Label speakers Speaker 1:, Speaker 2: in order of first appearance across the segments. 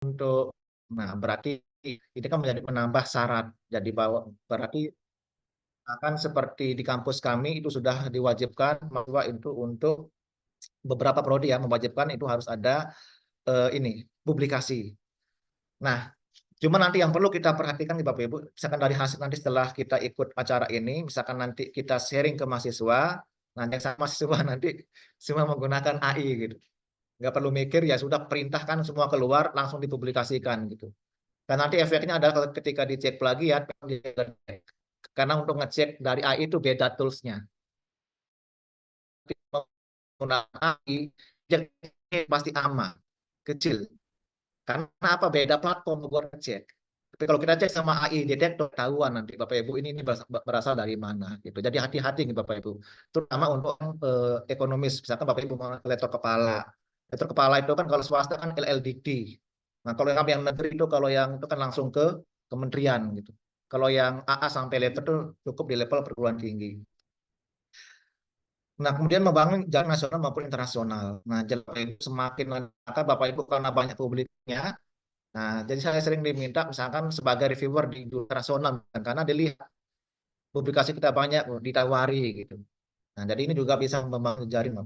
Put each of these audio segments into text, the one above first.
Speaker 1: untuk berarti ini kan menjadi menambah syarat. Jadi bahwa berarti akan seperti di kampus kami itu sudah diwajibkan mahasiswa itu untuk beberapa prodi ya, mewajibkan itu harus ada ini publikasi. Nah, cuma nanti yang perlu kita perhatikan nih Bapak Ibu, misalkan dari hasil nanti setelah kita ikut acara ini, misalkan nanti kita sharing ke mahasiswa, nanti yang sama mahasiswa nanti semua menggunakan AI gitu. Nggak perlu mikir, ya sudah perintahkan semua keluar, langsung dipublikasikan gitu. Dan nanti efeknya adalah ketika dicek plagiat, karena untuk ngecek dari AI itu beda toolsnya. Menggunakan AI, jadi pasti aman, kecil. Karena apa? Beda platform buat ngecek. Tapi kalau kita cek sama AI detektor, ketahuan nanti Bapak Ibu ini berasal dari mana gitu. Jadi hati-hati nih Bapak Ibu. Terutama untuk ekonomis, misalkan Bapak Ibu mau lektor kepala. Lektor kepala itu kan kalau swasta kan LLDT. Nah, kalau yang negeri itu kalau yang itu kan langsung ke kementerian gitu. Kalau yang AA sampai lektor itu cukup di level perguruan tinggi. Nah, kemudian membangun jalan nasional maupun internasional. Nah, jalan semakin maka Bapak Ibu karena banyak publiknya. Nah, jadi saya sering diminta misalkan sebagai reviewer di internasional karena dilihat publikasi kita banyak ditawari gitu. Nah, jadi ini juga bisa membangun jaring.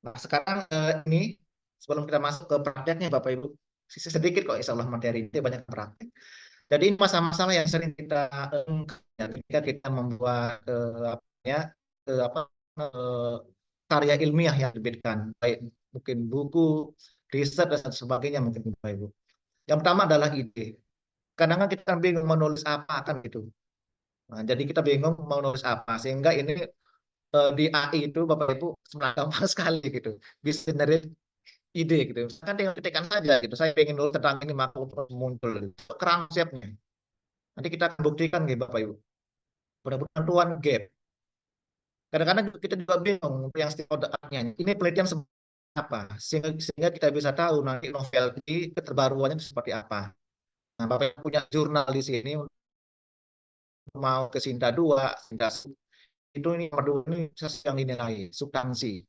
Speaker 1: Nah, sekarang ini sebelum kita masuk ke prakteknya Bapak Ibu, sedikit kok insya Allah materi ini banyak praktek. Jadi ini masalah-masalah yang sering kita ketika kita membuat apa eh, karya ilmiah yang diterbitkan, baik mungkin buku, riset dan sebagainya mungkin Bapak Ibu. Yang pertama adalah ide. Kadang-kadang kita kan bingung mau nulis apa kan gitu. Nah, jadi kita bingung mau nulis apa sehingga ini di AI itu Bapak Ibu sebenarnya gampang sekali gitu. Bisa generate ide gitu. Kan tinggal ketikkan saja gitu. Saya ingin nulis tentang ini maka muncul gitu. Konsepnya. Nanti kita akan buktikan gitu Bapak Ibu. Mudah-mudahan Tuhan gap. Kadang-kadang kita juga bingung yang stakeholder-nya. Ini penelitian apa sehingga kita bisa tahu nanti novelty keterbaruannya itu seperti apa. Nah, Bapak Ibu punya jurnal di sini mau ke Sinta 2, Sinta itu ini nomor 2 ini yang dinilai substansi.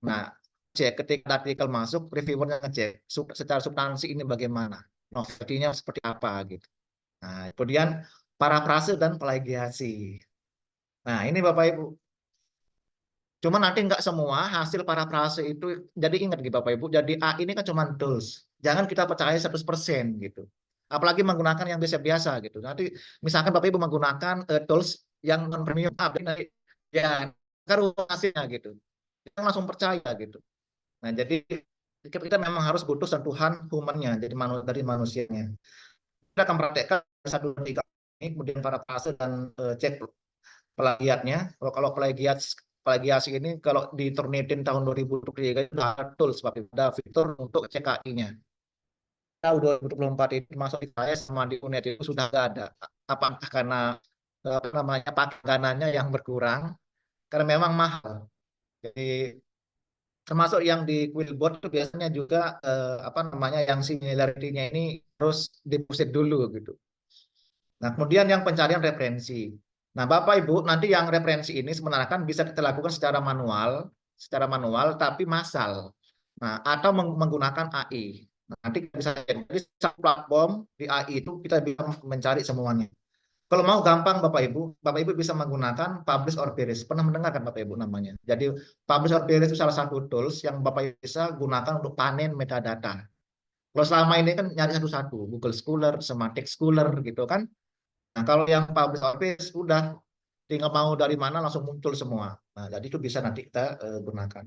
Speaker 1: Nah, cek ketika artikel masuk, reviewernya ngecek secara substansi ini bagaimana, novelty-nya seperti apa gitu. Nah, kemudian parafrase dan plagiasi. Nah, ini Bapak Ibu. Cuma nanti nggak semua hasil parafrase itu, jadi ingat gitu Bapak Ibu, jadi A ini kan cuma tools. Jangan kita percaya 100% gitu. Apalagi menggunakan yang biasa-biasa gitu. Nanti misalkan Bapak Ibu menggunakan tools yang non premium, nanti ya kan hasilnya gitu. Kita langsung percaya gitu. Nah, jadi kita memang harus butuh sentuhan humannya, jadi dari manusianya. Kita akan praktekkan 1, 2, 3 ini, kemudian parafrase dan cek plagiatnya. Kalau plagiasi ini kalau di Turnitin tahun 2023 itu ada tools, ada fitur untuk cek KI-nya. Tahu 2024 itu masuk di saya sama di UNED itu sudah nggak ada. Apakah karena apa namanya pakanannya yang berkurang? Karena memang mahal. Jadi termasuk yang di Quillbot itu biasanya juga apa namanya yang similarity-nya ini harus dipusit dulu gitu. Nah, kemudian yang pencarian referensi. Nah, Bapak Ibu, nanti yang referensi ini sebenarnya kan bisa kita lakukan secara manual tapi massal. Nah, atau menggunakan AI. Nah, nanti kita bisa jadi satu platform di AI itu kita bisa mencari semuanya. Kalau mau gampang Bapak Ibu bisa menggunakan Publish or Perish. Pernah mendengar kan Bapak Ibu namanya? Jadi Publish or Perish itu salah satu tools yang Bapak Ibu bisa gunakan untuk panen metadata. Kalau selama ini kan nyari satu-satu, Google Scholar, Semantic Scholar gitu kan. Nah, kalau yang Publish or Perish udah tinggal mau dari mana langsung muncul semua. Nah, jadi itu bisa nanti kita gunakan.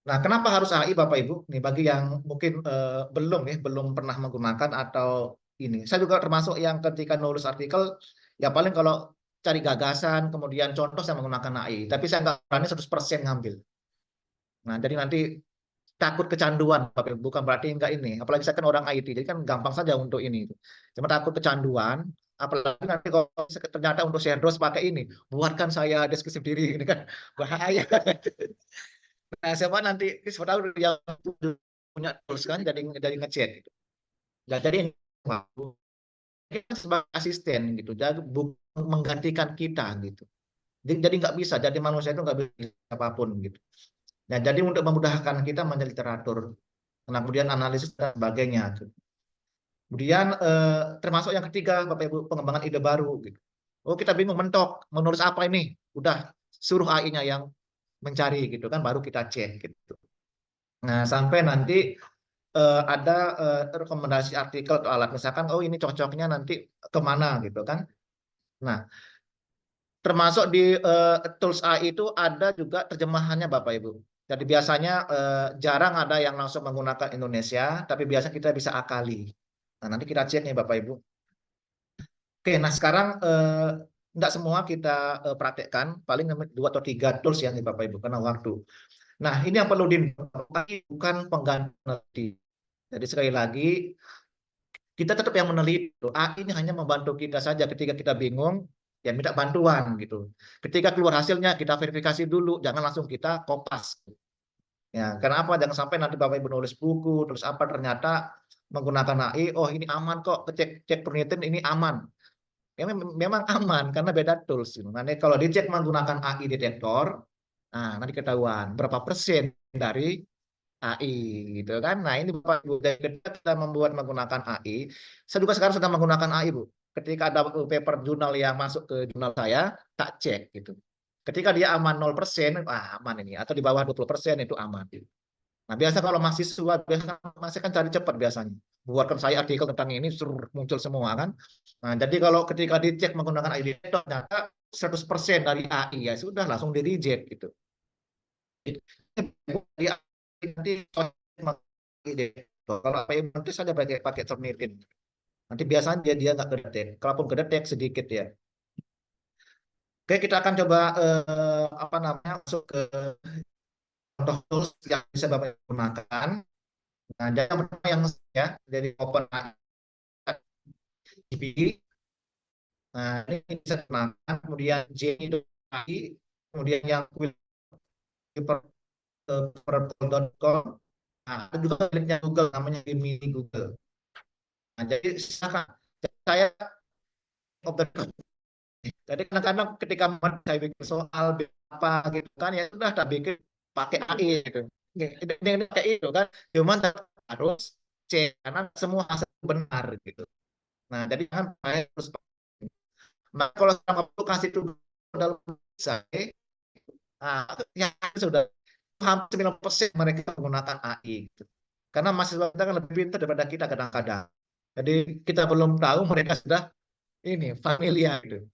Speaker 1: Nah, kenapa harus AI Bapak Ibu? Nih bagi yang mungkin belum pernah menggunakan atau ini. Saya juga termasuk yang ketika nulis artikel ya paling kalau cari gagasan, kemudian contoh saya menggunakan AI, tapi saya nggak berani 100% ngambil. Nah, jadi nanti takut kecanduan, Bapak Ibu. Bukan berarti enggak ini. Apalagi saya kan orang IT, jadi kan gampang saja untuk ini. Cuma takut kecanduan, apalagi nanti kalau ternyata untuk share dos pakai ini, buatkan saya deskripsi diri, ini kan bahaya. Nah, siapa nanti siapa tahu yang punya tools kan jadi ngechat gitu. Ya, jadi kita sebagai asisten gitu, jadi bukan menggantikan kita gitu. Jadi nggak bisa, jadi manusia itu nggak bisa apapun gitu. Nah, jadi untuk memudahkan kita literatur, nah, kemudian analisis dan sebagainya. Kemudian termasuk yang ketiga, Bapak Ibu, pengembangan ide baru. Gitu. Oh, kita bingung mentok, menulis apa ini? Udah suruh AI-nya yang mencari gitu kan, baru kita cek gitu. Nah, sampai nanti ada rekomendasi artikel atau alat, misalkan, oh ini cocoknya nanti kemana gitu kan. Nah, termasuk di tools AI itu ada juga terjemahannya Bapak Ibu. Jadi biasanya jarang ada yang langsung menggunakan Indonesia, tapi biasa kita bisa akali. Nah, nanti kita cek nih Bapak Ibu. Oke, nah sekarang enggak semua kita praktekkan, paling 2 atau 3 tools ya nih Bapak Ibu, karena waktu. Nah, ini yang perlu bukan pengganti peneliti. Jadi sekali lagi, kita tetap yang meneliti. AI ini hanya membantu kita saja ketika kita bingung, ya minta bantuan gitu. Ketika keluar hasilnya, kita verifikasi dulu, jangan langsung kita kopas. Ya, kenapa? Jangan sampai nanti Bapak Ibu nulis buku, terus apa ternyata menggunakan AI, oh ini aman kok, cek penelitian ini aman. Ya, memang aman karena beda tools. Nanti kalau dicek menggunakan AI detektor, nah nanti ketahuan berapa persen dari AI gitu kan. Nah, ini Bapak Ibu dari kita membuat menggunakan AI. Saya juga sekarang sedang menggunakan AI, Bu. Ketika ada paper jurnal yang masuk ke jurnal saya, tak cek gitu. Ketika dia aman 0%, aman ini. Atau di bawah 20% itu aman. Nah, biasa kalau mahasiswa biasa masih kan cari cepat biasanya. Buatkan saya artikel tentang ini suruh muncul semua kan. Nah, jadi kalau ketika dicek menggunakan AI detector ternyata 100% dari AI ya sudah langsung di reject gitu. Nanti kalau AI nanti saja pakai Turnitin. Nanti biasanya dia nggak kedetek. Kalaupun kedetek sedikit ya. Oke, kita akan coba apa namanya masuk ke contoh tools yang bisa Bapak gunakan. Nah, jadi yang pertama yang ya dari OpenAI. Nah, ini bisa digunakan. Kemudian J itu AI, kemudian yang purple.com. Nah, ada juga miliknya Google namanya Gemini Google. Nah, jadi silakan. Saya jadi kadang-kadang ketika saya bikin soal apa gitu kan ya sudah tak bikin pakai AI gitu. Ini kayak itu kan, cuman harus cek karena semua hasil benar gitu. Nah, jadi kan harus. Nah, kalau kamu kasih itu dalam saya, nah, ya sudah hampir 90% mereka menggunakan AI gitu. Karena mahasiswa kita kan lebih pintar daripada kita kadang-kadang. Jadi kita belum tahu mereka sudah ini familiar gitu.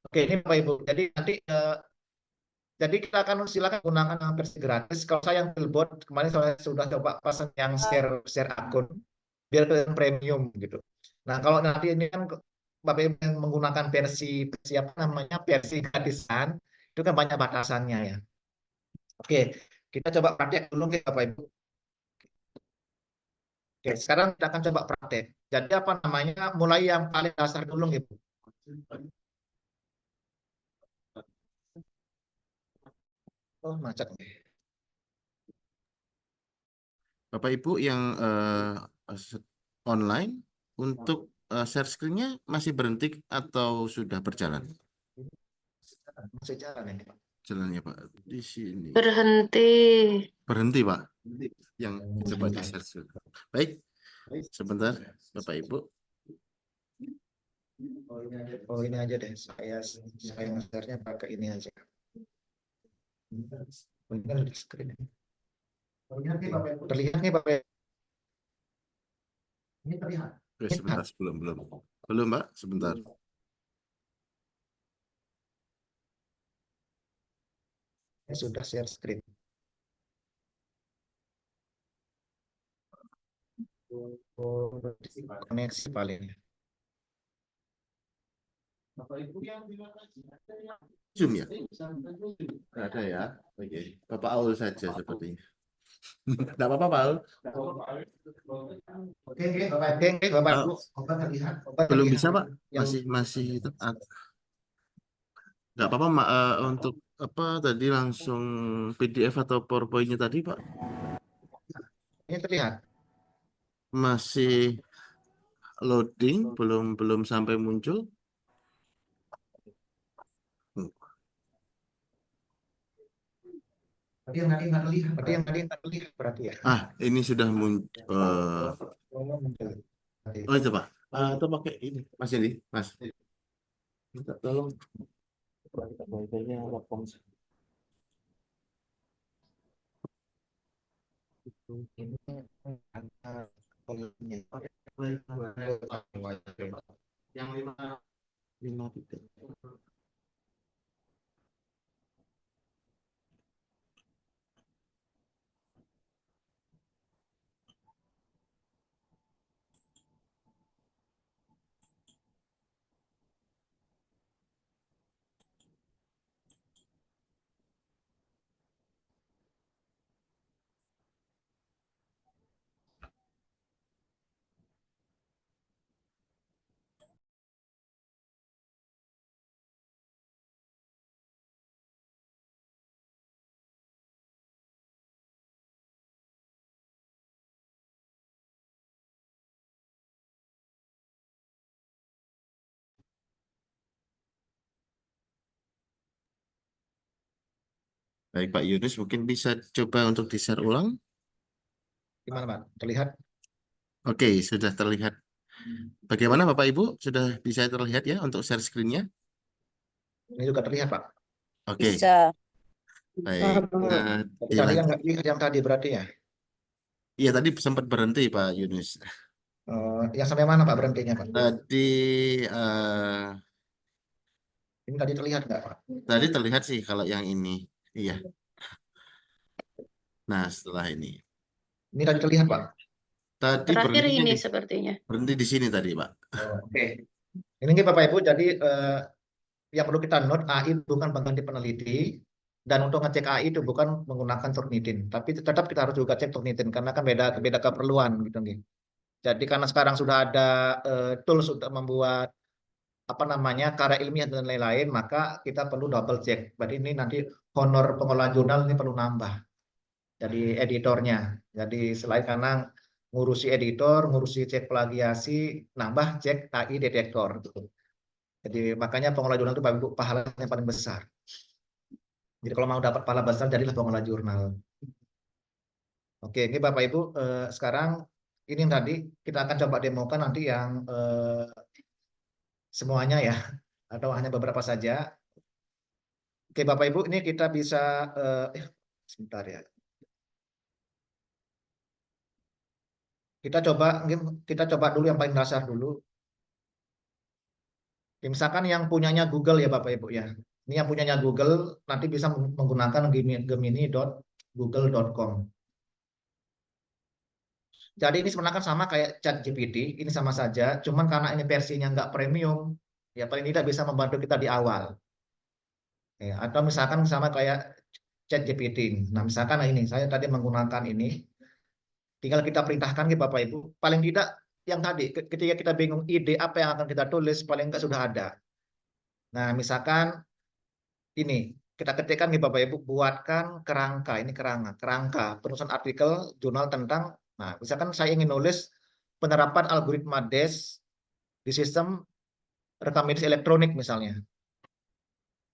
Speaker 1: Oke, ini Bapak Ibu. Jadi nanti jadi kita akan silakan gunakan versi gratis. Kalau saya yang billboard kemarin saya sudah coba pasang yang share share akun biar kelihatan premium gitu. Nah, kalau nanti ini kan Bapak Ibu yang menggunakan versi apa namanya versi gratisan itu kan banyak batasannya ya. Oke, kita coba praktek dulu ya Bapak Ibu. Oke, sekarang kita akan coba praktek. Jadi apa namanya mulai yang paling dasar dulu gitu. Oh, macet.
Speaker 2: Bapak Ibu yang online untuk share screen-nya masih berhenti atau sudah berjalan?
Speaker 1: Masih jalan ini, Pak.
Speaker 2: Jalannya Pak di sini.
Speaker 3: Berhenti.
Speaker 2: Berhenti Pak. Yang coba di share screen. Baik, sebentar Bapak Ibu.
Speaker 1: Oh ini aja deh. Saya share-nya pakai ini aja. Benar di screen. Terlihat nih Bapak. Ini terlihat.
Speaker 2: Oke, sebentar belum. Belum Pak, sebentar.
Speaker 1: Sudah share screen. Koneksi paling.
Speaker 2: Zoom ya? Nggak ada ya? Oke, Bapak Aul saja sepertinya. Tidak apa-apa Pak Aul.
Speaker 1: Oke, Bapak Ibu.
Speaker 2: Belum bisa Pak, masih nggak apa-apa untuk apa tadi langsung PDF atau PowerPoint-nya tadi Pak
Speaker 1: Ini terlihat.
Speaker 2: masih loading, belum sampai muncul.
Speaker 1: Berarti yang tadi nggak terlihat berarti ya.
Speaker 2: Ini sudah muncul.
Speaker 1: Oh, muncul.
Speaker 2: Oh itu Pak. Itu pakai ini. Mas ini, Mas. Minta tolong. Wifi-nya Telkom.
Speaker 1: Ini ada volume-nya.
Speaker 2: Yang lima titik. Baik Pak Yunus, mungkin bisa coba untuk di-share ulang.
Speaker 1: Gimana, Pak? Terlihat?
Speaker 2: Oke, sudah terlihat. Bagaimana Bapak Ibu? Sudah bisa terlihat ya untuk share screen-nya?
Speaker 1: Ini juga terlihat, Pak.
Speaker 2: Oke,
Speaker 3: Bisa.
Speaker 2: baik.
Speaker 1: Tapi tadi yang nggak lihat yang tadi berarti ya.
Speaker 2: Iya tadi sempat berhenti Pak Yunus.
Speaker 1: Yang sampai mana, Pak, berhentinya, Pak?
Speaker 2: Tadi eh,
Speaker 1: Ini tadi terlihat nggak, Pak?
Speaker 2: tadi terlihat sih kalau yang ini. Iya. Nah, setelah ini.
Speaker 1: Ini tadi terlihat, Pak.
Speaker 2: Tadi
Speaker 3: Terakhir
Speaker 2: berhentinya
Speaker 3: ini
Speaker 2: di,
Speaker 3: sepertinya.
Speaker 2: berhenti di sini tadi, Pak.
Speaker 1: Oke. Ini nih, Bapak Ibu, jadi yang perlu kita note, AI bukan pengganti peneliti, dan untuk ngecek AI itu bukan menggunakan Turnitin, tapi tetap kita harus juga cek Turnitin karena kan beda beda keperluan gitu nih. Jadi karena sekarang sudah ada tools untuk membuat apa namanya karya ilmiah dan lain-lain, maka kita perlu double check. Berarti ini nanti honor pengelola jurnal ini perlu nambah. Jadi editornya. Jadi selain karena ngurusi editor, ngurusi cek plagiasi, nambah cek AI detektor. Gitu. Jadi makanya pengelola jurnal itu pahalanya paling besar. Jadi kalau mau dapat pahala besar, jadilah pengelola jurnal. Oke, ini Bapak Ibu, sekarang ini tadi kita akan coba demokan nanti yang semuanya ya, atau hanya beberapa saja. Oke, Bapak Ibu, ini kita bisa, sebentar ya. Kita coba dulu yang paling dasar dulu. Ya, misalkan yang punyanya Google ya Bapak Ibu ya. Ini yang punyanya Google nanti bisa menggunakan gemini.google.com. Jadi ini sebenarnya kan sama kayak ChatGPT, ini sama saja, cuman karena ini versinya nggak premium, ya paling tidak bisa membantu kita di awal. Ya, atau misalkan sama kayak ChatGPT. Nah, misalkan ini saya tadi menggunakan ini, tinggal kita perintahkan ke Bapak Ibu. Paling tidak yang tadi ketika kita bingung ide apa yang akan kita tulis, paling enggak sudah ada. Nah, misalkan ini kita ketikkan nih Bapak Ibu, buatkan kerangka, ini kerangka penulisan artikel jurnal tentang, nah misalkan saya ingin nulis penerapan algoritma DES di sistem rekam medis elektronik misalnya.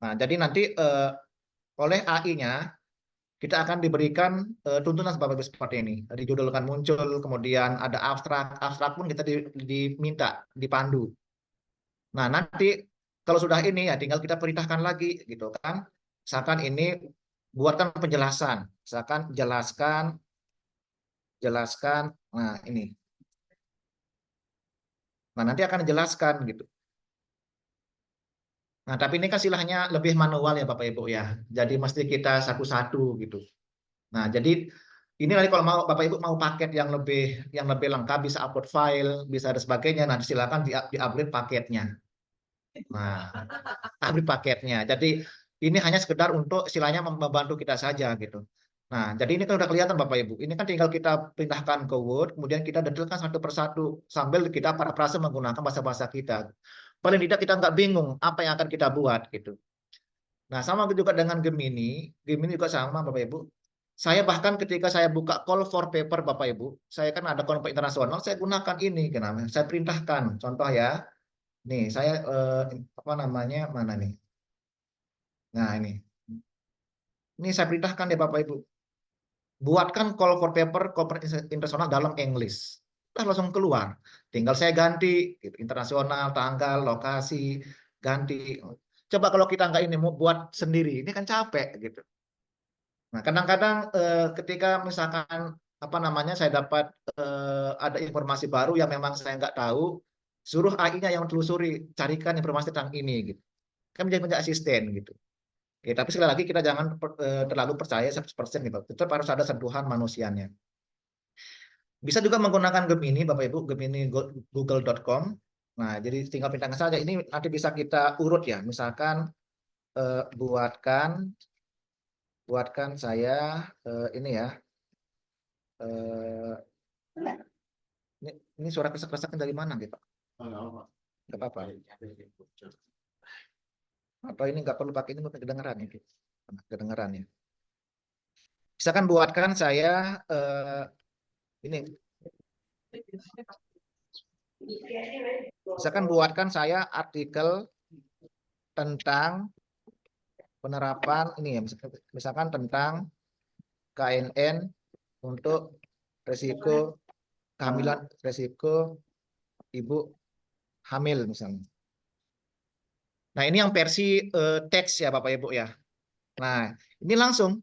Speaker 1: Nah, jadi nanti oleh AI-nya kita akan diberikan tuntunan seperti ini. Judul akan muncul, kemudian ada abstrak pun kita diminta, dipandu. Nah, nanti kalau sudah ini ya tinggal kita perintahkan lagi gitu kan. Misalkan ini buatkan penjelasan, misalkan jelaskan, nah ini. Nah, nanti akan dijelaskan gitu. Nah, tapi ini kan silahnya lebih manual ya Bapak Ibu ya. Jadi mesti kita satu-satu gitu. Nah, jadi ini nanti kalau mau Bapak Ibu mau paket yang lebih lengkap bisa upload file, bisa ada sebagainya. Nah, silakan di-upgrade paketnya. Nah, upgrade paketnya. Jadi ini hanya sekedar untuk istilahnya membantu kita saja gitu. Nah, jadi ini kan udah kelihatan Bapak Ibu. Ini kan tinggal kita pindahkan ke Word, kemudian kita detailkan satu persatu sambil kita parafrase menggunakan bahasa-bahasa kita. Paling tidak kita nggak bingung apa yang akan kita buat gitu. Nah, sama juga dengan Gemini. Gemini juga sama Bapak Ibu. Saya bahkan ketika saya buka call for paper Bapak Ibu, saya kan ada kelompok internasional, saya gunakan ini, kenapa? Saya perintahkan. Contoh ya, nih saya apa namanya mana nih? Nah ini. Ini saya perintahkan ya Bapak Ibu, buatkan call for paper internasional dalam English. Udah langsung keluar. Tinggal saya ganti gitu, internasional, tanggal, lokasi, ganti. Coba kalau kita nggak ini mau buat sendiri, ini kan capek gitu. Nah, kadang-kadang ketika misalkan apa namanya saya dapat ada informasi baru yang memang saya nggak tahu, suruh AI-nya yang telusuri, carikan informasi tentang ini gitu. Kan menjadi asisten gitu. Oke, tapi sekali lagi kita jangan terlalu percaya 100% gitu. Tetap harus ada sentuhan manusianya. Bisa juga menggunakan Gemini, Bapak Ibu, Gemini google.com. Nah, jadi tinggal pindahkan saja. Ini nanti bisa kita urut ya. Misalkan buatkan saya ini ya. eh, ini suara kesak-kesakan dari mana gitu? Nggak apa-apa. Atau ini nggak perlu pakai ini mungkin kedengeran ya. Gitu. Kedengeran ya. Misalkan buatkan saya ini. Misalkan buatkan saya artikel tentang penerapan ini ya, misalkan tentang KNN untuk resiko kehamilan, resiko ibu hamil misalnya. Nah, ini yang versi teks ya Bapak Ibu ya. Nah, ini langsung.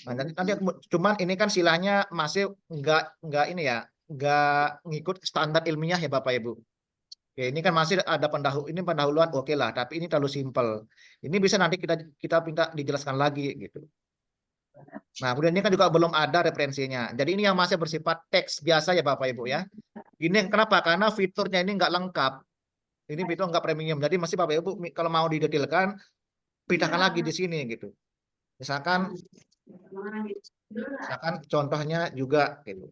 Speaker 1: Nah, nanti cuman ini kan silanya masih nggak ini ya, nggak ngikut standar ilmiah ya Bapak Ibu. Oke, ini kan masih ada pendahuluan, oke lah, tapi ini terlalu simpel. Ini bisa nanti kita minta dijelaskan lagi gitu. Nah, kemudian ini kan juga belum ada referensinya. Jadi ini yang masih bersifat teks biasa ya Bapak Ibu ya. Ini kenapa? Karena fiturnya ini nggak lengkap. Ini fitur nggak premium. Jadi masih Bapak Ibu kalau mau didetailkan, pindahkan lagi di sini gitu. Misalkan contohnya juga gitu.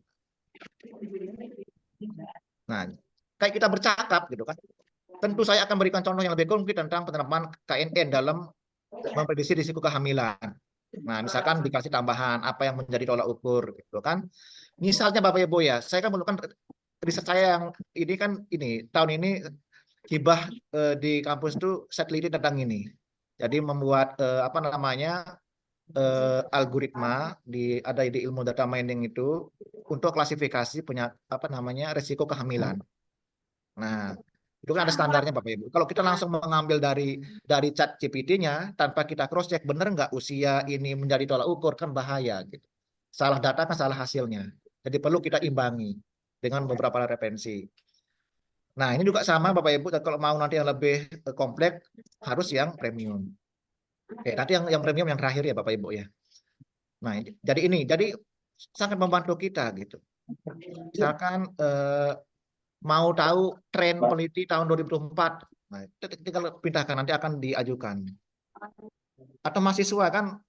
Speaker 1: Nah, kayak kita bercakap gitu kan. Tentu saya akan berikan contoh yang lebih konkret tentang penerapan KNN dalam memprediksi risiko kehamilan. Nah, misalkan dikasih tambahan apa yang menjadi tolak ukur gitu kan. Misalnya Bapak Ibu ya, saya kan melakukan riset saya yang ini kan ini tahun ini hibah di kampus itu saya teliti tentang ini. Jadi membuat apa namanya algoritma ada di ilmu data mining itu untuk klasifikasi punya apa namanya risiko kehamilan. Nah, itu kan ada standarnya Bapak Ibu. Kalau kita langsung mengambil dari chat GPT-nya tanpa kita cross check benar nggak usia ini menjadi tolak ukur kan bahaya gitu. Salah data kan salah hasilnya. Jadi perlu kita imbangi dengan beberapa referensi. Nah, ini juga sama Bapak Ibu, kalau mau nanti yang lebih kompleks harus yang premium. Oke, nanti yang premium yang terakhir ya Bapak Ibu ya. Nah, jadi sangat membantu kita gitu. Misalkan mau tahu tren peneliti tahun 2024, nah, tinggal pindahkan nanti akan diajukan. Atau mahasiswa kan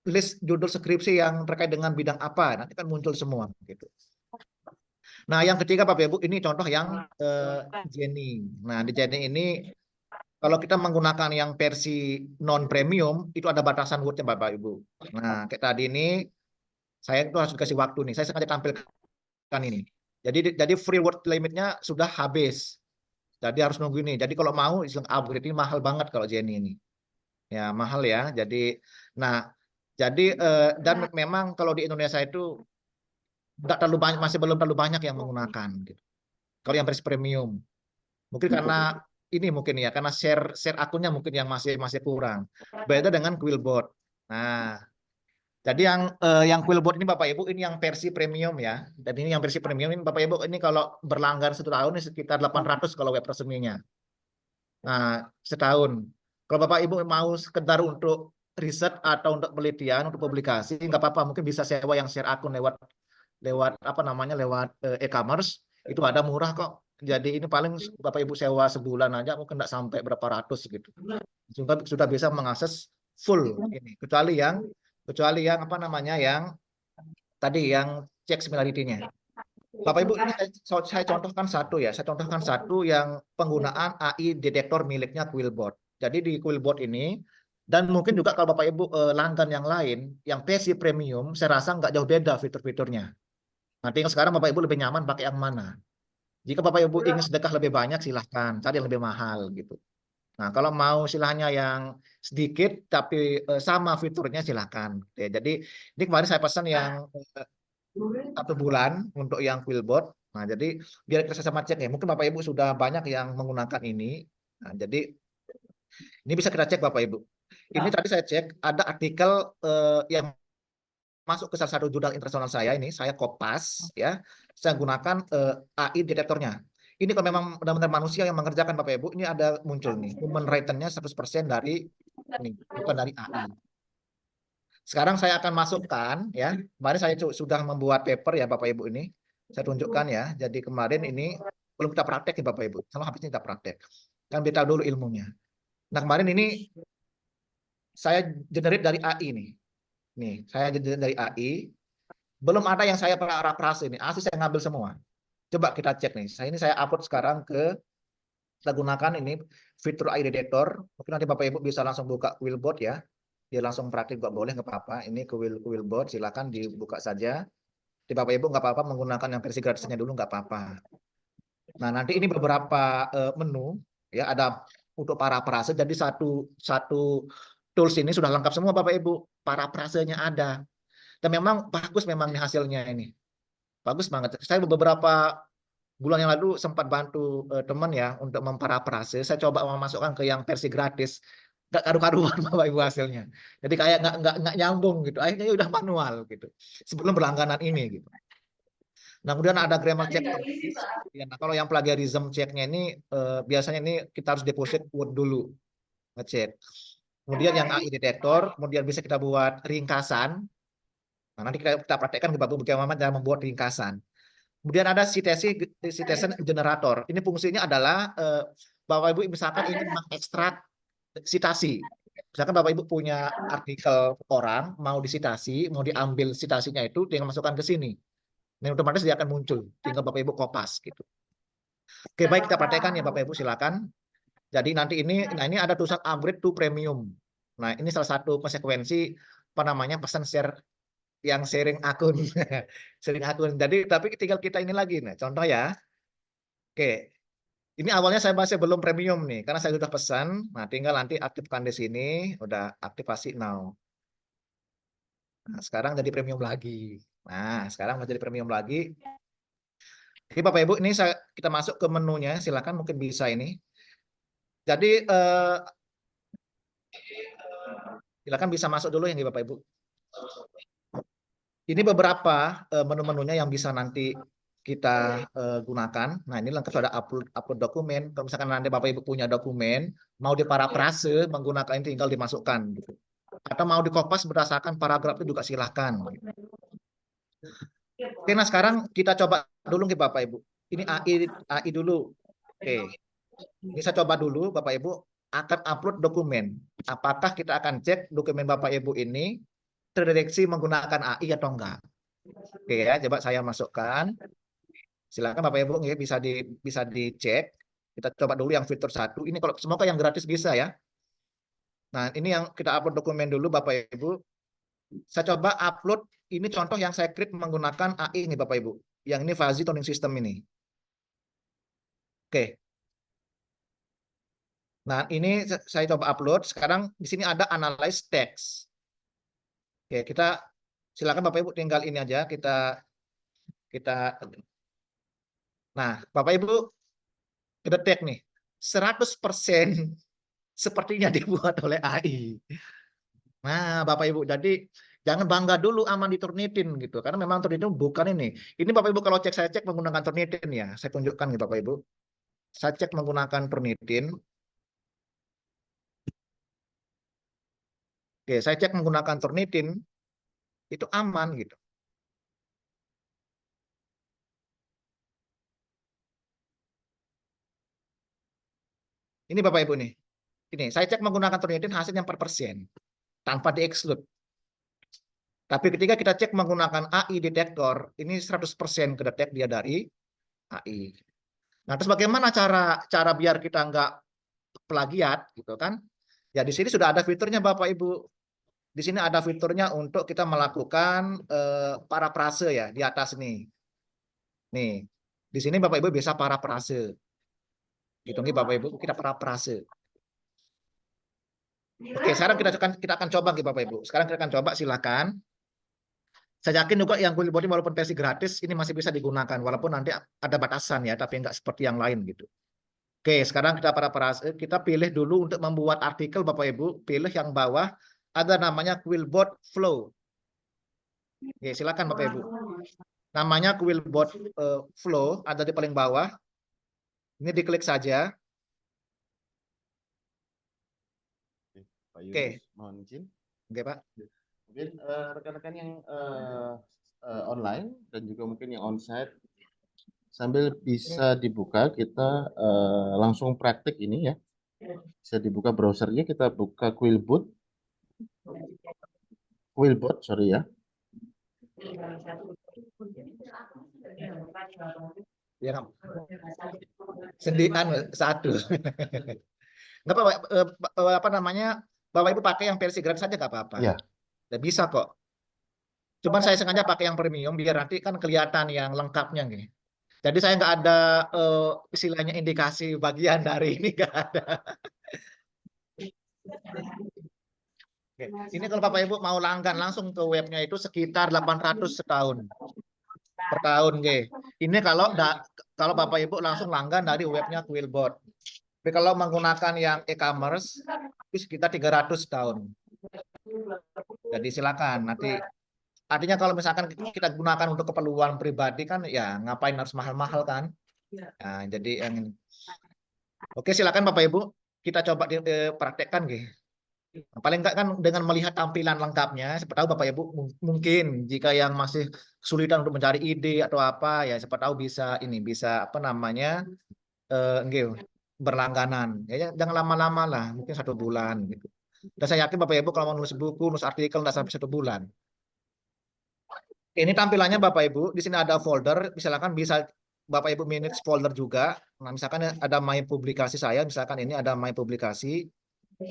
Speaker 1: list judul skripsi yang terkait dengan bidang apa, nanti kan muncul semua gitu. Nah, yang ketiga Bapak Ibu, ini contoh yang Jenny. Nah, di Jenny ini kalau kita menggunakan yang versi non premium itu ada batasan wordnya Bapak Ibu. Nah, kayak tadi ini saya itu harus dikasih waktu nih. Saya sengaja tampilkan ini. Jadi free word limitnya sudah habis. Jadi harus nunggu ini. Jadi kalau mau upgrade ini mahal banget kalau Jenny ini. Ya, mahal ya. Jadi dan memang kalau di Indonesia itu tidak terlalu banyak, masih belum terlalu banyak yang menggunakan gitu. Kalau yang versi premium. Mungkin karena ini mungkin ya, karena share akunnya mungkin yang masih kurang. Beda dengan Quillbot. Nah, jadi yang Quillbot ini Bapak Ibu ini yang versi premium ya. Dan ini yang versi premium ini Bapak Ibu ini kalau berlangganan 1 tahun ini sekitar 800 kalau web resminya. Nah, setahun. Kalau Bapak Ibu mau sekedar untuk riset atau untuk penelitian, untuk publikasi, nggak apa-apa. Mungkin bisa sewa yang share akun lewat apa namanya lewat e-commerce itu ada murah kok. Jadi ini paling Bapak Ibu sewa sebulan aja mungkin nggak sampai berapa ratus gitu. Sudah bisa mengakses full ini. Kecuali yang apa namanya yang tadi yang cek similarity-nya. Bapak Ibu ini saya contohkan satu ya. Saya contohkan satu yang penggunaan AI detektor miliknya Quillbot. Jadi di Quillbot ini dan mungkin juga kalau Bapak Ibu langgan yang lain, yang versi premium, saya rasa nggak jauh beda fitur-fiturnya. Nanti yang sekarang Bapak Ibu lebih nyaman pakai yang mana. Jika Bapak Ibu ingin sedekah lebih banyak, silahkan cari yang lebih mahal gitu. Nah, kalau mau istilahnya yang sedikit tapi sama fiturnya silakan. Ya, jadi ini kemarin saya pesan yang 1 bulan untuk yang Quillbot. Nah, jadi biar kita sama cek ya. Mungkin Bapak Ibu sudah banyak yang menggunakan ini. Nah, jadi ini bisa kita cek Bapak Ibu. Ini tadi saya cek ada artikel yang masuk ke salah satu jurnal internasional saya ini, saya kopas ya. Saya gunakan AI detektornya. Ini kalau memang benar-benar manusia yang mengerjakan Bapak Ibu, ini ada muncul nih, human written-nya 100% dari ini, bukan dari AI. Sekarang saya akan masukkan ya. Kemarin saya sudah membuat paper ya Bapak Ibu ini. Saya tunjukkan ya. Jadi kemarin ini belum kita praktek ya Bapak Ibu. Sama habis ini kita praktek. Kan kita dulu ilmunya. Nah, kemarin ini saya generate dari AI nih. Nih, saya generate dari AI. Belum ada yang saya paraphrase ini. Asli saya ngambil semua. Coba kita cek nih. Ini saya upload sekarang ke, kita gunakan ini fitur AI detector. Mungkin nanti Bapak Ibu bisa langsung buka Quillbot ya. Dia langsung praktik juga boleh, nggak apa-apa. Ini ke Quillbot, silakan dibuka saja. Di Bapak Ibu nggak apa-apa menggunakan yang versi gratisnya dulu, nggak apa-apa. Nah, nanti ini beberapa menu ya, ada untuk paraphrase. Jadi satu satu tools ini sudah lengkap semua Bapak Ibu. Paraphrasenya ada. Dan memang bagus memang nih hasilnya ini. Bagus banget. Saya beberapa bulan yang lalu sempat bantu teman ya untuk memparaphrase. Saya coba memasukkan ke yang versi gratis. Nggak karu-karuan Bapak Ibu hasilnya. Jadi kayak nggak nyambung gitu. Akhirnya ya udah manual gitu. Sebelum berlangganan ini gitu. Nah, kemudian ada grammar check automatis. Ya, nah, kalau yang plagiarism checknya ini biasanya ini kita harus deposit word dulu ngecek. Kemudian yang AI detektor, kemudian bisa kita buat ringkasan. Nah, nanti kita praktekkan bagaimana cara membuat ringkasan. Kemudian ada citation generator. Ini fungsinya adalah Bapak Ibu misalkan ingin mengekstrak citasi. Misalkan Bapak Ibu punya artikel orang, mau disitasi, mau diambil citasinya itu, dia masukkan ke sini. Nah, otomatis dia akan muncul. Tinggal Bapak Ibu kopas gitu. Oke, baik kita praktekkan ya Bapak Ibu, silakan. Jadi nanti ini, nah ini ada tulisan upgrade to premium. Nah, ini salah satu konsekuensi apa namanya pesan share yang sharing akun, sharing akun. Jadi tapi tinggal kita ini lagi. Nah, contoh ya. Oke, ini awalnya saya masih belum premium nih, karena saya sudah pesan. Nah, tinggal nanti aktifkan di sini, udah aktifasi now. Nah, sekarang jadi premium lagi. Nah, sekarang mau jadi premium lagi. Oke, Bapak Ibu, ini kita masuk ke menunya. Silakan mungkin bisa ini. Jadi silakan bisa masuk dulu yang di Bapak Ibu. Ini beberapa menu-menunya yang bisa nanti kita gunakan. Nah, ini lengkap ada upload dokumen. Kalau misalkan nanti Bapak Ibu punya dokumen, mau diparafrase menggunakan ini tinggal dimasukkan gitu. Atau mau dikopas berdasarkan paragraf itu juga silahkan. Oke, nah sekarang kita coba dulu nih Bapak Ibu. Ini AI dulu. Oke. Ini saya coba dulu Bapak Ibu akan upload dokumen. Apakah kita akan cek dokumen Bapak Ibu ini terdeteksi menggunakan AI atau enggak? Oke ya, coba saya masukkan. Silakan Bapak Ibu ya, bisa dicek. Kita coba dulu yang fitur 1. Ini kalau semoga yang gratis bisa ya. Nah, ini yang kita upload dokumen dulu Bapak Ibu. Saya coba upload ini contoh yang saya create menggunakan AI ini Bapak Ibu. Yang ini Fuzzy Tuning System ini. Oke. Nah, ini saya coba upload. Sekarang di sini ada analyze text. Oke, kita silakan Bapak Ibu tinggal ini aja kita Nah, Bapak Ibu kedetek nih. 100% sepertinya dibuat oleh AI. Nah, Bapak Ibu, jadi jangan bangga dulu aman di Turnitin gitu. Karena memang Turnitin bukan ini. Ini Bapak Ibu kalau saya cek menggunakan Turnitin ya. Saya tunjukkan nih Bapak Ibu. Saya cek menggunakan Turnitin. Oke, saya cek menggunakan Turnitin. Itu aman gitu. Ini Bapak Ibu nih. Ini, saya cek menggunakan Turnitin hasilnya 4%. Tanpa di-exclude. Tapi ketika kita cek menggunakan AI detektor, ini 100% kedetek dia dari AI. Nah, terus bagaimana cara biar kita nggak plagiat gitu kan? Ya di sini sudah ada fiturnya Bapak Ibu. Di sini ada fiturnya untuk kita melakukan paraphrase ya di atas nih. Nih, di sini Bapak Ibu bisa paraphrase. Gitu nih Bapak Ibu, kita paraphrase. Oke, sekarang kita akan coba nih Bapak Ibu. Sekarang kita akan coba, silakan. Saya yakin juga yang Quill Body walaupun versi gratis ini masih bisa digunakan walaupun nanti ada batasan ya, tapi nggak seperti yang lain gitu. Oke, sekarang kita pilih dulu untuk membuat artikel Bapak Ibu, pilih yang bawah ada namanya Quillbot Flow. Oke, silakan Bapak Ibu. Namanya Quillbot Flow ada di paling bawah. Ini diklik saja.
Speaker 2: Pak
Speaker 1: Oke.
Speaker 2: Yunus, mohon izin.
Speaker 1: Oke, Pak.
Speaker 2: Mungkin rekan-rekan yang online dan juga mungkin yang onsite sambil bisa dibuka, kita langsung praktik ini ya. Bisa dibuka browsernya, kita buka Quillbot, sorry ya.
Speaker 1: Ya, sendirian satu. Nggak apa, apa namanya, Bapak Ibu pakai yang versi gratis saja nggak apa-apa.
Speaker 2: Ya.
Speaker 1: Nggak bisa kok. Cuman saya sengaja pakai yang premium biar nanti kan kelihatan yang lengkapnya nih. Jadi saya nggak ada istilahnya indikasi bagian dari ini, nggak ada. Oke. Ini kalau Bapak Ibu mau langgan langsung ke webnya itu sekitar 800 setahun per tahun, Ini kalau Bapak Ibu langsung langgan dari webnya Quillbot. Tapi kalau menggunakan yang e-commerce itu sekitar 300 tahun. Jadi silakan nanti. Artinya kalau misalkan kita gunakan untuk keperluan pribadi kan ya ngapain harus mahal-mahal kan? Nah, jadi yang ini. Oke, silakan Bapak Ibu kita coba praktekkan, Paling enggak kan dengan melihat tampilan lengkapnya, siapa tahu Bapak Ibu mungkin jika yang masih kesulitan untuk mencari ide atau apa ya, siapa tahu bisa apa namanya berlangganan. Ya jangan lama-lama lah, mungkin 1 bulan gitu. Dan saya yakin Bapak Ibu kalau mau nulis buku, nulis artikel nggak sampai 1 bulan. Ini tampilannya Bapak Ibu, di sini ada folder, misalkan bisa Bapak Ibu manage folder juga. Nah, misalkan ada my publikasi saya, misalkan ini ada my publikasi.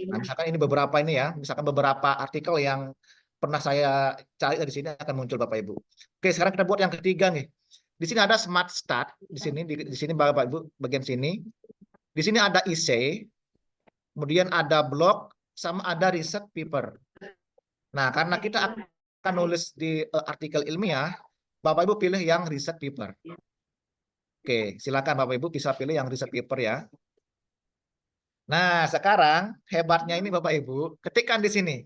Speaker 1: Nah, misalkan ini beberapa ini ya, misalkan beberapa artikel yang pernah saya cari dari sini akan muncul Bapak Ibu. Oke, sekarang kita buat yang ketiga nih. Di sini ada Smart Start, di sini Bapak Ibu bagian sini. Di sini ada essay, kemudian ada blog, sama ada research paper. Nah, karena kita akan nulis di artikel ilmiah, Bapak Ibu pilih yang research paper. Oke, silakan Bapak Ibu bisa pilih yang research paper ya. Nah, sekarang hebatnya ini Bapak Ibu, ketikkan di sini.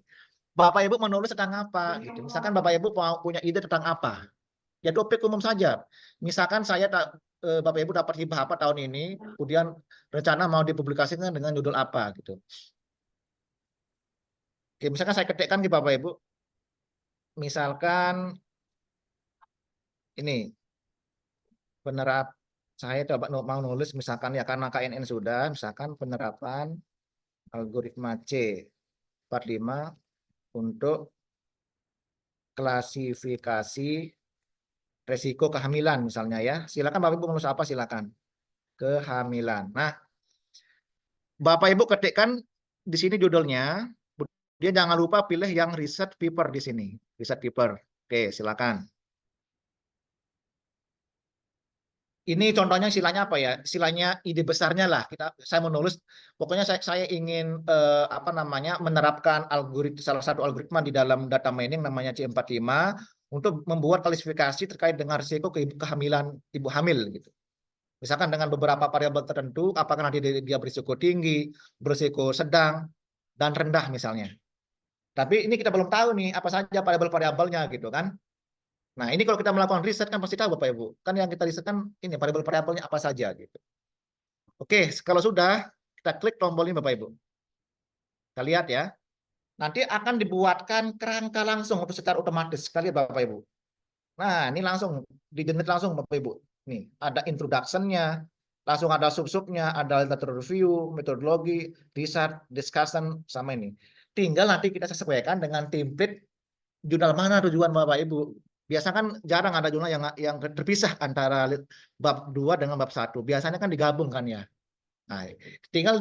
Speaker 1: Bapak Ibu menulis tentang apa gitu. Misalkan Bapak Ibu mau punya ide tentang apa. Ya topik umum saja. Misalkan Bapak Ibu dapat hibah apa tahun ini, kemudian rencana mau dipublikasikan dengan judul apa gitu. Oke, misalkan saya ketikkan di Bapak Ibu. Misalkan ini saya coba mau nulis misalkan ya karena KNN sudah, misalkan penerapan algoritma C45 untuk klasifikasi resiko kehamilan misalnya ya. Silakan Bapak Ibu menulis apa silakan. Kehamilan. Nah, Bapak Ibu ketikkan di sini judulnya. Dia jangan lupa pilih yang research paper di sini. Research paper. Oke, silakan. Ini contohnya istilahnya apa ya? Istilahnya ide besarnya lah. Saya menulis, pokoknya saya ingin apa namanya menerapkan salah satu algoritma di dalam data mining namanya C45 untuk membuat klasifikasi terkait dengan risiko kehamilan ibu hamil gitu. Misalkan dengan beberapa variabel tertentu, apakah nanti dia berisiko tinggi, berisiko sedang, dan rendah misalnya. Tapi ini kita belum tahu nih apa saja variabel-variabelnya gitu kan. Nah, ini kalau kita melakukan riset kan pasti tahu Bapak Ibu. Kan yang kita riset kan ini variabel-variabelnya apa saja gitu. Oke, kalau sudah kita klik tombol ini Bapak Ibu. Kita lihat ya. Nanti akan dibuatkan kerangka langsung untuk secara otomatis. Kita lihat Bapak Ibu. Nah, ini langsung di-generate langsung Bapak Ibu. Nih, ada introduction-nya, langsung ada sub-subnya, ada literature review, metodologi, research, discussion, sama ini. Tinggal nanti kita sesuaikan dengan template jurnal mana tujuan Bapak Ibu. Biasa kan jarang ada jurnal yang terpisah antara bab 2 dengan bab 1. Biasanya kan digabung kan ya. Nah, tinggal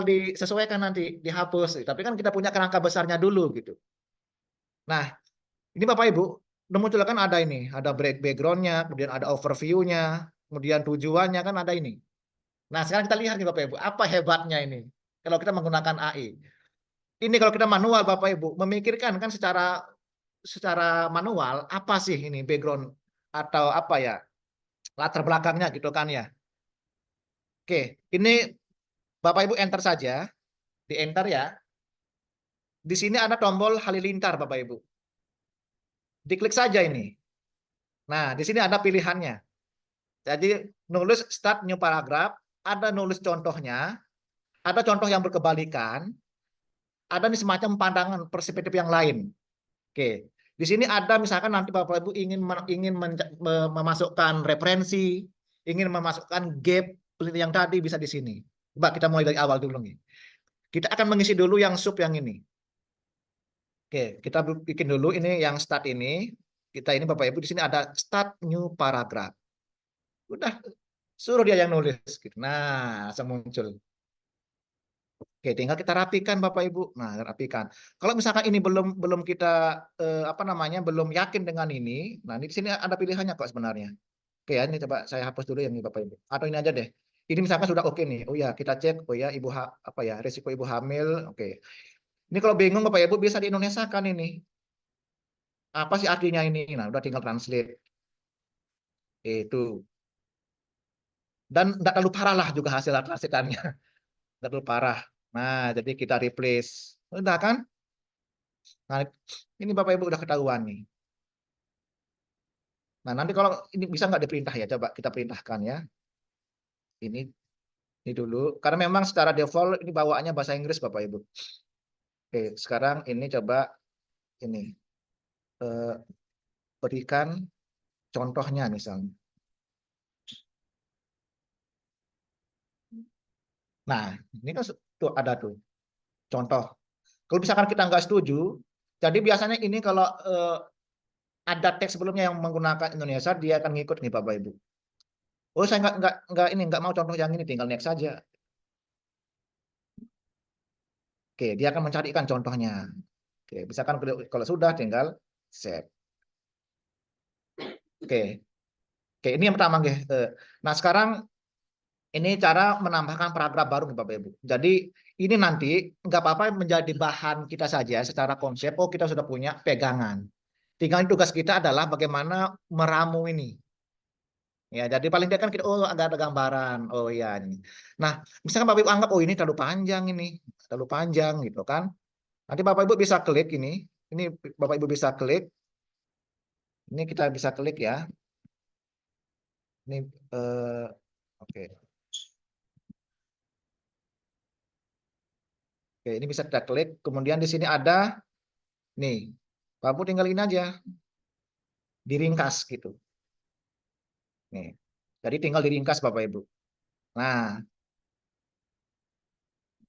Speaker 1: disesuaikan nanti, dihapus. Tapi kan kita punya kerangka besarnya dulu gitu. Nah, ini Bapak Ibu, muncul kan ada ini, ada background-nya, kemudian ada overview-nya, kemudian tujuannya kan ada ini. Nah, sekarang kita lihat nih Bapak Ibu, apa hebatnya ini kalau kita menggunakan AI. ini kalau kita manual Bapak Ibu, memikirkan kan secara manual apa sih ini background atau apa ya latar belakangnya gitu kan ya. Oke, ini Bapak Ibu enter saja, di enter ya. Di sini ada tombol halilintar Bapak Ibu. Diklik saja ini. Nah, di sini ada pilihannya. Jadi nulis start new paragraph, ada nulis contohnya, ada contoh yang berkebalikan, ada nih semacam pandangan perspektif yang lain. Oke. Di sini ada misalkan nanti Bapak Ibu ingin memasukkan referensi, ingin memasukkan gap yang tadi bisa di sini. Coba kita mulai dari awal dulu nih. Kita akan mengisi dulu yang sub yang ini. Oke, kita bikin dulu ini yang start ini. Kita ini Bapak Ibu di sini ada start new paragraph. Udah suruh dia yang nulis gitu. Nah, langsung muncul. Oke, tinggal kita rapikan Bapak Ibu. Nah, rapikan. Kalau misalkan ini belum kita apa namanya, belum yakin dengan ini, nah ini di sini ada pilihannya kok sebenarnya. Oke ya, ini coba saya hapus dulu yang ini Bapak Ibu. Atau ini aja deh. Ini misalkan sudah oke nih. Oh ya, kita cek oh ya apa ya, risiko ibu hamil. Oke. Ini kalau bingung Bapak Ibu bisa di Indonesia kan ini. Apa sih artinya ini? Nah, udah tinggal translate. Itu. Dan nggak terlalu parah lah juga hasil translatannya. Nggak terlalu parah. Nah, jadi kita replace. Udah kan? Nah, ini Bapak Ibu udah ketahuan nih. Nah, nanti kalau ini bisa nggak diperintah ya? Coba kita perintahkan ya. Ini dulu. Karena memang secara default ini bawaannya bahasa Inggris Bapak Ibu. Oke, sekarang ini coba ini. Berikan contohnya misalnya. Nah, ini kan tuh ada tuh contoh. Kalau misalkan kita nggak setuju, jadi biasanya ini kalau ada teks sebelumnya yang menggunakan Indonesia, dia akan ngikut nih Bapak Ibu. Oh, saya nggak mau contoh yang ini, tinggal next saja. Oke, dia akan mencarikan contohnya. Oke, misalkan kalau sudah tinggal save. Oke, oke ini yang pertama, guys. Nah, sekarang ini cara menambahkan paragraf baru nih Bapak Ibu. Jadi ini nanti nggak apa-apa menjadi bahan kita saja secara konsep. Oh, kita sudah punya pegangan. Tinggal tugas kita adalah bagaimana meramu ini. Ya, jadi paling tidak kan kita oh ada gambaran. Oh iya ini. Nah, misalkan Bapak Ibu anggap oh ini terlalu panjang gitu kan. Nanti Bapak Ibu bisa klik ini. Ini Bapak Ibu bisa klik. Ini kita bisa klik ya. Ini oke. Oke, ini bisa kita klik. Kemudian di sini ada nih. Bapak Ibu tinggal ini aja, diringkas gitu. Nih. Jadi tinggal diringkas Bapak Ibu. Nah,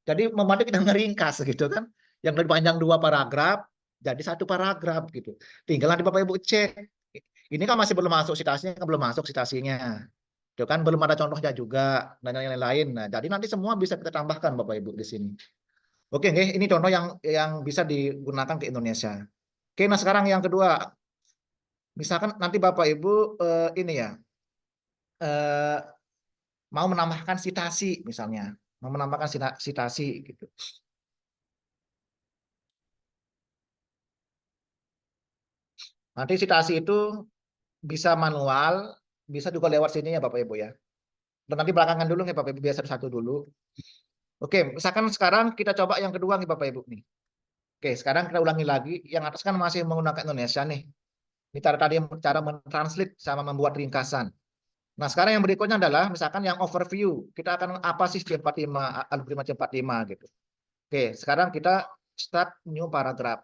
Speaker 1: jadi membantu kita ngeringkas gitu kan. Yang lebih panjang 2 paragraf jadi 1 paragraf gitu. Tinggal nanti Bapak Ibu cek. Ini kan masih belum masuk citasinya, kan belum masuk citasinya. Itu kan belum ada contohnya juga dan yang lain-lain. Nah, jadi nanti semua bisa kita tambahkan Bapak Ibu di sini. Oke, ini contoh yang bisa digunakan ke Indonesia. Oke, nah sekarang yang kedua, misalkan nanti Bapak Ibu ini ya mau menambahkan citasi misalnya, mau menambahkan citasi gitu. Nanti citasi itu bisa manual, bisa juga lewat sini ya Bapak Ibu ya. Dan nanti belakangan dulu nih Bapak Ibu, biasa satu dulu. Oke, misalkan sekarang kita coba yang kedua nih Bapak Ibu nih. Oke, sekarang kita ulangi lagi. Yang atas kan masih menggunakan Indonesia nih. Ini cara mentranslate sama membuat ringkasan. Nah, sekarang yang berikutnya adalah misalkan yang overview. Kita akan apa sih C45, algoritma C45 gitu. Oke, sekarang kita start new paragraph.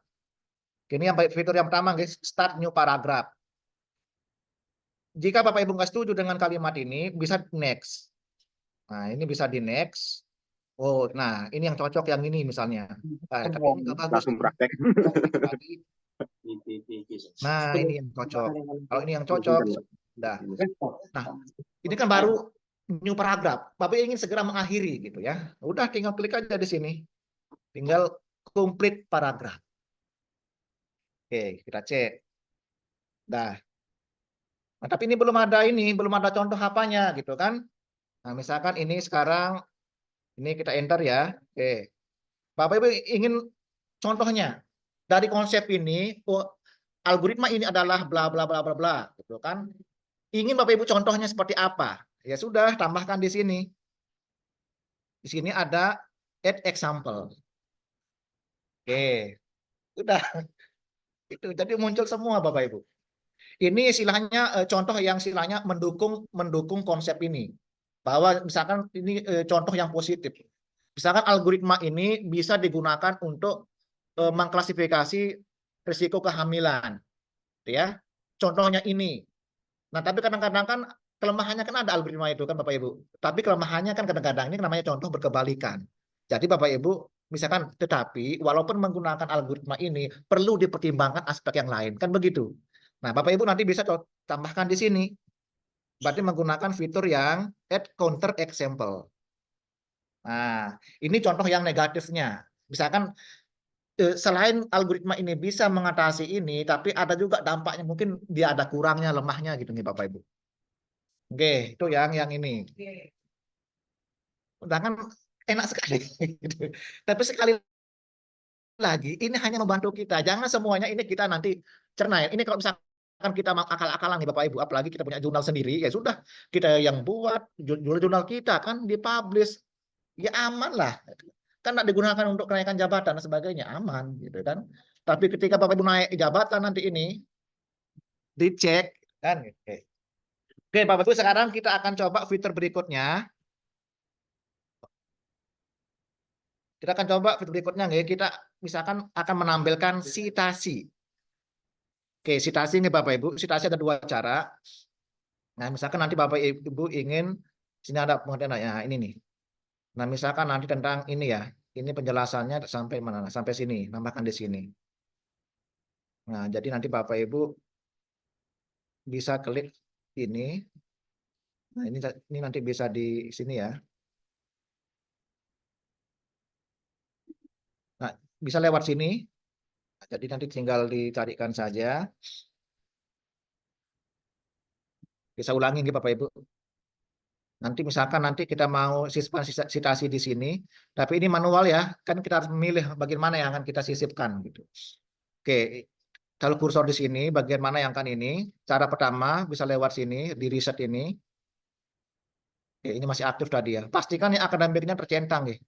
Speaker 1: Ini yang fitur yang pertama guys, start new paragraph. Jika Bapak Ibu nggak setuju dengan kalimat ini, bisa next. Nah, ini bisa di next. Oh, nah ini yang cocok yang ini misalnya. Nah, tapi ini nggak bagus.
Speaker 2: Langsung praktek.
Speaker 1: Nah, ini yang cocok. Kalau ini yang cocok, sudah. Nah, ini kan baru new paragraph. Bapak ingin segera mengakhiri gitu ya. Udah tinggal klik aja di sini. Tinggal complete paragraph. Oke, kita cek. Dah. Nah, tapi ini belum ada contoh apanya gitu kan. Nah, misalkan ini sekarang ini kita enter ya. Oke. Bapak Ibu ingin contohnya dari konsep ini, oh, algoritma ini adalah bla bla bla bla bla, gitu kan? Ingin Bapak Ibu contohnya seperti apa? Ya sudah, tambahkan di sini. Di sini ada add example. Oke, udah itu. Jadi muncul semua Bapak Ibu. Ini istilahnya contoh yang istilahnya mendukung konsep ini. Bahwa misalkan ini contoh yang positif. Misalkan algoritma ini bisa digunakan untuk mengklasifikasi risiko kehamilan, gitu ya. Contohnya ini. Nah, tapi kadang-kadang kan kelemahannya kan ada algoritma itu kan Bapak Ibu. Tapi kelemahannya kan kadang-kadang ini namanya contoh berkebalikan. Jadi Bapak Ibu, misalkan tetapi walaupun menggunakan algoritma ini perlu dipertimbangkan aspek yang lain, kan begitu. Nah, Bapak Ibu nanti bisa tambahkan di sini. Berarti menggunakan fitur yang add counter example. Nah, ini contoh yang negatifnya. Misalkan selain algoritma ini bisa mengatasi ini, tapi ada juga dampaknya, mungkin dia ada kurangnya, lemahnya gitu nih Bapak Ibu. Oke, itu yang ini. Udah kan enak sekali. Gitu. Tapi sekali lagi, ini hanya membantu kita. Jangan semuanya ini kita nanti cerna. Ini kalau misalkan kita akal-akalan nih Bapak Ibu, apalagi kita punya jurnal sendiri, ya sudah kita yang buat jurnal kita kan dipublish, ya aman lah. Kan tidak digunakan untuk kenaikan jabatan dan sebagainya, aman gitu kan. Tapi ketika Bapak Ibu naik jabatan nanti ini dicek kan. Oke, Bapak Ibu, sekarang kita akan coba fitur berikutnya. Kita akan coba fitur berikutnya nih, kita misalkan akan menampilkan sitasi. Oke, sitasi ini Bapak Ibu, sitasi ada dua cara. Nah, misalkan nanti Bapak Ibu ingin, sini ada pengertian ya, ini nih. Nah, misalkan nanti tentang ini ya, ini penjelasannya sampai mana? Sampai sini, nambahkan di sini. Nah, jadi nanti Bapak Ibu bisa klik ini. Nah, ini nanti bisa di sini ya. Nah, bisa lewat sini. Jadi nanti tinggal dicarikan saja. Bisa ulangi gitu Bapak Ibu. Nanti misalkan nanti kita mau sisipkan sitasi di sini, tapi ini manual ya, kan kita harus memilih bagian mana yang akan kita sisipkan gitu. Oke, kalau kursor di sini, bagian mana yang akan ini? Cara pertama bisa lewat sini, di reset ini. Oke, ini masih aktif tadi ya. Pastikan yang akademiknya tercentang ya.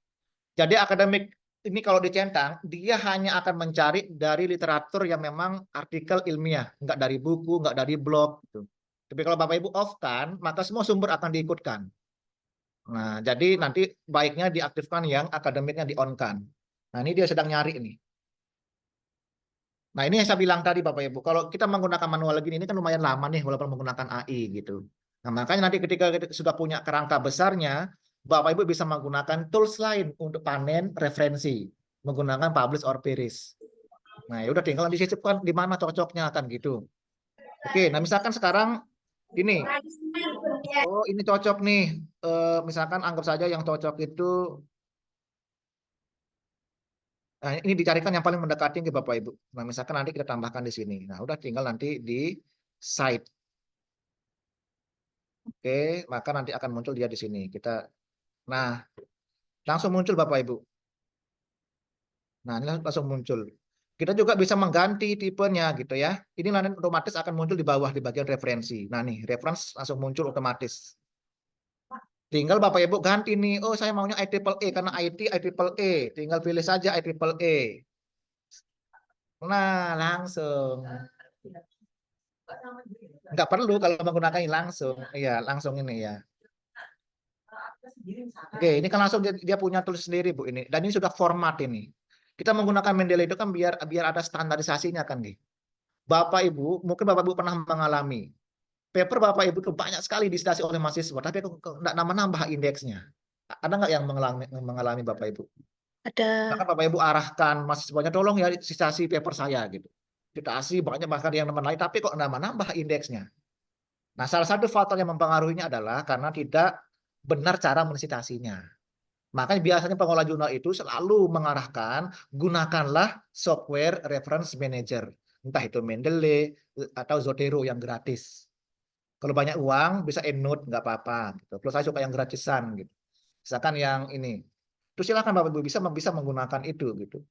Speaker 1: Jadi akademik ini kalau dicentang, dia hanya akan mencari dari literatur yang memang artikel ilmiah, nggak dari buku, nggak dari blog gitu. Tapi kalau Bapak Ibu off kan, maka semua sumber akan diikutkan. Nah, jadi nanti baiknya diaktifkan yang akademiknya di-on-kan. Nah, ini dia sedang nyari ini. Nah, ini yang saya bilang tadi Bapak Ibu, kalau kita menggunakan manual lagi ini kan lumayan lama nih walaupun menggunakan AI gitu. Nah, makanya nanti ketika kita sudah punya kerangka besarnya, Bapak Ibu bisa menggunakan tools lain untuk panen referensi, menggunakan publish or perish. Nah, ya udah tinggal disisipkan di mana cocoknya kan gitu. Oke, nah misalkan sekarang ini, oh ini cocok nih. Misalkan anggap saja yang cocok itu, nah, ini dicarikan yang paling mendekati ke Bapak Ibu. Nah, misalkan nanti kita tambahkan di sini. Nah, udah tinggal nanti di site. Oke, maka nanti akan muncul dia di sini. Nah, langsung muncul Bapak Ibu. Nah, ini langsung muncul. Kita juga bisa mengganti tipenya gitu ya. Ini nanti otomatis akan muncul di bawah di bagian referensi. Nah, nih, reference langsung muncul otomatis. Tinggal Bapak Ibu ganti nih. Oh, saya maunya IEEE karena IT IEEE. Tinggal pilih saja IEEE. Nah, langsung. Nggak perlu kalau menggunakan ini langsung. Iya, langsung ini ya. Oke, ini kan langsung dia punya tulis sendiri Bu ini. Dan ini sudah format ini. Kita menggunakan Mendeley itu kan biar ada standarisasinya kan nih. Bapak Ibu, mungkin Bapak Ibu pernah mengalami paper Bapak Ibu itu banyak sekali disitasi oleh mahasiswa, tapi kok nggak nambah-nambah indeksnya. Ada nggak yang mengalami Bapak Ibu?
Speaker 3: Ada.
Speaker 1: Bahkan Bapak Ibu arahkan mahasiswanya tolong ya sitasi paper saya gitu. Citasi banyak bahkan yang teman lain, tapi kok nambah-nambah indeksnya. Nah, salah satu faktor yang mempengaruhinya adalah karena tidak benar cara mensitasinya. Makanya biasanya pengelola jurnal itu selalu mengarahkan gunakanlah software reference manager. Entah itu Mendeley atau Zotero yang gratis. Kalau banyak uang bisa EndNote nggak apa-apa. Gitu. Plus saya suka yang gratisan gitu. Misalkan yang ini. Terus silakan Bapak Ibu bisa menggunakan itu gitu.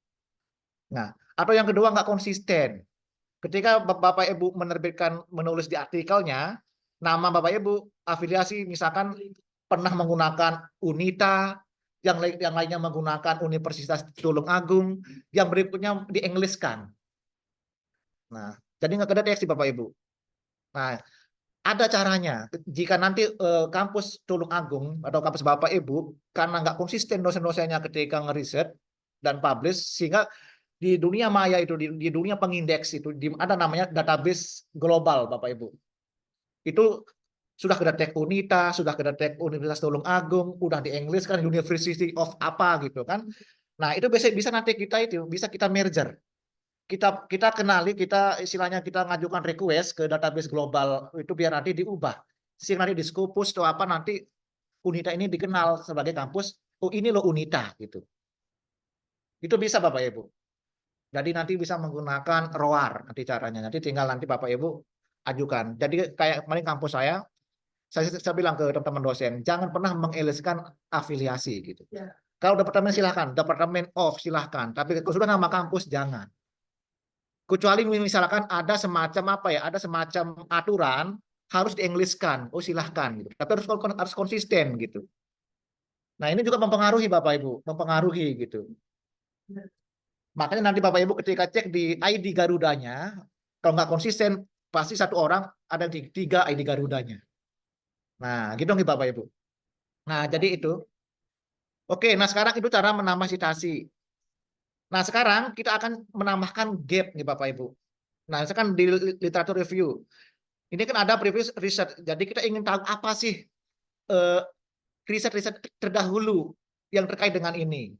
Speaker 1: Nah, atau yang kedua nggak konsisten. Ketika Bapak Ibu menulis di artikelnya, nama Bapak Ibu afiliasi misalkan pernah menggunakan UNITA, yang lainnya menggunakan Universitas Tulung Agung, yang berikutnya di-Englishkan. Nah, jadi nggak kedeteksi Bapak Ibu. Nah, ada caranya. Jika nanti kampus Tulung Agung atau kampus Bapak Ibu karena nggak konsisten dosen-dosennya ketika ngeriset dan publish, sehingga di dunia maya itu, di dunia pengindeks itu, ada namanya database global Bapak Ibu. Itu sudah kedetek UNITA, sudah kedetek Universitas Tulung Agung, udah di English kan University of apa gitu kan. Nah, itu bisa nanti bisa kita merger. Kita kenali, kita istilahnya kita ngajukan request ke database global itu biar nanti diubah. Sehingga nanti di Scopus atau apa nanti UNITA ini dikenal sebagai kampus, oh ini loh UNITA gitu. Itu bisa Bapak Ibu. Jadi nanti bisa menggunakan ROAR nanti caranya. Nanti tinggal nanti Bapak Ibu ajukan. Jadi kayak kemarin kampus saya bilang ke teman-teman dosen, jangan pernah mengeliskan afiliasi gitu. Ya. Kalau departemen silahkan, departemen of silahkan. Tapi kalau sudah nama kampus jangan. Kecuali misalkan ada semacam apa ya, ada semacam aturan harus dienglishkan, oh silahkan gitu. Tapi harus konsisten gitu. Nah ini juga mempengaruhi Bapak Ibu, mempengaruhi gitu. Makanya nanti Bapak Ibu ketika cek di ID Garudanya, kalau nggak konsisten, pasti satu orang ada 3 ID Garudanya. Nah, gitu nih Bapak Ibu. Nah, jadi itu. Oke, nah sekarang itu cara menambah citasi. Nah, sekarang kita akan menambahkan gap nih Bapak Ibu. Nah, misalkan di literatur review. Ini kan ada previous research. Jadi kita ingin tahu apa sih riset-riset terdahulu yang terkait dengan ini.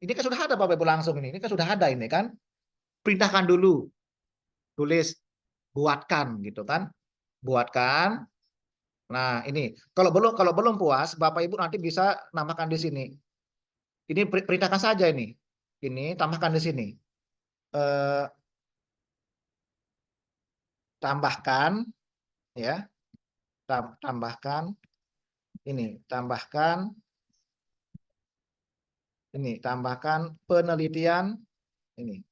Speaker 1: Ini kan sudah ada Bapak Ibu langsung ini. Ini kan sudah ada ini kan. Perintahkan dulu. Tulis, buatkan gitu kan. Buatkan. Nah, ini kalau belum puas, Bapak Ibu nanti bisa nambahkan di sini. Ini perintahkan saja ini. Ini tambahkan di sini. Tambahkan ya. Tambahkan ini, tambahkan penelitian ini.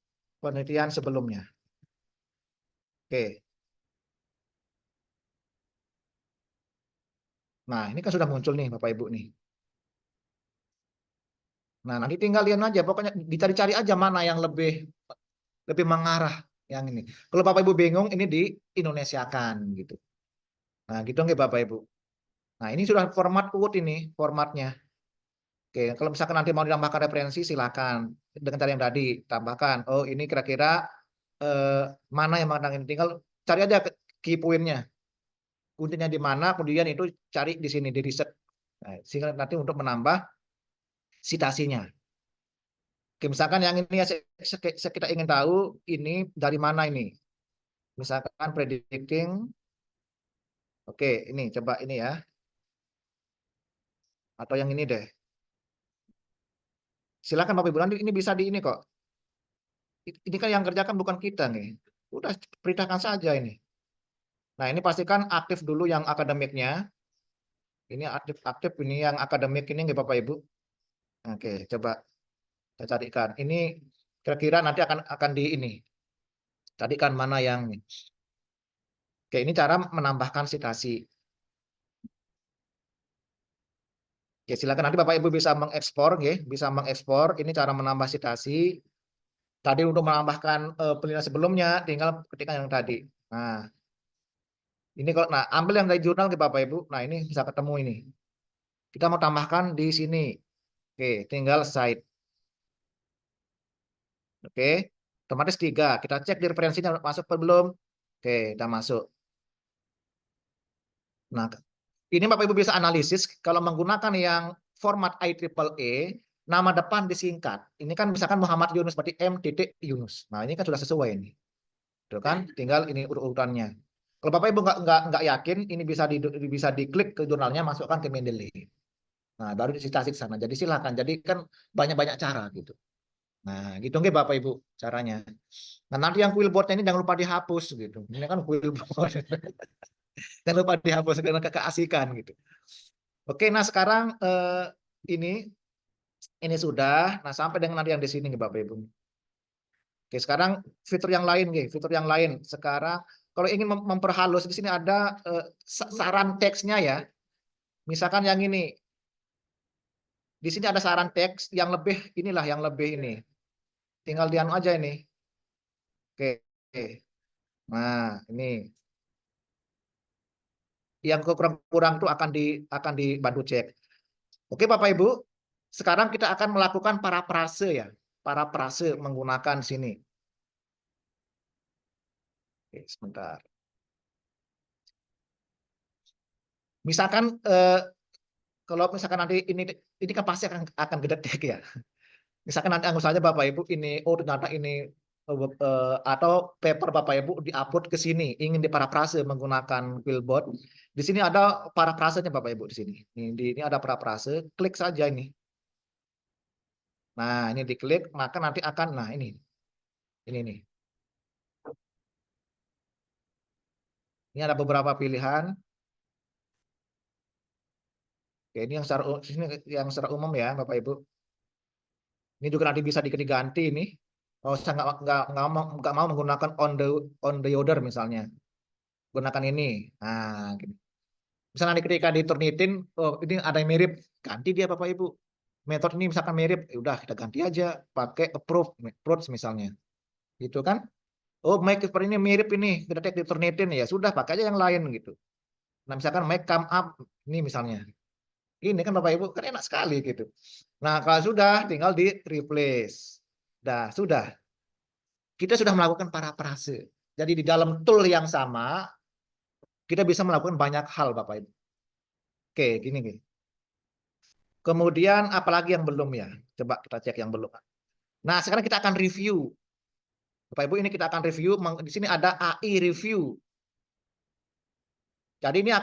Speaker 1: Penelitian sebelumnya. Oke. Nah, ini kan sudah muncul nih Bapak Ibu nih. Nah, nanti tinggal lihat aja, pokoknya dicari-cari aja mana yang lebih mengarah yang ini. Kalau Bapak Ibu bingung, ini di Indonesiakan gitu. Nah, gitu nggak Bapak Ibu. Nah, ini sudah format UUD ini, formatnya. Oke, kalau misalkan nanti mau ditambahkan referensi, silakan dengan cara yang tadi tambahkan. Oh, ini kira-kira mana yang mengenang ini. Tinggal cari aja key point-nya. Kuncinya di mana, kemudian itu cari di sini, di riset. Nah, sehingga nanti untuk menambah citasinya. Oke, misalkan yang ini kita ingin tahu ini dari mana ini. Misalkan predicting. Oke, ini coba ini ya. Atau yang ini deh. Silakan Bapak Ibu, nanti ini bisa di ini kok. Ini kan yang kerjakan bukan kita nih. Udah perintahkan saja ini. Nah, ini pastikan aktif dulu yang akademiknya. Ini aktif ini yang akademik ini nggak Bapak Ibu. Oke, coba kita carikan. Ini kira-kira nanti akan di ini. Carikan mana yang ini. Oke, ini cara menambahkan citasi. Oke, silakan nanti Bapak Ibu bisa mengekspor, ya, bisa mengekspor. Ini cara menambah citasi. Tadi untuk menambahkan penelitian sebelumnya, tinggal ketikkan yang tadi. Nah, ini kalau ambil yang dari jurnal ke Bapak Ibu. Nah, ini bisa ketemu ini. Kita mau tambahkan di sini. Oke, tinggal cite. Oke, otomatis 3. Kita cek di referensinya masuk atau belum. Oke, kita masuk. Nah, ini Bapak Ibu bisa analisis kalau menggunakan yang format IEEE, nama depan disingkat. Ini kan misalkan Muhammad Yunus berarti M. Yunus. Nah, ini kan sudah sesuai ini. Tuh kan, tinggal ini urutannya. Kalau Bapak Ibu nggak yakin, ini bisa diklik ke jurnalnya, masukkan ke Mendeley. Nah, baru disitasi di sana. Jadi silakan. Jadi kan banyak-banyak cara gitu. Nah, gitu nggak Bapak Ibu caranya. Nah, nanti yang quillboard-nya ini jangan lupa dihapus gitu. Ini kan quillboard. Jangan lupa dihapus karena keasikan gitu. Oke, nah sekarang ini sudah. Nah, sampai dengan nanti yang di sini nih Bapak Ibu. Oke, sekarang fitur yang lain, fitur yang lain. Sekarang kalau ingin memperhalus di sini ada saran teksnya ya. Misalkan yang ini, di sini ada saran teks yang lebih inilah yang lebih ini. Tinggal dianu aja ini. Oke. Nah, ini yang kurang-kurang itu akan dibantu cek. Oke, Bapak Ibu. Sekarang kita akan melakukan parafrase ya. Parafrase menggunakan sini. Oke, sebentar. Misalkan kalau misalkan nanti ini kan pasti akan gede ya. Misalkan nanti anggap saja Bapak Ibu ini, oh ternyata ini atau paper Bapak Ibu diupload ke sini, ingin diparafrase menggunakan Quillbot. Di sini ada parafrasenya Bapak Ibu di sini. Ini ada parafrase, klik saja ini. Nah, ini diklik, maka nanti akan, nah ini nih. Ini ada beberapa pilihan. Oke, ini yang secara umum ya Bapak Ibu. Ini juga nanti bisa diganti ini. Kalau saya nggak mau menggunakan on the order misalnya, gunakan ini. Nah, gini. Misalnya nanti ketika diturnitin, oh ini ada yang mirip, ganti dia Bapak Ibu. Metode ini misalkan mirip, ya udah kita ganti aja pakai approach misalnya, gitu kan? Oh make seperti ini mirip ini, ketika diturnitin ya sudah pakai aja yang lain gitu. Nah misalkan make come up ini misalnya, ini kan Bapak Ibu kan enak sekali gitu. Nah kalau sudah tinggal di replace, dah sudah. Kita sudah melakukan parafrase. Jadi di dalam tool yang sama, kita bisa melakukan banyak hal, Bapak Ibu. Oke, gini. Kemudian apalagi yang belum ya? Coba kita cek yang belum. Nah, sekarang kita akan review. Bapak Ibu, ini kita akan review. Di sini ada AI review. Jadi ini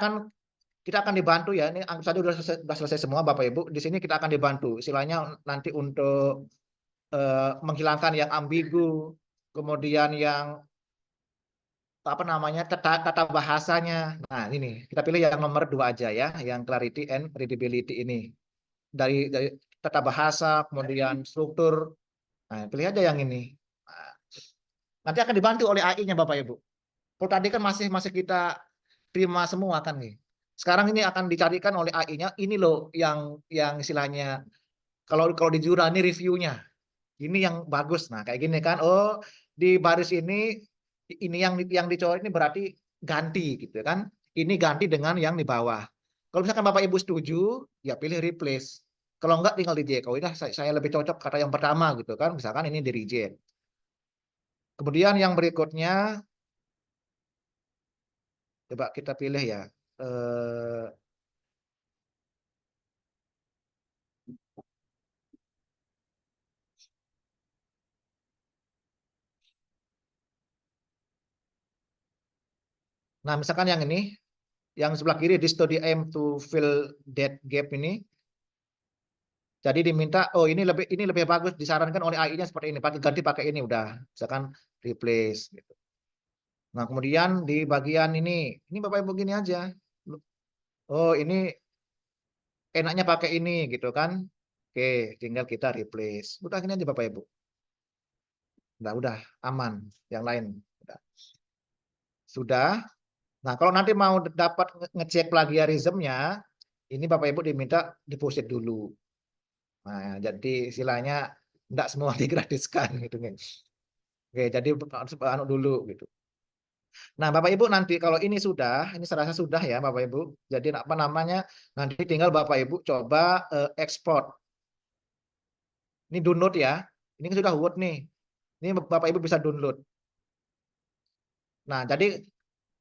Speaker 1: kita akan dibantu ya. Ini anggap saja sudah selesai semua, Bapak Ibu. Di sini kita akan dibantu. Istilahnya nanti untuk menghilangkan yang ambigu, kemudian yang apa namanya tata bahasanya. Nah ini kita pilih yang nomor 2 aja ya, yang clarity and readability ini dari tata bahasa kemudian struktur. Nah pilih aja yang ini. Nah, nanti akan dibantu oleh AI-nya Bapak Ibu. Kalau tadi kan masih kita terima semua kan nih. Sekarang ini akan dicarikan oleh AI-nya. Ini loh yang istilahnya kalau di jurnal ini reviewnya. Ini yang bagus. Nah, kayak gini kan. Oh, di baris ini yang dicoret ini berarti ganti gitu kan. Ini ganti dengan yang di bawah. Kalau misalkan Bapak Ibu setuju, ya pilih replace. Kalau enggak tinggal di reject. Oh, ini saya lebih cocok kata yang pertama gitu kan. Misalkan ini di reject. Kemudian yang berikutnya coba kita pilih ya. Nah, misalkan yang ini, yang sebelah kiri di study aim to fill that gap ini. Jadi diminta, oh ini lebih bagus disarankan oleh AI-nya seperti ini, ganti pakai ini udah, misalkan replace gitu. Nah, kemudian di bagian ini Bapak Ibu gini aja. Oh, ini enaknya pakai ini gitu kan. Oke, tinggal kita replace. Udah gini aja Bapak Ibu. Udah aman. Yang lain udah. Sudah. Nah, kalau nanti mau dapat ngecek plagiarismnya, ini Bapak Ibu diminta deposit dulu. Nah, jadi istilahnya enggak semua digratiskan gitu kan. Oke, jadi harus anu dulu gitu. Nah, Bapak Ibu nanti kalau ini serasa sudah ya Bapak Ibu. Jadi apa namanya? Nanti tinggal Bapak Ibu coba ekspor. Ini download ya. Ini kan sudah Word nih. Ini Bapak Ibu bisa download. Nah, jadi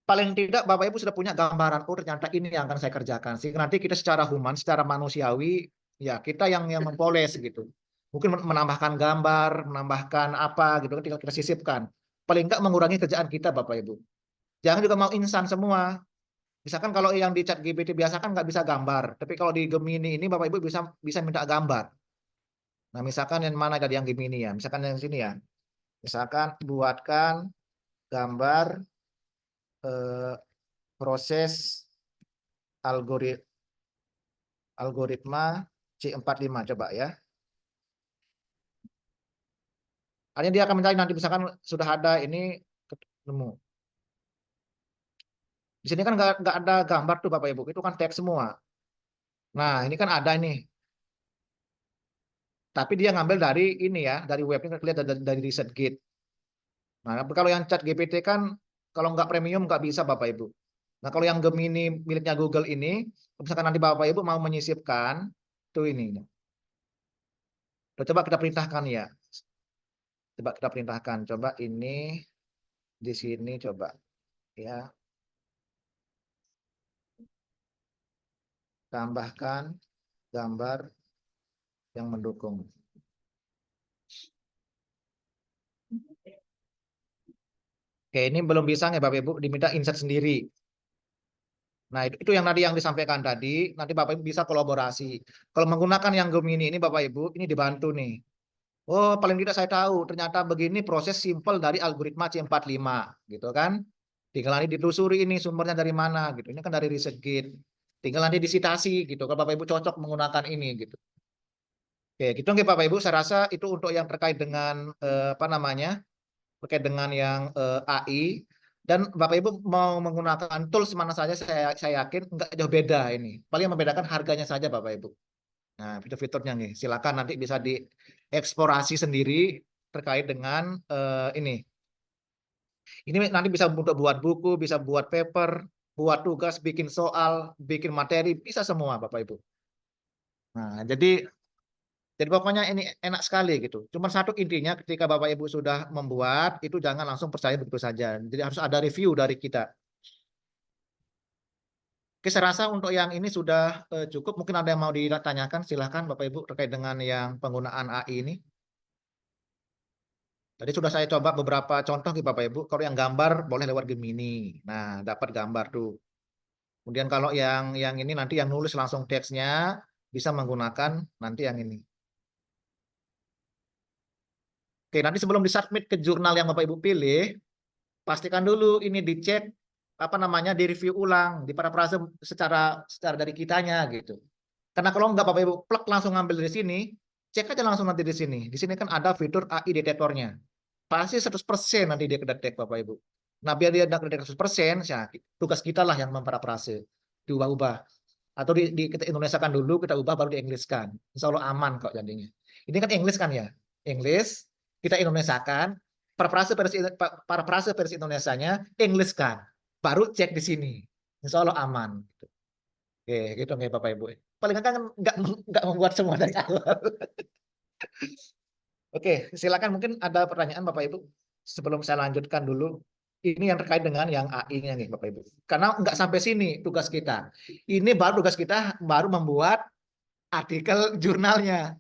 Speaker 1: paling tidak Bapak Ibu sudah punya gambaran, oh ternyata ini yang akan saya kerjakan. Sehingga nanti kita secara human, secara manusiawi, ya kita yang mempoles gitu. Mungkin menambahkan gambar, menambahkan apa gitu kan tinggal kita sisipkan. Paling enggak mengurangi kerjaan kita Bapak Ibu. Jangan juga mau instan semua. Misalkan kalau yang di chat GPT biasa kan nggak bisa gambar, tapi kalau di Gemini ini Bapak Ibu bisa minta gambar. Nah, misalkan yang mana tadi yang Gemini ya, misalkan yang sini ya, misalkan buatkan gambar proses algoritma C45 coba ya. Artinya dia akan mencari nanti misalkan sudah ada ini ketemu. Di sini kan nggak ada gambar tuh Bapak Ibu, itu kan teks semua. Nah ini kan ada ini, tapi dia ngambil dari ini ya, dari webnya kelihatan dari ResearchGate. Nah kalau yang Chat GPT kan kalau nggak premium nggak bisa Bapak Ibu. Nah kalau yang Gemini miliknya Google ini, misalkan nanti Bapak Ibu mau menyisipkan, tuh ini. Coba kita perintahkan ya. Coba kita perintahkan. Coba ini di sini coba ya. Tambahkan gambar yang mendukung. Oke, ini belum bisa ya Bapak Ibu, diminta insert sendiri. Nah, itu yang tadi yang disampaikan tadi, nanti Bapak Ibu bisa kolaborasi. Kalau menggunakan yang Gemini ini Bapak Ibu, ini dibantu nih. Oh, paling tidak saya tahu, ternyata begini proses simpel dari algoritma C45, gitu kan. Tinggal nanti ditelusuri ini sumbernya dari mana, gitu. Ini kan dari ResearchGate. Tinggal nanti disitasi, gitu. Kalau Bapak Ibu cocok menggunakan ini, gitu. Oke, gitu nggih Bapak Ibu. Saya rasa itu untuk yang terkait dengan apa namanya, terkait dengan yang AI. Dan Bapak Ibu mau menggunakan tools mana saja, saya yakin nggak jauh beda ini. Paling membedakan harganya saja Bapak Ibu. Nah, fitur-fiturnya nih, silakan nanti bisa dieksplorasi sendiri terkait dengan ini. Ini nanti bisa untuk buat buku, bisa buat paper, buat tugas, bikin soal, bikin materi, bisa semua Bapak Ibu. Nah, jadi pokoknya ini enak sekali gitu. Cuma satu intinya ketika Bapak Ibu sudah membuat, itu jangan langsung percaya begitu saja. Jadi harus ada review dari kita. Oke, saya rasa untuk yang ini sudah cukup. Mungkin ada yang mau ditanyakan, silahkan Bapak Ibu terkait dengan yang penggunaan AI ini. Tadi sudah saya coba beberapa contoh nih Bapak Ibu. Kalau yang gambar boleh lewat Gemini. Nah, dapat gambar tuh. Kemudian kalau yang ini nanti yang nulis langsung teksnya bisa menggunakan nanti yang ini. Oke, nanti sebelum disubmit ke jurnal yang Bapak Ibu pilih, pastikan dulu ini dicek apa namanya, direview ulang, diparafrase secara dari kitanya gitu. Karena kalau nggak Bapak Ibu plek langsung ngambil dari sini, cek aja langsung nanti di sini. Di sini kan ada fitur AI detektornya. Pasti 100% nanti dia kedetek Bapak Ibu. Nah, biar dia kedetek 100%, ya, tugas kita lah yang memparafrase, diubah-ubah. Atau kita Indonesiakan dulu, kita ubah baru di Inggriskan. Insya Allah aman kok jadinya. Ini kan Inggris kan ya? Inggris, kita Indonesiakan, parafrase versi Indonesianya, English kan. Baru cek di sini. Insya Allah aman. Oke, gitu nggak Bapak Ibu. Paling kan nggak membuat semua dari awal. Oke, silakan mungkin ada pertanyaan Bapak Ibu sebelum saya lanjutkan dulu. Ini yang terkait dengan yang AI-nya nih Bapak Ibu. Karena nggak sampai sini tugas kita. Ini baru tugas kita baru membuat artikel jurnalnya.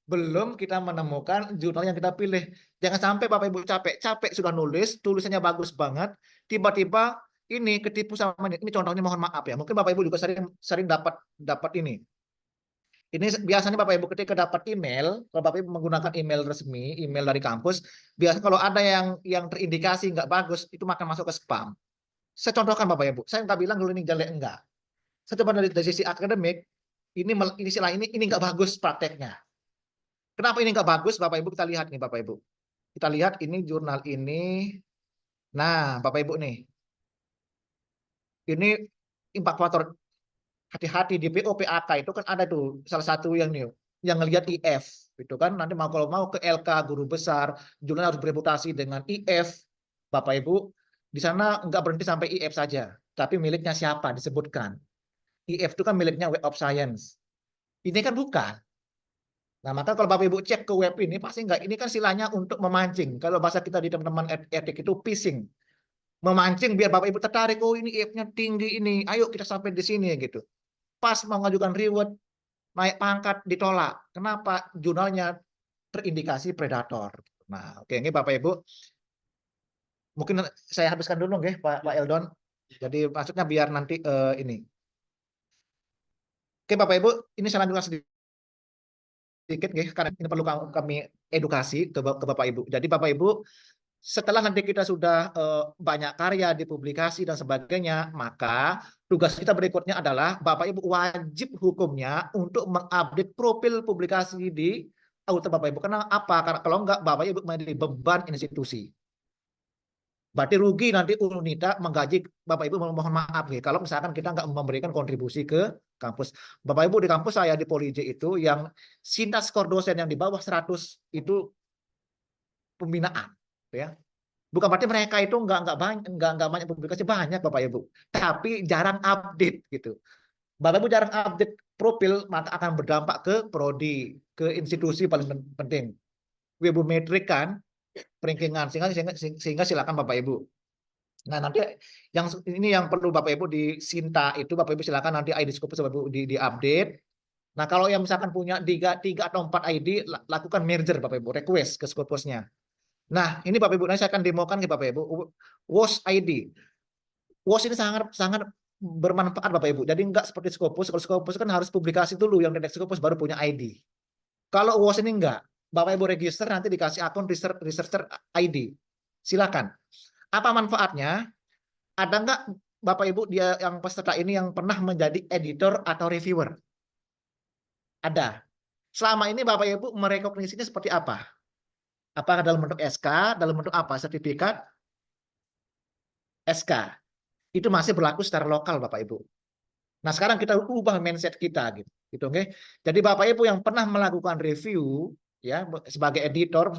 Speaker 1: Belum kita menemukan jurnal yang kita pilih. Jangan sampai Bapak Ibu capek sudah nulis, tulisannya bagus banget, tiba-tiba ini ketipu sama ini contohnya, mohon maaf ya. Mungkin Bapak Ibu juga sering dapat ini. Ini biasanya Bapak Ibu ketika dapat email, kalau Bapak Ibu menggunakan email resmi, email dari kampus, biasanya kalau ada yang terindikasi nggak bagus, itu akan masuk ke spam. Saya contohkan Bapak Ibu, saya nggak bilang dulu ini jelek, enggak. Saya coba dari sisi akademik, ini istilah ini nggak bagus prakteknya. Kenapa ini nggak bagus, Bapak Ibu? Kita lihat nih, Bapak Ibu. Kita lihat ini jurnal ini. Nah, Bapak Ibu nih, ini impact faktor. Hati-hati di POPAK itu kan ada tuh salah satu yang nih, yang ngelihat IF, itu kan nanti kalau mau ke LK guru besar, jurnal harus bereputasi dengan IF, Bapak Ibu. Di sana nggak berhenti sampai IF saja, tapi miliknya siapa disebutkan. IF itu kan miliknya Web of Science. Ini kan bukan. Nah, maka kalau Bapak Ibu cek ke web ini, pasti enggak, ini kan silanya untuk memancing. Kalau bahasa kita di teman-teman etik itu phishing. Memancing biar Bapak Ibu tertarik, oh ini IF-nya tinggi ini, ayo kita sampai di sini gitu. Pas mau mengajukan reward, naik pangkat, ditolak. Kenapa? Jurnalnya terindikasi predator. Nah, oke, ini Bapak Ibu. Mungkin saya habiskan dulu nggih, Pak Eldon. Jadi maksudnya biar nanti ini. Oke, Bapak Ibu, ini saya lanjutkan sedikit nggih, karena ini perlu kami edukasi ke Bapak Ibu. Jadi Bapak Ibu, setelah nanti kita sudah banyak karya dipublikasi dan sebagainya, maka tugas kita berikutnya adalah Bapak Ibu wajib hukumnya untuk mengupdate profil publikasi di author Bapak Ibu. Karena apa? Karena kalau enggak Bapak Ibu menjadi beban institusi. Berarti rugi nanti UNITA menggaji Bapak Ibu, mohon maaf nih kalau misalkan kita nggak memberikan kontribusi ke kampus. Bapak Ibu di kampus saya di Polij itu yang sintas skor dosen yang di bawah 100 itu pembinaan, ya. Bukan berarti mereka itu nggak banyak publikasi, banyak Bapak Ibu, tapi jarang update gitu. Bapak Ibu jarang update profil maka akan berdampak ke prodi, ke institusi paling penting. Webometrik kan, peringkingan sehingga silakan Bapak Ibu. Nah, nanti yang ini yang perlu Bapak Ibu di Sinta itu Bapak Ibu silakan nanti ID Scopus Bapak Ibu di update. Nah, kalau yang misalkan punya 3 atau 4 ID lakukan merger Bapak Ibu, request ke Scopusnya. Nah, ini Bapak Ibu nanti saya akan demokan ke Bapak Ibu WOS ID. WOS ini sangat sangat bermanfaat Bapak Ibu. Jadi enggak seperti Scopus. Kalau Scopus kan harus publikasi dulu yang dari Scopus baru punya ID. Kalau WOS ini enggak. Bapak Ibu register nanti dikasih akun researcher ID. Silakan. Apa manfaatnya? Ada nggak Bapak Ibu dia yang peserta ini yang pernah menjadi editor atau reviewer? Ada. Selama ini Bapak Ibu merekognisinya seperti apa? Apakah dalam bentuk SK, dalam bentuk apa? Sertifikat SK. Itu masih berlaku secara lokal Bapak Ibu. Nah, sekarang kita ubah mindset kita gitu. Gitu, oke. Jadi Bapak Ibu yang pernah melakukan review ya sebagai editor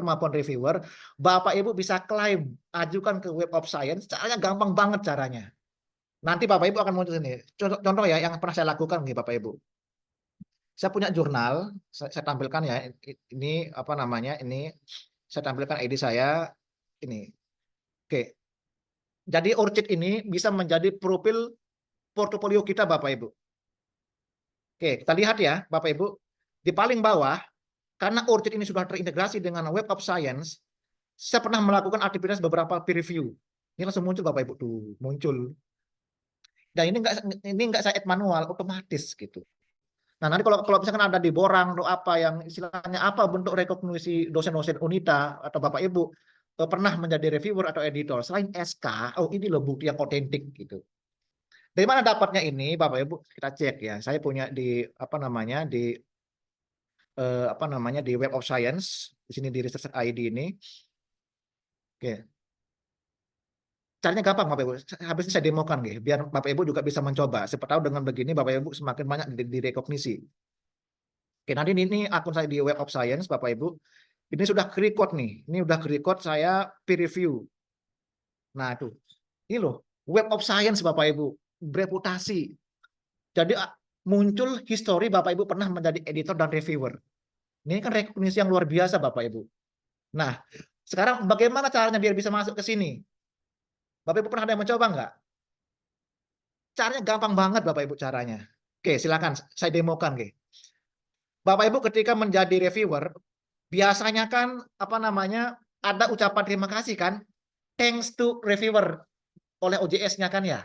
Speaker 1: maupun reviewer, Bapak Ibu bisa klaim, ajukan ke Web of Science, caranya gampang banget caranya. Nanti Bapak Ibu akan muncul ini. Contoh ya yang pernah saya lakukan nih Bapak Ibu. Saya punya jurnal, saya tampilkan ya. Ini apa namanya? Ini saya tampilkan ID saya ini. Oke. Jadi ORCID ini bisa menjadi profil portofolio kita Bapak Ibu. Oke, kita lihat ya Bapak Ibu. Di paling bawah, karena ORCID ini sudah terintegrasi dengan Web of Science, saya pernah melakukan aktivitas beberapa peer review. Ini langsung muncul Bapak Ibu tuh, muncul. Dan ini enggak saya add manual, otomatis gitu. Nah, nanti kalau kalau misalkan ada di borang atau apa yang istilahnya apa bentuk rekognisi dosen-dosen UNITA atau Bapak Ibu pernah menjadi reviewer atau editor selain SK, oh ini loh bukti yang otentik gitu. Dari mana dapatnya ini Bapak Ibu? Kita cek ya. Saya punya di apa namanya di Web of Science di sini di Research ID ini. Oke. Caranya gampang Bapak Ibu. Habis ini saya demokan gitu, biar Bapak Ibu juga bisa mencoba. Siapa tahu dengan begini Bapak Ibu semakin banyak direkognisi. Oke, nanti ini akun saya di Web of Science, Bapak Ibu. Ini sudah record nih. Ini udah record saya peer review. Nah, itu. Ini loh, Web of Science Bapak Ibu, bereputasi. Jadi muncul history Bapak Ibu pernah menjadi editor dan reviewer. Ini kan rekognisi yang luar biasa Bapak Ibu. Nah, sekarang bagaimana caranya biar bisa masuk ke sini? Bapak Ibu pernah ada yang mencoba nggak? Caranya gampang banget Bapak Ibu caranya. Oke, silakan saya demokan, oke. Bapak Ibu ketika menjadi reviewer, biasanya kan apa namanya ada ucapan terima kasih kan, thanks to reviewer oleh OJS-nya kan ya.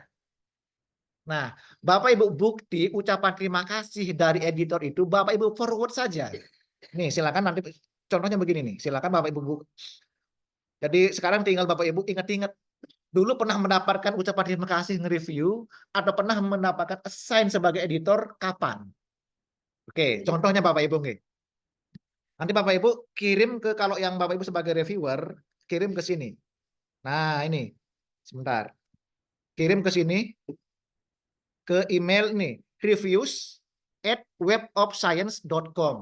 Speaker 1: Nah, Bapak Ibu bukti ucapan terima kasih dari editor itu Bapak Ibu forward saja. Nih, silakan nanti contohnya begini nih. Silakan Bapak Ibu. Jadi sekarang tinggal Bapak Ibu ingat-ingat dulu pernah mendapatkan ucapan terima kasih nge-review atau pernah mendapatkan assign sebagai editor kapan? Oke, contohnya Bapak Ibu nih. Nanti Bapak Ibu kirim ke kalau yang Bapak Ibu sebagai reviewer, kirim ke sini. Nah, ini. Sebentar. Kirim ke sini ke email nih, reviews@webofscience.com.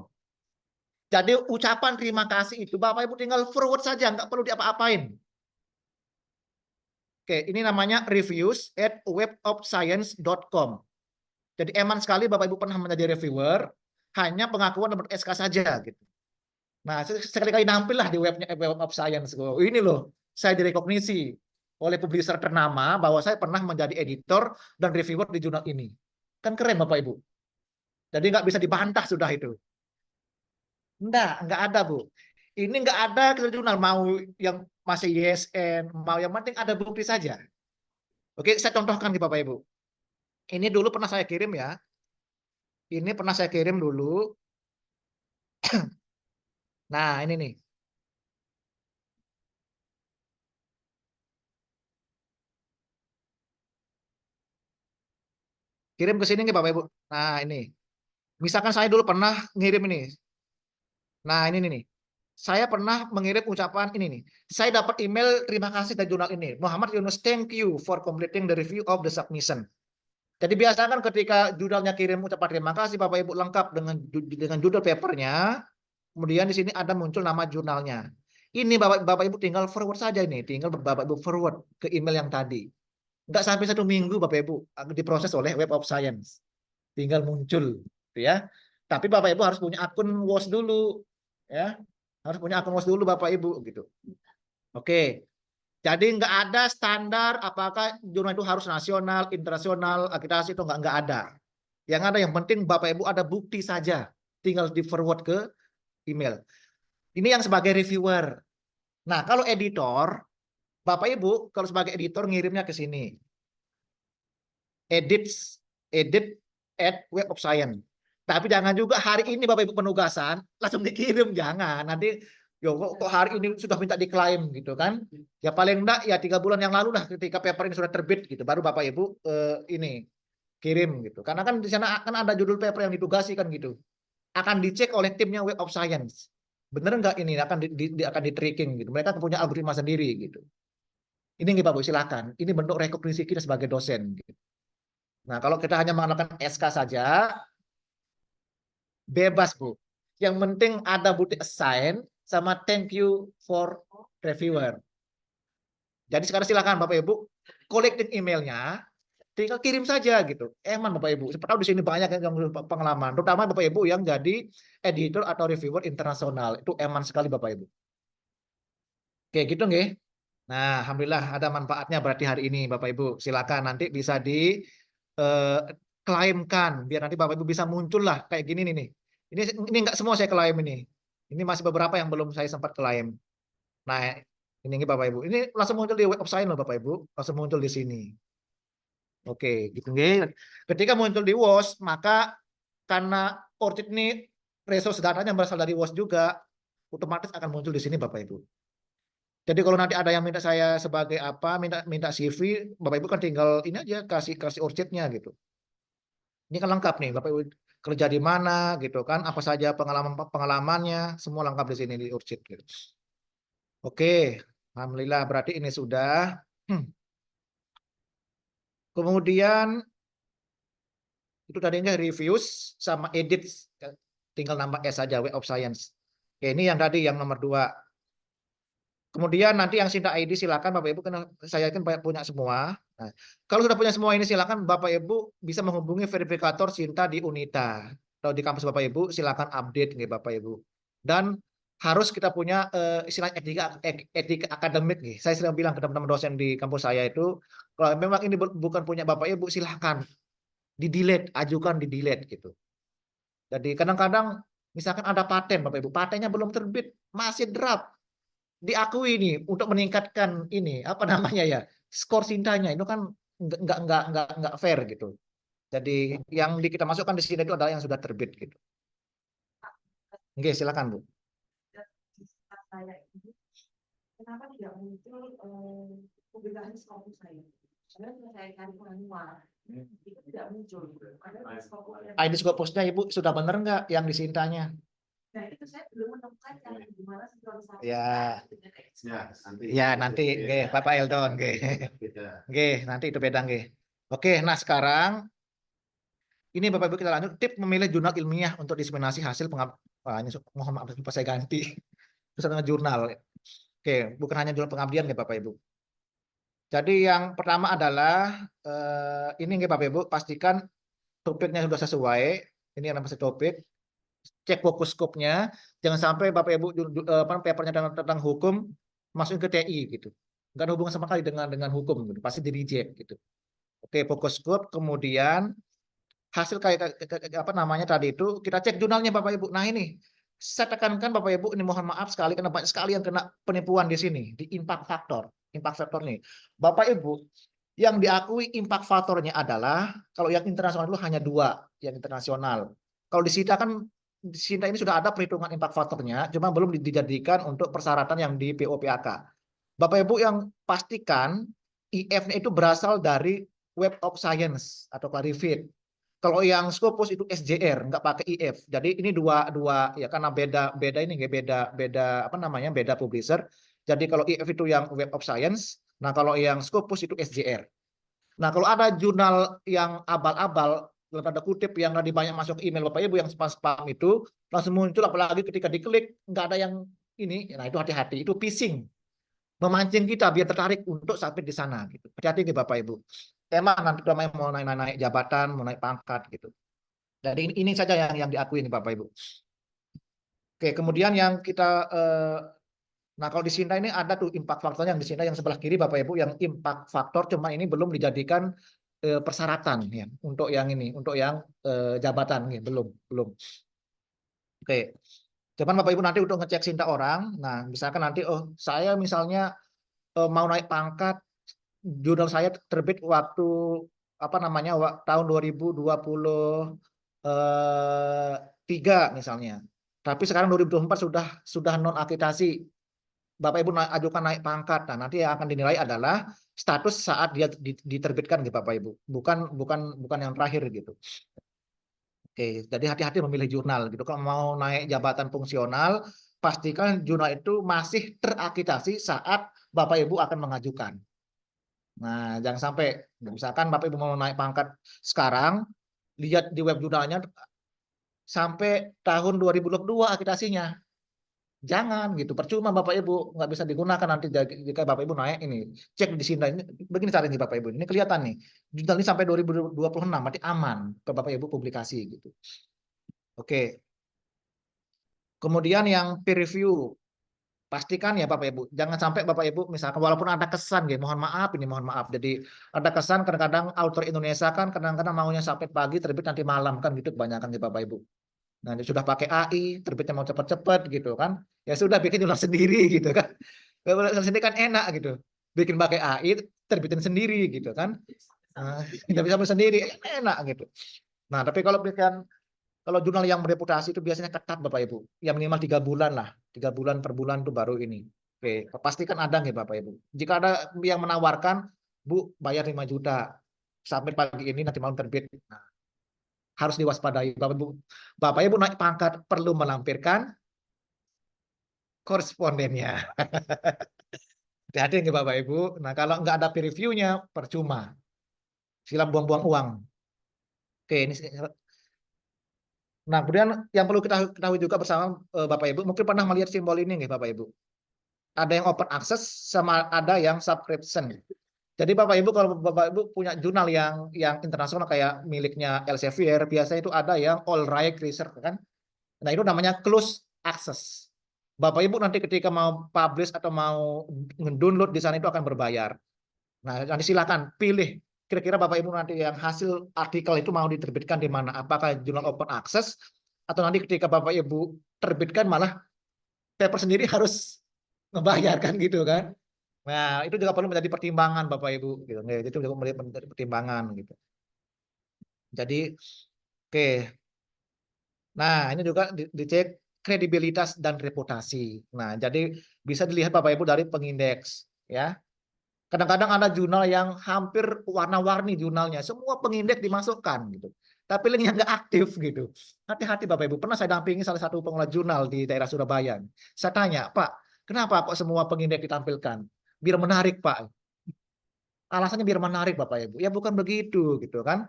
Speaker 1: Jadi ucapan terima kasih itu Bapak Ibu tinggal forward saja, nggak perlu diapa-apain. Oke, ini namanya reviews@webofscience.com. Jadi eman sekali Bapak Ibu pernah menjadi reviewer, hanya pengakuan nomor SK saja gitu. Nah, sekali-kali nampillah di Web of Science. Oh, ini loh, saya direkognisi oleh publisher ternama bahwa saya pernah menjadi editor dan reviewer di jurnal ini. Kan keren Bapak Ibu. Jadi nggak bisa dibantah sudah itu. Nggak ada Bu. Ini nggak ada jurnal mau yang masih YSN, mau yang penting ada bukti saja. Oke, saya contohkan di Bapak Ibu. Ini dulu pernah saya kirim ya. Ini pernah saya kirim dulu. Nah, ini nih. Kirim ke sini nih Bapak Ibu. Nah, ini. Misalkan saya dulu pernah ngirim ini. Nah, ini nih. Saya pernah mengirim ucapan ini nih. Saya dapat email terima kasih dari jurnal ini. Muhammad Yunus, thank you for completing the review of the submission. Jadi biasa kan ketika jurnalnya kirim ucapan terima kasih Bapak Ibu lengkap dengan judul papernya, kemudian di sini ada muncul nama jurnalnya. Ini Bapak Ibu tinggal forward saja ini, tinggal Bapak Ibu forward ke email yang tadi. Enggak sampai 1 minggu Bapak Ibu diproses oleh Web of Science. Tinggal muncul, gitu ya. Tapi Bapak Ibu harus punya akun WOS dulu, ya. Harus punya akun WOS dulu Bapak Ibu gitu. Oke. Jadi nggak ada standar apakah jurnal itu harus nasional, internasional, akreditasi itu nggak ada. Yang ada yang penting Bapak Ibu ada bukti saja, tinggal di forward ke email. Ini yang sebagai reviewer. Nah, kalau editor, Bapak Ibu kalau sebagai editor ngirimnya ke sini. Edit at Web of Science. Tapi jangan juga hari ini Bapak Ibu penugasan langsung dikirim, jangan. Nanti yo kok hari ini sudah minta diklaim gitu kan. Ya paling enggak ya 3 bulan yang lalu lah ketika paper ini sudah terbit gitu baru Bapak Ibu ini kirim gitu. Karena kan di sana akan ada judul paper yang ditugasi kan gitu. Akan dicek oleh timnya Web of Science. Bener enggak ini akan akan di tracking gitu. Mereka punya algoritma sendiri gitu. Ini nih Bapak silakan. Ini bentuk rekognisi kita sebagai dosen gitu. Nah, kalau kita hanya mengandalkan SK saja, bebas, Bu. Yang penting ada bukti assign sama thank you for reviewer. Jadi sekarang silakan Bapak Ibu, collecting emailnya, tinggal kirim saja gitu. Eman Bapak Ibu. Siapa tahu di sini banyak yang pengalaman, terutama Bapak Ibu yang jadi editor atau reviewer internasional. Itu eman sekali Bapak Ibu. Oke, gitu nggih. Nah, alhamdulillah ada manfaatnya berarti hari ini Bapak Ibu. Silakan nanti bisa di klaimkan biar nanti Bapak Ibu bisa muncul lah kayak gini nih. Ini enggak semua saya klaim ini. Ini masih beberapa yang belum saya sempat klaim. Nah, ini Bapak Ibu. Ini langsung muncul di website loh Bapak Ibu. Langsung muncul di sini. Oke, gitu nggih. Ketika muncul di WOS, maka karena ORCID ini resource datanya berasal dari WOS juga, otomatis akan muncul di sini Bapak Ibu. Jadi kalau nanti ada yang minta saya sebagai apa, minta CV, Bapak Ibu kan tinggal ini aja kasih ORCID-nya gitu. Ini kan lengkap nih, Bapak Ibu kerja di mana gitu kan, apa saja pengalamannya, semua lengkap di sini di ORCID gitu. Oke, alhamdulillah berarti ini sudah. Kemudian itu tadinya reviews sama edit, tinggal nambah S saja, Web of Science. Oke, ini yang tadi yang nomor 2. Kemudian nanti yang Sinta ID silakan Bapak Ibu, karena saya kan punya semua. Nah, kalau sudah punya semua ini silakan Bapak Ibu bisa menghubungi verifikator Sinta di Unita atau di kampus Bapak Ibu silakan update nih Bapak Ibu. Dan harus kita punya istilah etika akademik nih. Saya sering bilang ke teman-teman dosen di kampus saya itu kalau memang ini bukan punya Bapak Ibu silakan di-delete, ajukan di-delete gitu. Jadi kadang-kadang misalkan ada paten Bapak Ibu, patennya belum terbit, masih draft diakui nih untuk meningkatkan ini apa namanya ya skor Sintanya itu kan nggak fair gitu. Jadi yang kita masukkan di sini itu adalah yang sudah terbit gitu. Oke, silakan Bu.
Speaker 3: Kenapa tidak muncul publikasi skopus saya? Karena saya cari manual itu tidak muncul.
Speaker 1: ID Scopusnya Ibu sudah benar nggak yang di Sintanya?
Speaker 3: Nah itu saya belum menemukan cara gimana sinkronisasi.
Speaker 1: Ya nanti nggih Bapak Eldon nggih. Nggih, nanti itu beda nggih. Oke, nah sekarang ini Bapak Ibu kita lanjut tip memilih jurnal ilmiah untuk diseminasi hasil pengabdian. Mohon maaf lupa saya ganti. Terus ada jurnal. Oke, bukan hanya jurnal pengabdian ya Bapak Ibu. Jadi yang pertama adalah ini nggih Bapak Ibu pastikan topiknya sudah sesuai. Ini yang namanya topik. Cek fokus skopnya, jangan sampai Bapak Ibu papernya tentang hukum masukin ke TI gitu. Enggak ada hubungan sama sekali dengan hukum gitu. Pasti di reject gitu. Oke, fokus skop, kemudian hasil kayak apa namanya tadi itu kita cek jurnalnya Bapak Ibu. Nah, ini saya tekankan Bapak Ibu ini mohon maaf sekali karena banyak sekali yang kena penipuan di sini di impact factor. Impact factor nih. Bapak Ibu, yang diakui impact faktornya adalah kalau yang internasional itu hanya 2 yang internasional. Kalau di Sinta kan di Sinta ini sudah ada perhitungan impact faktornya, cuma belum dijadikan untuk persyaratan yang di POPAK. Bapak Ibu yang pastikan IF-nya itu berasal dari Web of Science atau Clarivate. Kalau yang Scopus itu SJR, nggak pakai IF. Jadi ini dua ya karena beda ini nggak beda apa namanya beda publisher. Jadi kalau IF itu yang Web of Science, nah kalau yang Scopus itu SJR. Nah kalau ada jurnal yang abal-abal dalam tanda kutip yang tadi banyak masuk email Bapak Ibu yang spam-spam itu langsung muncul, apalagi ketika diklik nggak ada yang ini, nah itu hati-hati, itu phishing, memancing kita biar tertarik untuk submit di sana gitu. Hati-hati gitu Bapak Ibu. Emang nanti namanya mau naik jabatan, mau naik pangkat gitu. Jadi ini saja yang diakui nih Bapak Ibu. Oke, kemudian yang kita nah kalau di Sinta ini ada tuh impact faktornya yang di Sinta yang sebelah kiri Bapak Ibu yang impact faktor, cuma ini belum dijadikan persyaratan ya untuk yang ini, untuk yang jabatan nih belum. Oke. Cuman Bapak Ibu nanti untuk ngecek Sinta orang, nah misalkan nanti oh saya misalnya mau naik pangkat, jurnal saya terbit waktu apa namanya tahun 2023 misalnya. Tapi sekarang 2024 sudah non akreditasi. Bapak Ibu ajukan naik pangkat. Nah, nanti yang akan dinilai adalah status saat dia diterbitkan gitu Bapak Ibu. Bukan yang terakhir gitu. Oke, jadi hati-hati memilih jurnal gitu. Kalau mau naik jabatan fungsional, pastikan jurnal itu masih terakreditasi saat Bapak Ibu akan mengajukan. Nah, jangan sampai misalkan Bapak Ibu mau naik pangkat sekarang, lihat di web jurnalnya sampai tahun 2022 akreditasinya. Jangan gitu, percuma Bapak Ibu, nggak bisa digunakan nanti jika Bapak Ibu naik ini. Cek di sini, begini caranya Bapak Ibu. Ini kelihatan nih, jurnal ini sampai 2026, berarti aman ke Bapak Ibu publikasi gitu. Oke. Kemudian yang peer review, pastikan ya Bapak Ibu, jangan sampai Bapak Ibu misalkan walaupun ada kesan gitu, mohon maaf. Jadi ada kesan kadang-kadang author Indonesia kan kadang-kadang maunya sampai pagi terbit nanti malam kan gitu kebanyakan di Bapak Ibu. Nah, dia sudah pakai AI, terbitnya mau cepat-cepat gitu kan. Ya sudah bikin jurnal sendiri gitu kan. Kalau sendiri kan enak gitu. Bikin pakai AI, terbitin sendiri gitu kan. Kita bisa sendiri, enak gitu. Nah, tapi kalau jurnal yang bereputasi itu biasanya ketat Bapak Ibu. Ya minimal 3 bulan lah. 3 bulan per bulan tuh baru ini. Oke, pastikan ada nggak Bapak Ibu. Jika ada yang menawarkan, Bu, bayar 5 juta. Sampai pagi ini nanti malam terbit. Nah, harus diwaspadai Bapak Ibu naik pangkat perlu melampirkan korespondennya. Hati-hati nih Bapak Ibu. Nah kalau nggak ada peer review-nya percuma. Silam buang-buang uang. Oke ini. Nah kemudian yang perlu kita ketahui juga bersama Bapak Ibu, mungkin pernah melihat simbol ini nih Bapak Ibu. Ada yang open access sama ada yang subscription. Jadi Bapak Ibu kalau Bapak Ibu punya jurnal yang internasional kayak miliknya Elsevier, biasanya itu ada yang all right research kan. Nah, itu namanya close access. Bapak Ibu nanti ketika mau publish atau mau ngedownload di sana itu akan berbayar. Nah, nanti silakan pilih kira-kira Bapak Ibu nanti yang hasil artikel itu mau diterbitkan di mana? Apakah jurnal open access atau nanti ketika Bapak Ibu terbitkan malah paper sendiri harus ngebayar kan gitu kan. Nah, itu juga perlu menjadi pertimbangan Bapak Ibu gitu. Itu juga menjadi pertimbangan gitu. Jadi oke. Nah, ini juga dicek kredibilitas dan reputasi. Nah, jadi bisa dilihat Bapak Ibu dari pengindeks ya. Kadang-kadang ada jurnal yang hampir warna-warni jurnalnya, semua pengindeks dimasukkan gitu. Tapi linknya nggak aktif gitu. Hati-hati Bapak Ibu. Pernah saya dampingi salah satu pengelola jurnal di daerah Surabaya. Saya tanya, Pak, kenapa kok semua pengindeks ditampilkan? Biar menarik, Pak. Alasannya biar menarik Bapak Ibu. Ya bukan begitu gitu kan.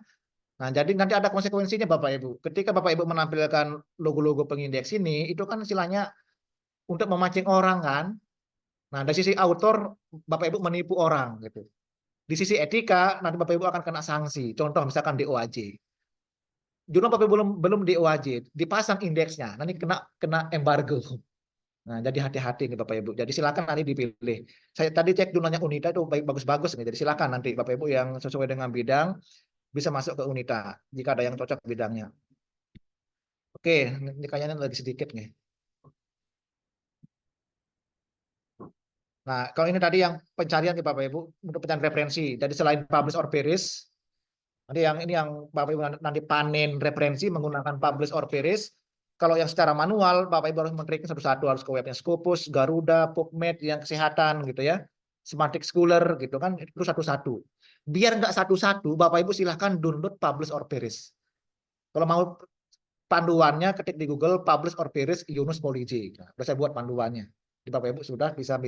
Speaker 1: Nah, jadi nanti ada konsekuensinya Bapak Ibu. Ketika Bapak Ibu menampilkan logo-logo pengindeks ini, itu kan istilahnya untuk memancing orang kan. Nah, dari sisi autor, Bapak Ibu menipu orang gitu. Di sisi etika, nanti Bapak Ibu akan kena sanksi. Contoh misalkan DOAJ. Jurnal Bapak Ibu belum DOAJ, dipasang indeksnya, nanti kena embargo. Nah, jadi hati-hati nih Bapak Ibu. Jadi silakan nanti dipilih. Saya tadi cek jurnalnya Unita itu bagus-bagus nih. Jadi silakan nanti Bapak Ibu yang sesuai dengan bidang bisa masuk ke Unita jika ada yang cocok bidangnya. Oke, ini kayaknya lagi sedikit nih. Nah, kalau ini tadi yang pencarian nih Bapak Ibu untuk pencarian referensi. Jadi selain publish or perish, nanti ini yang Bapak Ibu nanti panen referensi menggunakan publish or perish. Kalau yang secara manual, Bapak Ibu harus men-tracking satu-satu, harus ke webnya Scopus, Garuda, PubMed, yang kesehatan gitu ya, Semantic Scholar gitu kan, itu satu-satu. Biar nggak satu-satu, Bapak Ibu silahkan download publish or perish. Kalau mau panduannya ketik di Google publish or perish Yunus Poliji. Nah, udah saya buat panduannya. Di Bapak Ibu sudah bisa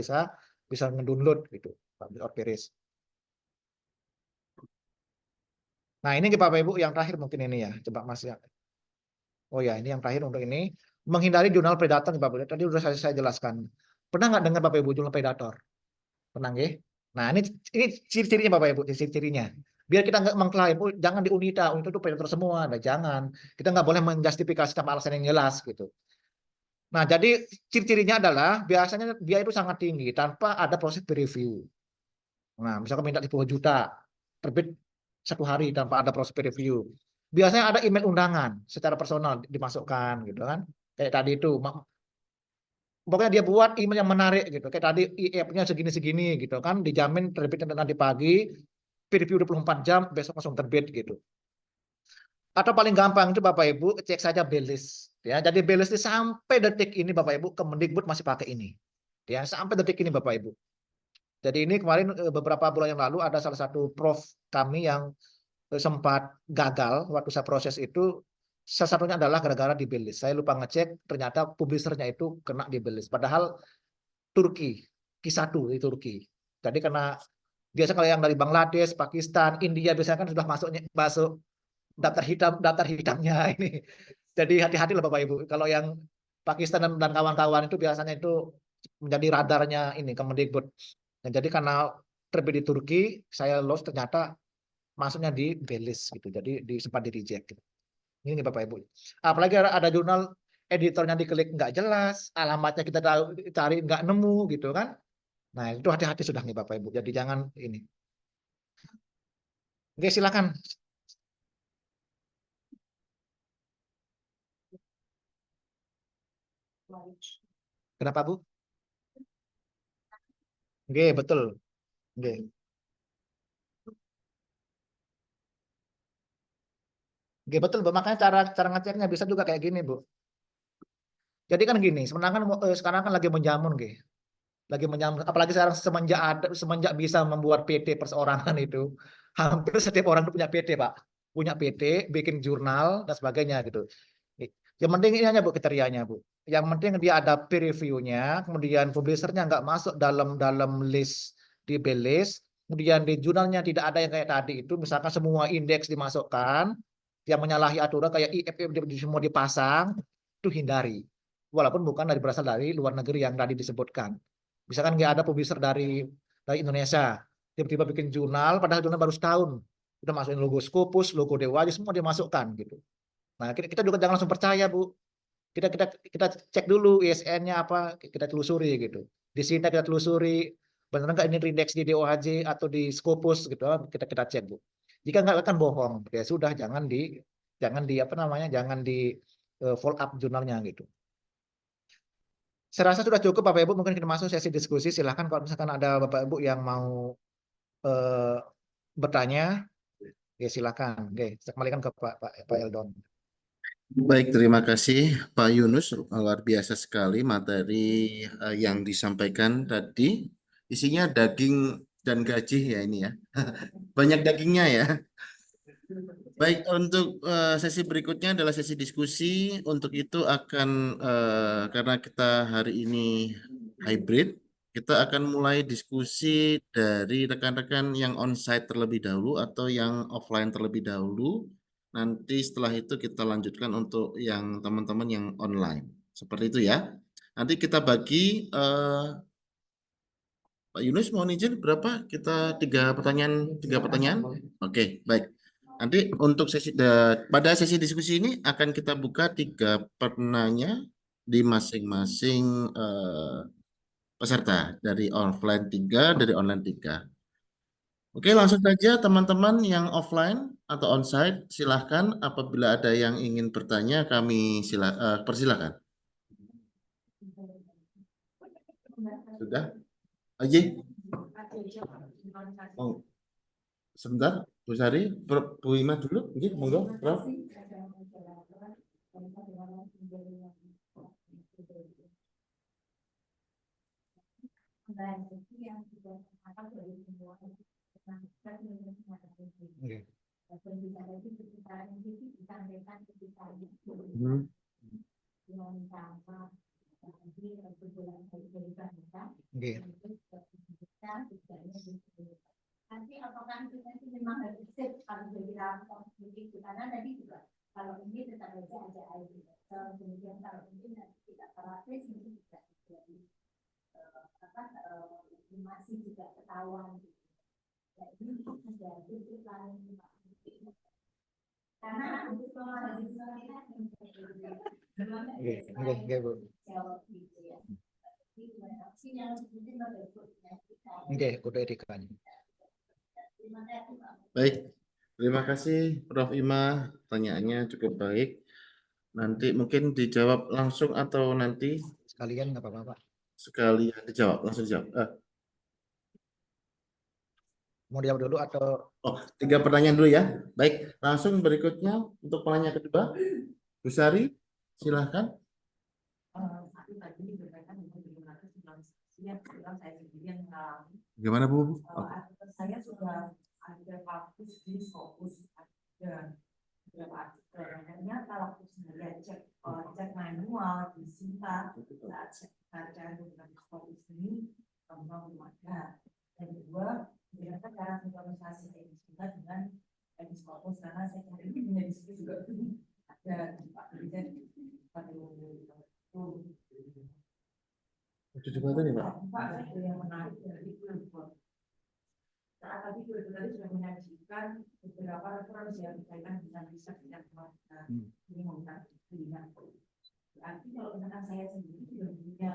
Speaker 1: ngedownload gitu. Publish or perish. Nah, ini Bapak Ibu yang terakhir mungkin ini ya. Coba Mas ya. Oh ya, ini yang terakhir untuk ini. Menghindari jurnal predator Bapak Ibu. Tadi sudah saya jelaskan. Pernah nggak dengar Bapak Ibu jurnal predator? Pernah nggih? Nah, ini ciri-cirinya Bapak Ibu, ciri-cirinya. Biar kita nggak mengklaim, oh, jangan di UNITA itu predator semua. Nah, jangan. Kita nggak boleh menjustifikasi tanpa alasan yang jelas gitu. Nah, jadi ciri-cirinya adalah biasanya dia itu sangat tinggi tanpa ada proses peer review. Nah, misalkan minta 10 juta, terbit 1 hari tanpa ada proses peer review. Biasanya ada email undangan secara personal dimasukkan gitu kan. Kayak tadi itu, pokoknya dia buat email yang menarik gitu. Kayak tadi IF-nya segini-segini gitu kan, dijamin terbit nanti pagi, peer review 24 jam, besok langsung terbit gitu. Atau paling gampang itu Bapak Ibu cek saja Belis ya. Jadi Belis ini sampai detik ini Bapak Ibu Kemendikbud masih pakai ini. Ya, sampai detik ini Bapak Ibu. Jadi ini kemarin beberapa bulan yang lalu ada salah satu prof kami yang sempat gagal waktu saya proses itu, salah satunya adalah gara-gara di Belis. Saya lupa ngecek, ternyata publishernya itu kena di Belis. Padahal Turki, Q1 di Turki. Jadi karena biasa kalau yang dari Bangladesh, Pakistan, India biasanya kan sudah masuk daftar hitamnya ini. Jadi hati-hati lah Bapak Ibu. Kalau yang Pakistan dan kawan-kawan itu biasanya itu menjadi radarnya ini Kemendikbud. Dan jadi karena terbit di Turki, saya lost ternyata masuknya di Belis gitu. Jadi sempat di reject gitu. Ini nih Bapak Ibu. Apalagi ada jurnal editornya diklik nggak jelas, alamatnya kita cari nggak nemu gitu kan. Nah, itu hati-hati sudah nih Bapak Ibu. Jadi jangan ini. Oke, silakan. Kenapa Bu? Oke, betul. Oke. Oke, betul Bu. Makanya cara cara ngeceknya bisa juga kayak gini, Bu. Jadi kan gini, sekarang kan lagi menjamun, gitu. Lagi menjamun. Apalagi sekarang semenjak bisa membuat PT perseorangan itu, hampir setiap orang itu punya PT, Pak. Punya PT, bikin jurnal dan sebagainya gitu. Yang penting ini hanya Bu kriterianya, Bu. Yang penting dia ada peer review-nya, kemudian publishernya nggak masuk dalam dalam list di B-list, kemudian di jurnalnya tidak ada yang kayak tadi itu, misalkan semua indeks dimasukkan, yang menyalahi aturan kayak IFF semua dipasang, itu hindari. Walaupun bukan berasal dari luar negeri yang tadi disebutkan. Misalkan nggak ada publisher dari Indonesia, tiba-tiba bikin jurnal, padahal jurnal baru setahun, udah masukin logo Scopus, logo Dewa, semua dimasukkan gitu. Nah, kita juga jangan langsung percaya, Bu. Kita cek dulu ISN-nya apa, kita telusuri gitu. Di sini kita telusuri, benar nggak ini indeks di DOHJ atau di Scopus gitu, kita cek, Bu. Jika nggak akan bohong, ya sudah jangan di apa namanya, jangan di follow up jurnalnya gitu. Saya rasa sudah cukup Bapak Ibu, mungkin kita masuk sesi diskusi. Silahkan kalau misalkan ada Bapak Ibu yang mau bertanya, ya silakan. Oke, saya kembalikan ke Pak Eldon.
Speaker 2: Baik, terima kasih Pak Yunus. Luar biasa sekali materi yang disampaikan tadi. Isinya daging dan gaji ya ini ya. Banyak dagingnya ya. Baik, untuk sesi berikutnya adalah sesi diskusi. Untuk itu akan karena kita hari ini hybrid, kita akan mulai diskusi dari rekan-rekan yang onsite terlebih dahulu atau yang offline terlebih dahulu. Nanti setelah itu kita lanjutkan untuk yang teman-teman yang online. Seperti itu ya. Nanti kita bagi Pak Yunus mohon izin berapa? Kita tiga pertanyaan. Oke, baik. Nanti untuk pada sesi diskusi ini akan kita buka 3 penanya di masing-masing peserta dari offline 3, dari online 3. Oke, langsung saja teman-teman yang offline atau onsite silahkan apabila ada yang ingin bertanya kami persilakan. Sudah? Aji? Oh, sebentar, Bu Sari, Bu Ima dulu, monggo, Prof.
Speaker 3: itu disampaikan ketika itu
Speaker 2: Hmm.
Speaker 3: yang sama lagi kebetulan dari kita
Speaker 1: Nggih.
Speaker 3: nanti apakah kita itu memang harus save kalau kita begitu karena tadi juga kalau ini tetap aja air kemudian kalau ini nanti tidak praktis ini juga jadi masih juga ketahuan jadi menjadi iklan karena untuk
Speaker 1: Nggih, Bu. Nggih, kudu etikanya.
Speaker 2: Baik, terima kasih Prof. Ima, pertanyaannya cukup baik. Nanti mungkin dijawab langsung atau nanti
Speaker 1: Sekalian nggak apa-apa, Pak.
Speaker 2: sekalian dijawab, langsung dijawab.
Speaker 1: Mau dijawab dulu atau
Speaker 2: 3 pertanyaan dulu ya. Baik, langsung berikutnya untuk pertanyaan kedua, Bu Sari, silahkan. Gimana Bu?
Speaker 3: Saya sudah ada waktu di fokus ada beberapa artikel ternyata waktu saya cek manual disita saat cek baca dengan fokus ini memang belum ada. Dan kedua ternyata cara sinkronisasi disita dengan edis fokus karena saya kira ini punya disitu juga ada Pak Presiden pada itu.
Speaker 2: Cuci mata nih Pak.
Speaker 3: Pak, itu yang menarik dari Kultur. Saat tadi Kultur sudah menyajikan beberapa referensi yang berkaitan dengan riset yang kita ini menggunakan pilihan. Berarti kalau misalkan saya sendiri sudah punya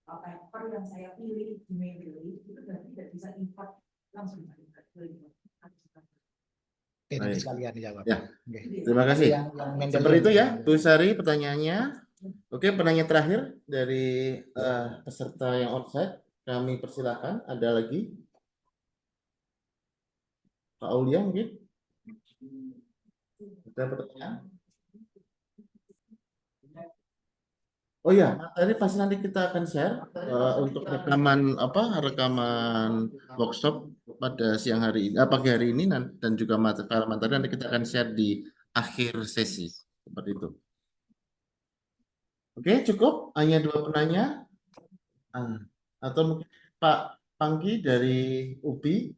Speaker 3: paper yang saya pilih di Mendeley, itu berarti tidak bisa import langsung dari Kultur.
Speaker 1: nanti sekalian dijawab.
Speaker 2: Ya.
Speaker 1: Nggih.
Speaker 2: Terima kasih.
Speaker 1: Yang Mendeley.
Speaker 2: Seperti itu ya, Bu Sari pertanyaannya. Oke, pertanyaan terakhir dari peserta yang onsite, kami persilakan. Ada lagi? Pak Aulia mungkin? Ada pertanyaan? Oh ya, materi pasti nanti kita akan share untuk rekaman workshop pada siang hari ini, pagi hari ini dan juga materi nanti kita akan share di akhir sesi seperti itu. Oke, cukup hanya 2 penanya. Atau mungkin Pak Panggi dari UPI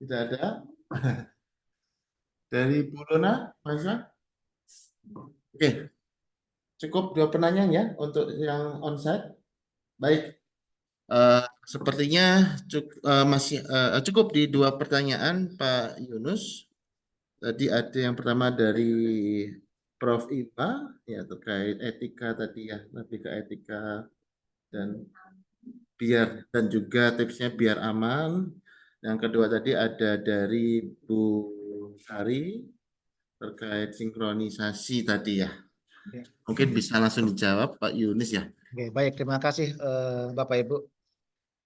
Speaker 2: tidak ada. Dari Bu Luna, Masa? Oke, cukup 2 penanya ya untuk yang onsite. Baik, sepertinya masih cukup di 2 pertanyaan Pak Yunus. Tadi ada yang pertama dari Prof. Ima ya terkait etika tadi ya, lebih ke etika dan juga tipsnya biar aman. Yang kedua tadi ada dari Bu Sari terkait sinkronisasi tadi ya. Mungkin bisa langsung dijawab Pak Yunis ya.
Speaker 1: Oke, baik, terima kasih Bapak Ibu.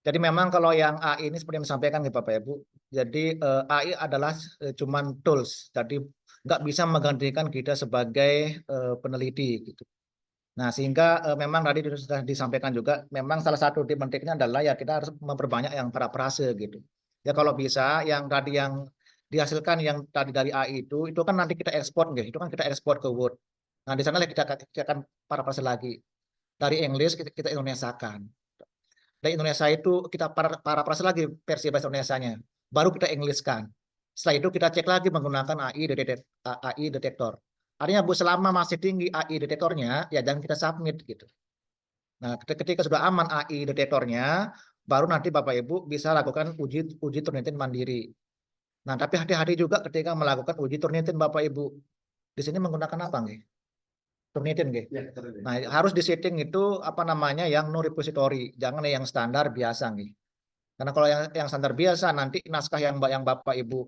Speaker 1: Jadi memang kalau yang AI ini seperti yang disampaikan ke Bapak Ibu, jadi AI adalah cuman tools, jadi nggak bisa menggantikan kita sebagai peneliti gitu. Nah sehingga memang tadi sudah disampaikan juga, memang salah satu pentingnya adalah ya kita harus memperbanyak yang parafrase gitu. Ya kalau bisa yang tadi yang dihasilkan yang tadi dari AI itu kan nanti kita ekspor gitu, itu kan kita ekspor ke Word. Nah di sana kita akan parafrase lagi dari Inggris kita Indonesiakan. Dari Indonesia itu kita parafrase lagi versi bahasa Indonesianya, baru kita Englishkan. Setelah itu kita cek lagi menggunakan AI detektor. Artinya Bu selama masih tinggi AI detektornya, ya jangan kita submit gitu. Nah, ketika sudah aman AI detektornya, baru nanti Bapak Ibu bisa lakukan uji Turnitin mandiri. Nah, tapi hati-hati juga ketika melakukan uji Turnitin Bapak Ibu. Di sini menggunakan apa nggih? Turnitin nggih. Nah, harus di setting itu apa namanya yang no repository, jangan yang standar biasa nih. Karena kalau yang standar biasa nanti naskah yang Bapak Ibu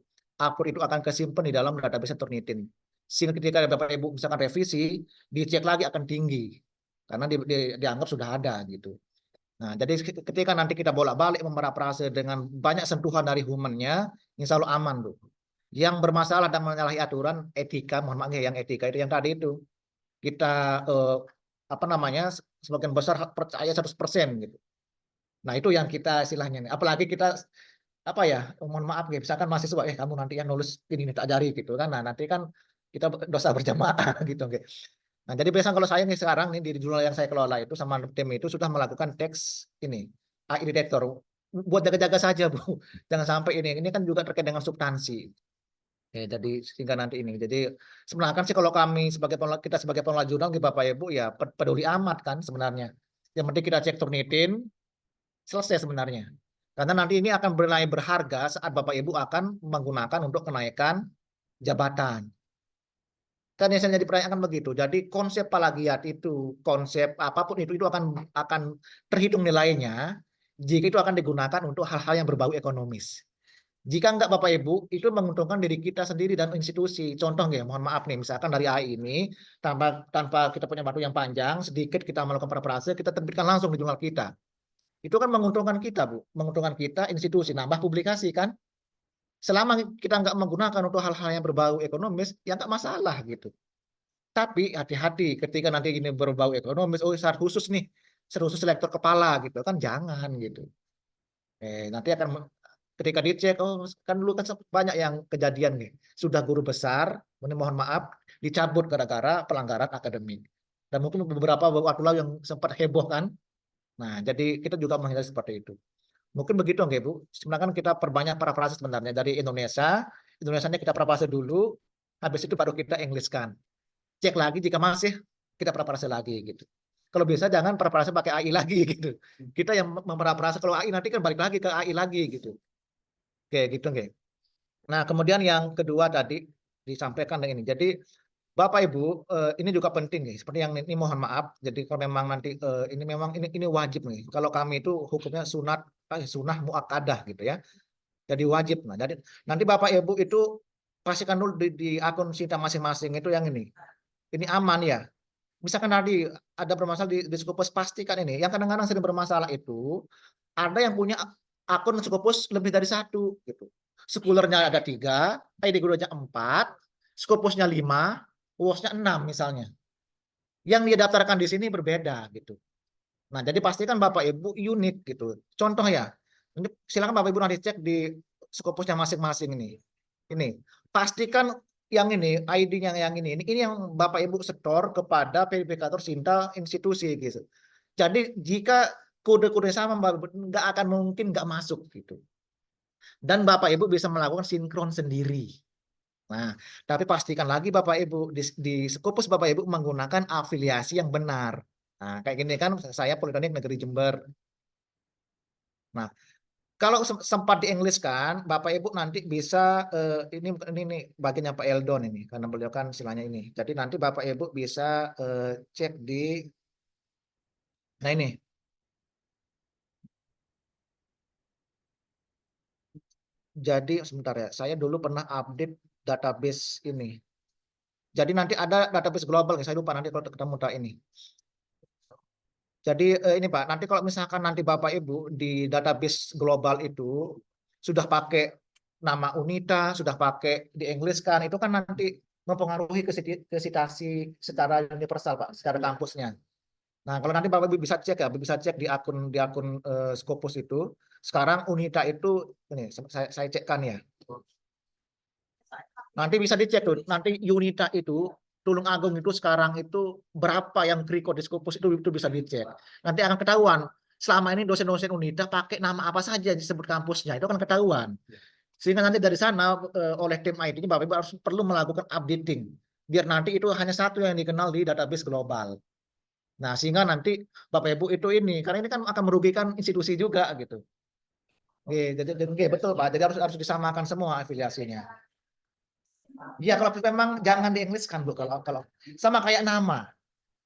Speaker 1: upload itu akan kesimpan di dalam database Turnitin. Sehingga ketika Bapak Ibu misalkan revisi, dicek lagi akan tinggi. Karena dianggap sudah ada gitu. Nah, jadi ketika nanti kita bolak-balik memeraphrase dengan banyak sentuhan dari humannya, insya Allah aman tuh. Yang bermasalah dan menyalahi aturan etika, mohon maaf ya, yang etika itu yang tadi itu kita apa namanya sebagian besar percaya 100% gitu. Nah, itu yang kita istilahnya nih. Apalagi kita apa ya, mohon maaf ya, misalkan mahasiswa kamu nanti yang nulis ini tak ajari gitu kan. Nah, nanti kan kita dosa berjamaah gitu nggih. Nah, jadi biasanya kalau saya nih sekarang nih di jurnal yang saya kelola itu sama tim itu sudah melakukan teks ini AI detector buat jaga-jaga saja Bu. Jangan sampai ini kan juga terkait dengan substansi. Ya, jadi sehingga nanti ini. Jadi sebenarnya kan sih kalau kami kita sebagai pengelola jurnal Bapak Ibu ya peduli amat kan sebenarnya. Yang penting kita cek Turnitin selesai sebenarnya. Karena nanti ini akan bernilai berharga saat Bapak Ibu akan menggunakan untuk kenaikan jabatan. Kan yang saya jadi pertanyaan begitu. Jadi konsep plagiat itu, konsep apapun itu akan terhitung nilainya jika itu akan digunakan untuk hal-hal yang berbau ekonomis. Jika enggak Bapak Ibu, itu menguntungkan diri kita sendiri dan institusi. Contoh nggih, mohon maaf nih, misalkan dari AI ini tanpa kita punya waktu yang panjang, sedikit kita melakukan preparasi, kita terbitkan langsung di jurnal kita. Itu kan menguntungkan kita, Bu. Menguntungkan kita institusi, nambah publikasi kan. Selama kita nggak menggunakan untuk hal-hal yang berbau ekonomis, ya nggak masalah gitu. Tapi hati-hati ketika nanti ini berbau ekonomis, syarat khusus nih, syarat khusus selektor kepala gitu kan jangan gitu. Nanti akan ketika dicek, kan dulu kan banyak yang kejadian nih, sudah guru besar, mohon maaf, dicabut gara-gara pelanggaran akademik. Dan mungkin beberapa waktu lalu yang sempat heboh kan. Nah, jadi kita juga menghindari seperti itu. Mungkin begitu nggak Bu? Sebenarnya kan kita perbanyak parafrase sebenarnya dari Indonesia ini kita parafrase dulu, habis itu baru kita Englishkan. Cek lagi jika masih kita parafrase lagi gitu. Kalau bisa jangan parafrase pakai AI lagi gitu. Kita yang memparafrase kalau AI nanti kan balik lagi ke AI lagi gitu. Oke, gitu nggak? Nah, kemudian yang kedua tadi disampaikan dengan ini. Jadi Bapak Ibu, ini juga penting nih. Seperti yang ini mohon maaf. Jadi kalau memang nanti ini memang ini wajib nih. Kalau kami itu hukumnya sunnah muakkadah gitu ya. Jadi wajib. Nah, jadi nanti Bapak Ibu itu pastikan dulu di akun Sinta masing-masing itu yang ini. Ini aman ya. Misalkan tadi ada bermasalah di Scopus, pastikan ini. Yang kadang-kadang sering bermasalah itu ada yang punya akun Scopus lebih dari satu gitu. Schooler-nya ada 3, ID gurunya 4, Scopusnya 5, UOS-nya 6 misalnya. Yang dia daftarkan di sini berbeda gitu. Nah, jadi pastikan Bapak Ibu unik gitu. Contoh ya, silakan Bapak Ibu nanti cek di Scopusnya masing-masing ini. Ini, pastikan yang ini ID-nya yang ini yang Bapak Ibu setor kepada verifikator Sinta institusi gitu. Jadi jika kode-kode sama nggak akan mungkin nggak masuk gitu. Dan Bapak Ibu bisa melakukan sinkron sendiri. Nah, tapi pastikan lagi Bapak Ibu di Scopus Bapak Ibu menggunakan afiliasi yang benar. Nah, kayak gini kan saya Politeknik Negeri Jember. Nah, kalau sempat di English kan, Bapak Ibu nanti bisa ini bagiannya Pak Eldon ini karena beliau kan istilahnya ini. Jadi nanti Bapak Ibu bisa cek di nah ini. Jadi sebentar ya, saya dulu pernah update database ini. Jadi nanti ada database global, saya lupa nanti kalau ketemu ini. Jadi ini Pak, nanti kalau misalkan nanti Bapak Ibu di database global itu sudah pakai nama UNITA, sudah pakai di English kan, itu kan nanti mempengaruhi ke citasi secara universal Pak, secara kampusnya. Nah, kalau nanti Bapak Ibu bisa cek ya, bisa cek di akun Scopus itu. Sekarang UNITA itu ini saya cekkan ya. Nanti bisa dicek tuh, nanti UNITA itu Tulung Agung itu sekarang itu berapa yang record di Scopus itu bisa dicek. Nanti akan ketahuan selama ini dosen-dosen UNITA pakai nama apa saja disebut kampusnya, itu akan ketahuan. Sehingga nanti dari sana oleh tim IT-nya Bapak Ibu harus perlu melakukan updating. Biar nanti itu hanya satu yang dikenal di database global. Nah, sehingga nanti Bapak Ibu itu ini, karena ini kan akan merugikan institusi juga gitu. Jadi betul Pak, jadi harus disamakan semua afiliasinya. Ya kalau memang jangan di English kan Bu, kalau sama kayak nama.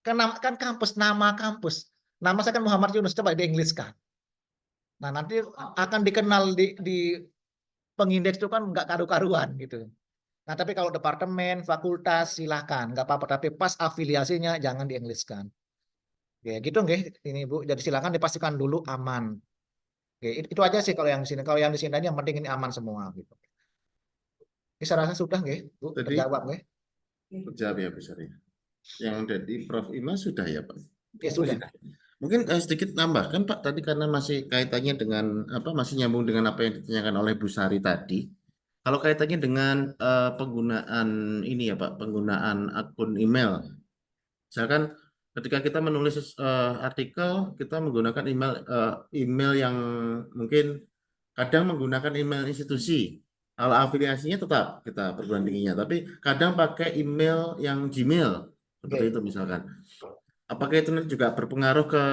Speaker 1: Kan kampus, nama kampus. Nama saya kan Muhammad Yunus, coba di English kan. Nah, nanti akan dikenal di pengindeks itu kan nggak karu-karuan gitu. Nah, tapi kalau departemen, fakultas silahkan, nggak apa-apa. Tapi pas afiliasinya jangan di English kan. Oke, gitu nggih ini Bu. Jadi silakan dipastikan dulu aman. Oke, itu aja sih kalau yang di sini. Kalau yang di sini yang penting ini aman semua gitu. Ini saya rasa sudah nggih, Bu, terjawab nggih.
Speaker 2: Terjawab ya besar ya. Yang dari Prof. Ima sudah ya Pak?
Speaker 1: Ya sudah.
Speaker 2: Mungkin sedikit tambahkan Pak tadi karena masih kaitannya dengan masih nyambung dengan apa yang ditanyakan oleh Bu Sari tadi. Kalau kaitannya dengan penggunaan ini ya Pak, penggunaan akun email. Misalkan ketika kita menulis artikel, kita menggunakan email yang mungkin kadang menggunakan email institusi. Kalau afiliasinya tetap kita perguruan tingginya, tapi kadang pakai email yang Gmail seperti
Speaker 1: Oke.
Speaker 2: itu misalkan. Apakah itu nanti juga berpengaruh ke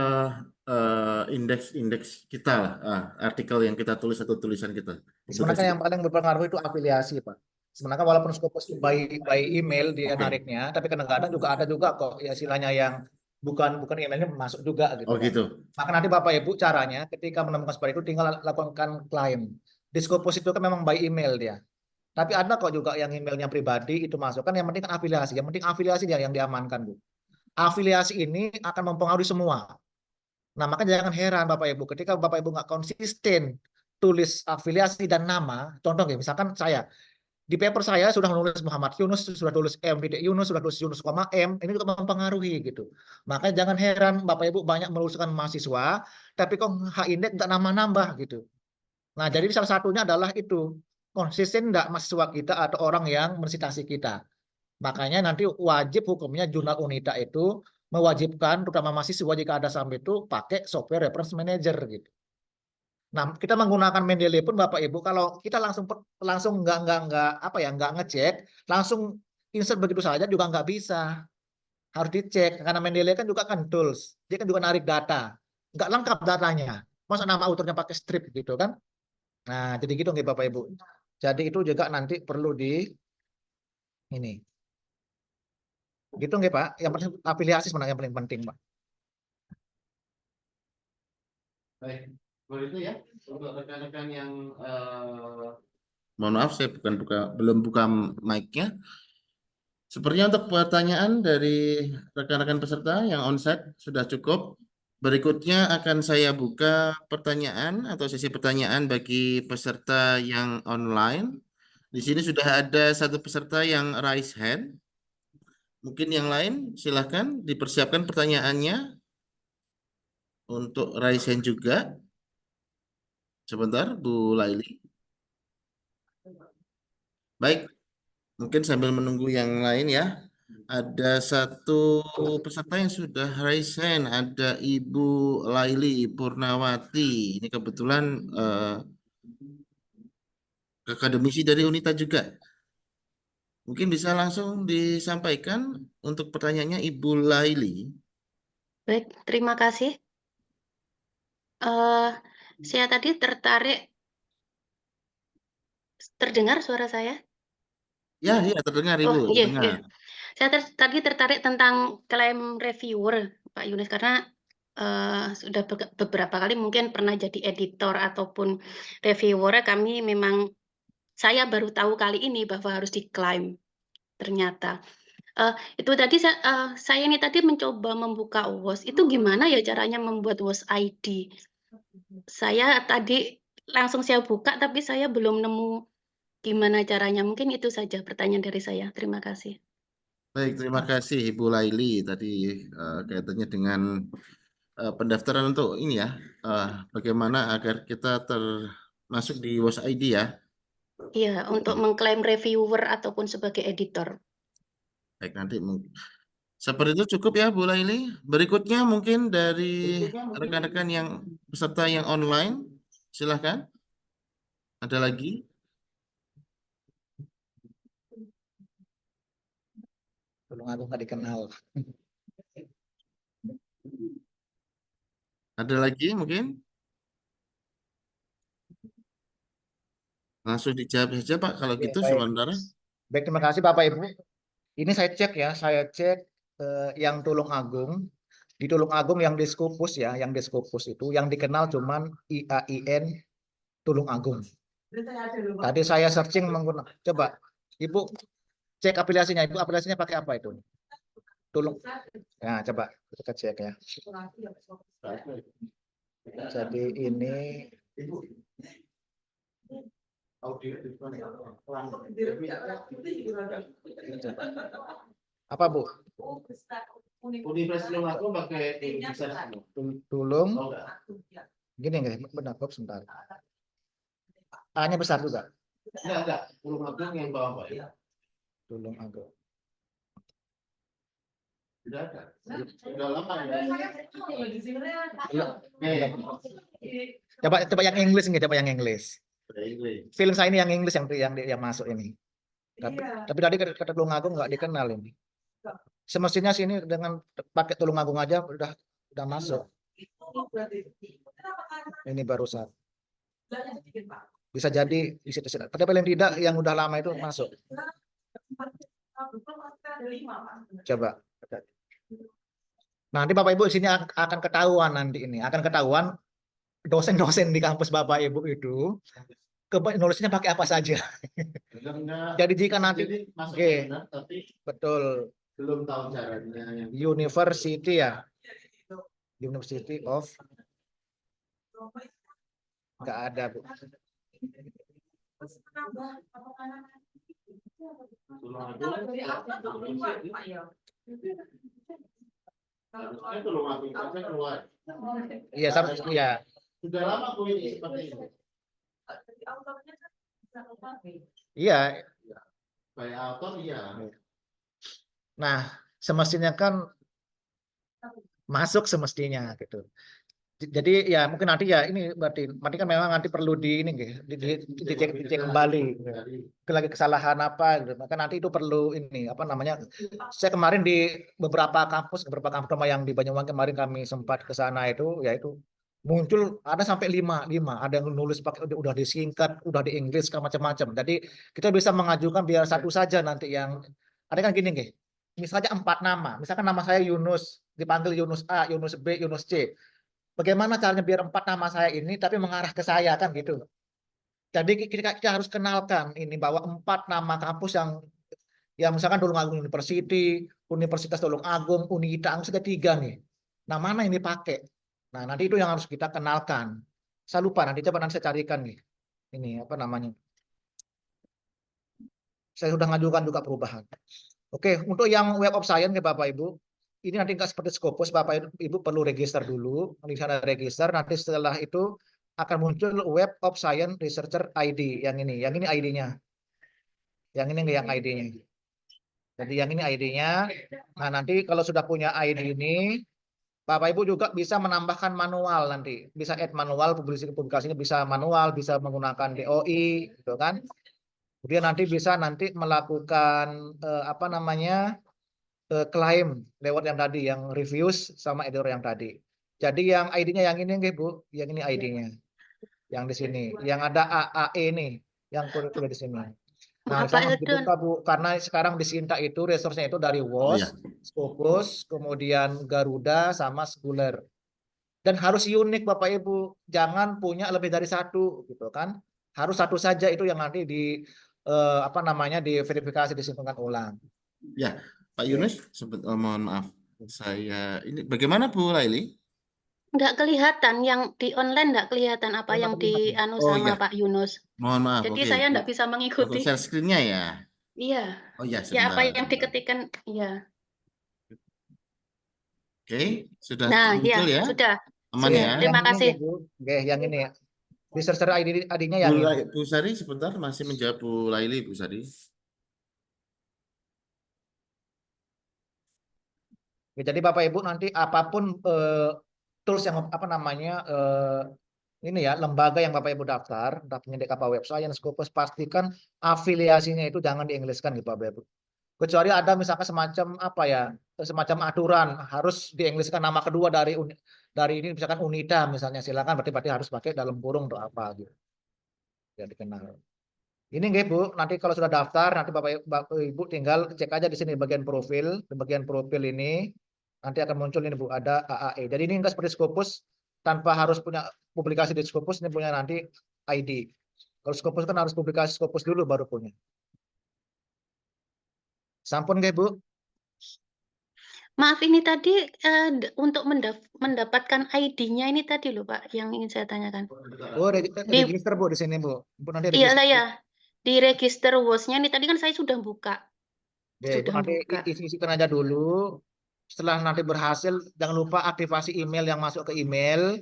Speaker 2: indeks-indeks kita lah, artikel yang kita tulis atau tulisan kita? Untuk
Speaker 1: Sebenarnya
Speaker 2: SEO.
Speaker 1: yang paling berpengaruh itu afiliasi, Pak. Sebenarnya walaupun Scopus itu by email dia
Speaker 2: Oke.
Speaker 1: nariknya, tapi kadang-kadang juga ada juga kok ya istilahnya yang bukan emailnya masuk juga gitu
Speaker 2: Oh
Speaker 1: kan.
Speaker 2: gitu.
Speaker 1: Maka nanti Bapak Ibu caranya ketika menemukan seperti itu tinggal lakukan klaim. Di Scopus itu kan memang by email dia. Tapi ada kok juga yang emailnya pribadi itu masuk kan yang penting kan afiliasi. Yang penting afiliasi dia yang diamankan, Bu. Afiliasi ini akan mempengaruhi semua. Nah, maka jangan heran Bapak Ibu ketika Bapak Ibu nggak konsisten tulis afiliasi dan nama, contoh ya, misalkan saya di paper saya sudah menulis Muhammad Yunus, sudah tulis M. Yunus, sudah tulis Yunus, M, ini juga mempengaruhi gitu. Makanya jangan heran Bapak Ibu banyak meluluskan mahasiswa, tapi kok H-Index nggak nambah-nambah gitu. Nah, jadi salah satunya adalah itu, konsisten nggak mahasiswa kita atau orang yang mensitasi kita. Makanya nanti wajib hukumnya Jurnal Unita itu mewajibkan terutama mahasiswa jika ada SAM itu pakai software reference manager gitu. Nah, kita menggunakan Mendeley pun Bapak Ibu kalau kita langsung langsung nggak apa ya nggak ngecek, langsung insert begitu saja juga nggak bisa. Harus dicek karena Mendeley kan juga kan tools. Dia kan juga narik data. Nggak lengkap datanya. Masa nama autornya pakai strip gitu kan? Nah, jadi gitu nggih Bapak Ibu. Jadi itu juga nanti perlu di ini. Gitu nggih Pak. Yang penting afiliasi sebenarnya yang paling penting, Pak.
Speaker 2: Baik, kalau itu ya untuk rekan-rekan yang mohon maaf saya belum buka mic-nya. Sepertinya untuk pertanyaan dari rekan-rekan peserta yang onsite sudah cukup. Berikutnya akan saya buka pertanyaan atau sesi pertanyaan bagi peserta yang online. Di sini sudah ada satu peserta yang raise hand. Mungkin yang lain silahkan dipersiapkan pertanyaannya untuk raise hand juga. Sebentar, Bu Laili. Baik, mungkin sambil menunggu yang lain ya. Ada satu peserta yang sudah raise hand, ada Ibu Laili Purnawati. Ini kebetulan akademisi dari Unita juga. Mungkin bisa langsung disampaikan untuk pertanyaannya Ibu Laili.
Speaker 4: Baik, terima kasih. Eh, saya tadi terdengar suara saya?
Speaker 2: Ya, ya terdengar Ibu,
Speaker 4: Oh iya, iya.
Speaker 2: terdengar.
Speaker 4: Saya tadi tertarik tentang klaim reviewer, Pak Yunus, karena sudah beberapa kali mungkin pernah jadi editor ataupun reviewer. Saya baru tahu kali ini bahwa harus diklaim ternyata. Itu tadi saya ini tadi mencoba membuka UWOS. Itu gimana ya caranya membuat UWOS ID? Saya tadi langsung saya buka, tapi saya belum nemu gimana caranya. Mungkin itu saja pertanyaan dari saya. Terima kasih.
Speaker 2: Baik, terima kasih Ibu Laili tadi kaitannya dengan pendaftaran untuk ini ya, bagaimana agar kita termasuk di WOS ID ya.
Speaker 4: Iya, untuk mengklaim reviewer ataupun sebagai editor.
Speaker 2: Baik, nanti seperti itu cukup ya Bu Laili. Berikutnya mungkin dari rekan-rekan yang peserta yang online, silahkan. Ada lagi?
Speaker 1: Tolong aku nggak dikenal.
Speaker 2: Ada lagi mungkin? Langsung dijawab saja Pak kalau
Speaker 1: Oke,
Speaker 2: gitu
Speaker 1: baik.
Speaker 2: sementara.
Speaker 1: Baik, terima kasih Bapak Ibu. Ini saya cek ya, saya cek yang Tulung Agung. Di Tulung Agung yang di Scopus ya, yang di Scopus itu yang dikenal cuman IAIN Tulung Agung. Tadi saya searching menggunakan, coba Ibu cek aplikasinya, Ibu aplikasinya pakai apa itu? Tulung. Nah, coba kita cek ya. Jadi ini apa Bu?
Speaker 2: Universitas Tulung Agung pakai
Speaker 1: Tulung. Gini nggak? Benar, sebentar. A-nya besar juga.
Speaker 2: Enggak. Tulungagung yang bawah Pak ya.
Speaker 1: Tulungagung.
Speaker 2: Sudah ada. Sudah lama ya.
Speaker 1: Coba yang English nih, coba yang English.
Speaker 2: Sudah Inggris.
Speaker 1: Film saya ini yang English yang masuk ini. Tapi tadi kata Tulungagung nggak dikenal ini. Semestinya sini dengan pakai Tulungagung aja udah masuk. Ini barusan. Bisa jadi di situ. Tapi paling tidak yang udah lama itu masuk. Coba. Nanti Bapak Ibu di sini akan ketahuan nanti ini. Akan ketahuan dosen-dosen di kampus Bapak Ibu itu nulisnya pakai apa saja. Jadi jika nanti oke, betul,
Speaker 2: belum tahu caranya.
Speaker 1: University ya. University of nggak ada, Bu. Iya, ya.
Speaker 2: Sudah lama Bu ini seperti ini.
Speaker 1: Iya.
Speaker 2: Kayak autor iya.
Speaker 1: Nah, semestinya kan masuk semestinya gitu. Jadi ya mungkin nanti ya ini berarti kan memang nanti perlu dicek kembali lagi kesalahan apa gitu. Maka nanti itu perlu ini apa namanya. Saya kemarin di beberapa kampus yang di Banyuwangi kemarin kami sempat ke sana itu ya itu muncul ada sampai 5, ada yang nulis pakai udah disingkat, udah di Inggris macam-macam. Jadi kita bisa mengajukan biar satu saja nanti yang ada kan gini nih. Misalnya 4 nama, misalkan nama saya Yunus, dipanggil Yunus A, Yunus B, Yunus C. Bagaimana caranya biar 4 nama saya ini tapi mengarah ke saya kan gitu. Jadi kita harus kenalkan ini bahwa 4 nama kampus yang misalkan Tulungagung University, Universitas Tulungagung, Unita, sudah 3 nih. Nah, mana yang dipakai? Nah, nanti itu yang harus kita kenalkan. Saya lupa nanti saya carikan nih. Ini apa namanya? Saya sudah ngajukan juga perubahan. Oke, untuk yang Web of Science ya Bapak Ibu, ini nanti nggak seperti Scopus, Bapak Ibu perlu register dulu. Di sana register, nanti setelah itu akan muncul Web of Science Researcher ID. Yang ini ID-nya. Yang ini yang ID-nya. Jadi yang ini ID-nya. Nah, nanti kalau sudah punya ID ini, Bapak Ibu juga bisa menambahkan manual nanti. Bisa add manual, publikasinya bisa manual, bisa menggunakan DOI, gitu kan. Kemudian nanti bisa melakukan apa namanya? Klaim lewat yang tadi, yang reviews sama editor yang tadi. Jadi yang ID-nya yang ini nggih Bu, yang ini ID-nya. Yang di sini, yang ada AAE nih, yang tulis di sini. Nah,
Speaker 4: Pak
Speaker 1: harus
Speaker 4: Eldon.
Speaker 1: dibuka Bu, karena sekarang di Sinta itu resource-nya itu dari WOS, Scopus, kemudian Garuda sama Scholar. Dan harus unik Bapak Ibu, jangan punya lebih dari satu gitu kan. Harus satu saja itu yang nanti apa namanya diverifikasi, disimpankan ulang.
Speaker 2: Ya, Pak Yunus, mohon maaf, saya ini bagaimana Bu Laili?
Speaker 4: Nggak kelihatan, yang di online nggak kelihatan apa yang di sama Pak Yunus.
Speaker 2: Mohon maaf.
Speaker 4: Jadi saya nggak bisa mengikuti.
Speaker 2: Share screen-nya ya.
Speaker 4: Iya.
Speaker 2: Oh ya,
Speaker 4: Ya apa yang diketikkan, iya.
Speaker 2: Oke, sudah
Speaker 4: muncul
Speaker 2: ya?
Speaker 4: Sudah.
Speaker 2: Aman ya?
Speaker 4: Terima kasih.
Speaker 1: Oke, yang ini ya. Researcher ID-nya yang ini.
Speaker 2: Bu Sari sebentar masih menjawab Bu Laili, Bu Sari.
Speaker 1: Jadi Bapak Ibu nanti apapun tools yang apa namanya ini ya lembaga yang Bapak Ibu daftar penyidik apa website yang Scopus, pastikan afiliasinya itu jangan diinggriskan gitu Bapak Ibu. Kecuali ada misalkan semacam apa ya, semacam aturan harus diinggriskan nama kedua dari ini misalkan Unita misalnya, silakan berarti harus pakai dalam kurung atau apa gitu. Ya dikenal. Ini nggih Bu, nanti kalau sudah daftar nanti Bapak Ibu tinggal cek aja di sini bagian profil, di bagian profil ini nanti akan muncul ini Bu, ada AAE. Jadi ini enggak seperti Scopus, tanpa harus punya publikasi di Scopus, ini punya nanti ID. Kalau Scopus kan harus publikasi Scopus dulu baru punya. Sampun nggih Bu?
Speaker 4: Maaf, ini tadi untuk mendapatkan ID-nya ini tadi loh Pak, yang ingin saya tanyakan.
Speaker 1: Oh, register Bu di sini Bu. Bu nanti
Speaker 4: Iya
Speaker 1: register.
Speaker 4: ya, di register WOS-nya ini tadi kan saya sudah buka.
Speaker 1: Sudah nanti isi-isikan aja dulu. Setelah nanti berhasil, jangan lupa aktivasi email yang masuk ke email.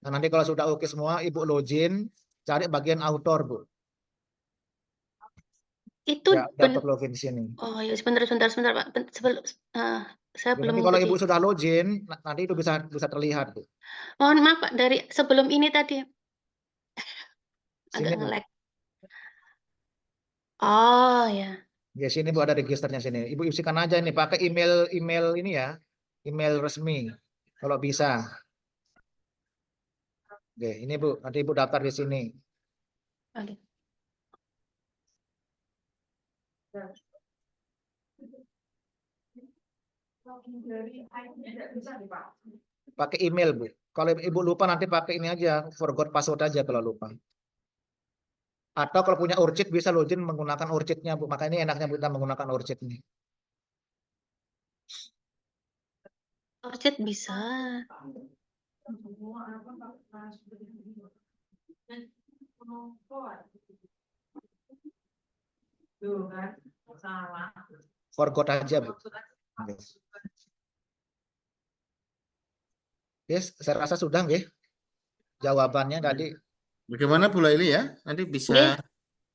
Speaker 1: Nah, nanti kalau sudah oke semua, Ibu login, cari bagian author Bu.
Speaker 4: Itu
Speaker 1: Ya, dapat login di sini.
Speaker 4: oh ya sebentar Pak. Sebelum saya
Speaker 1: Ya,
Speaker 4: belum
Speaker 1: nanti kalau Ibu
Speaker 4: begini.
Speaker 1: sudah login, nanti itu bisa terlihat, Bu.
Speaker 4: Mohon maaf Pak, dari sebelum ini tadi agak
Speaker 1: Sini, Bu.
Speaker 4: nge-lag. Oh ya.
Speaker 1: Ya, sini Bu ada registernya sini. Ibu isikan aja ini pakai email ini ya. Email resmi. Kalau bisa. Oke, ini Bu, nanti Ibu daftar di sini.
Speaker 4: Oke.
Speaker 3: Login dari IT tidak bisa nih Pak.
Speaker 1: Pakai email, Bu. Kalau Ibu lupa nanti pakai ini aja, forgot password aja kalau lupa. Atau kalau punya Urcit bisa login menggunakan Urcitnya, Bu. Makanya ini enaknya kita menggunakan Urcit ini.
Speaker 4: Orchid bisa.
Speaker 3: Semua apa Pak? Tuh kan, salah.
Speaker 1: Forgot aja, Bu. Yes, saya rasa sudah, nggih. Jawabannya tadi.
Speaker 2: Bagaimana pula ini ya? Nanti bisa
Speaker 4: Nggih.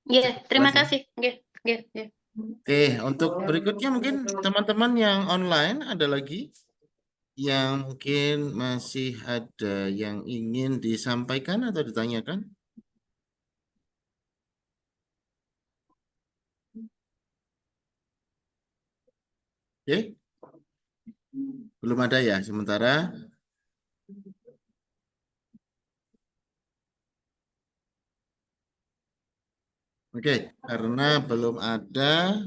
Speaker 4: Nggih,
Speaker 2: cek
Speaker 4: terima
Speaker 2: lagi.
Speaker 4: kasih. Nggih, nggih, nggih.
Speaker 2: Oke, untuk berikutnya mungkin teman-teman yang online ada lagi yang mungkin masih ada yang ingin disampaikan atau ditanyakan? Oke, belum ada ya sementara. Oke, karena belum ada.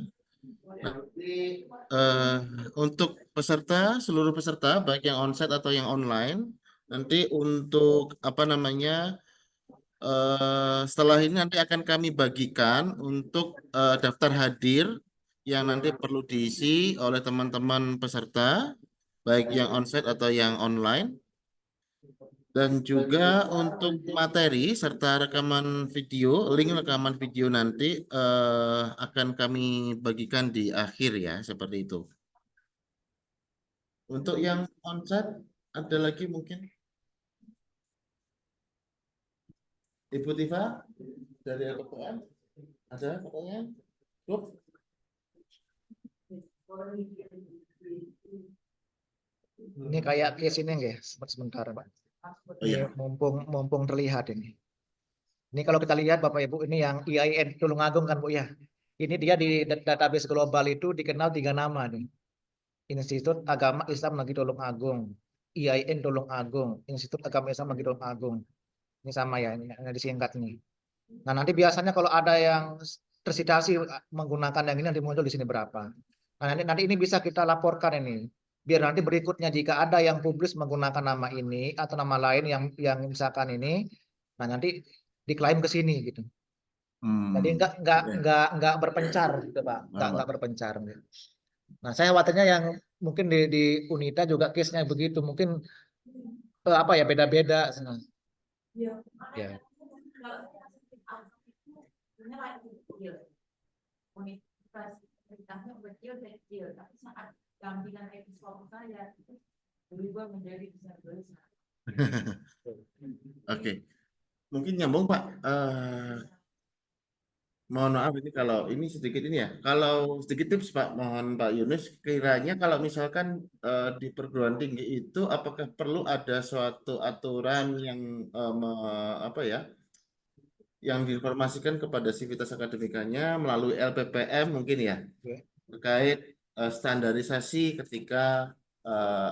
Speaker 2: Untuk peserta, seluruh peserta, baik yang onsite atau yang online, nanti untuk apa namanya, setelah ini nanti akan kami bagikan untuk daftar hadir yang nanti perlu diisi oleh teman-teman peserta, baik yang onsite atau yang online. Dan juga untuk materi serta rekaman video, link rekaman video nanti akan kami bagikan di akhir ya, seperti itu. Untuk yang onsite ada lagi mungkin Ibu Tifa dari LPPM ada katanya? Cukup?
Speaker 1: Ini kayak case ini nggih, sebentar, Pak.
Speaker 2: Oh
Speaker 1: Ini
Speaker 2: iya.
Speaker 1: mumpung terlihat ini. Ini kalau kita lihat Bapak Ibu, ini yang IAIN Tulungagung kan Bu ya. Ini dia di database global itu dikenal 3 nama nih. Institut Agama Islam Negeri Tulungagung, IAIN Tulungagung, Institut Agama Islam Negeri Tulungagung. Ini sama ya, ini disingkat nih. Nah, nanti biasanya kalau ada yang tersitasi menggunakan yang ini nanti muncul di sini berapa. Nah, nanti ini bisa kita laporkan ini. Biar nanti berikutnya jika ada yang publis menggunakan nama ini atau nama lain yang misalkan ini, nah nanti diklaim ke sini gitu. Jadi enggak berpencar gitu, Pak. Enggak berpencar. Nah, saya khawatirnya yang mungkin di Unita juga case-nya begitu. Mungkin apa ya beda-beda.
Speaker 3: Iya.
Speaker 1: Ya.
Speaker 3: Universitasnya kecil, tapi saat dampingan ekspor saya itu berubah menjadi besar-besar.
Speaker 2: Oke, mungkin nyambung Pak. Mohon maaf ini kalau ini sedikit ini ya. Kalau sedikit tips Pak, mohon Pak Yunus, kiranya kalau misalkan di perguruan tinggi itu apakah perlu ada suatu aturan yang apa ya, yang diinformasikan kepada sivitas akademikanya melalui LPPM mungkin ya,
Speaker 1: Oke.
Speaker 2: terkait standarisasi ketika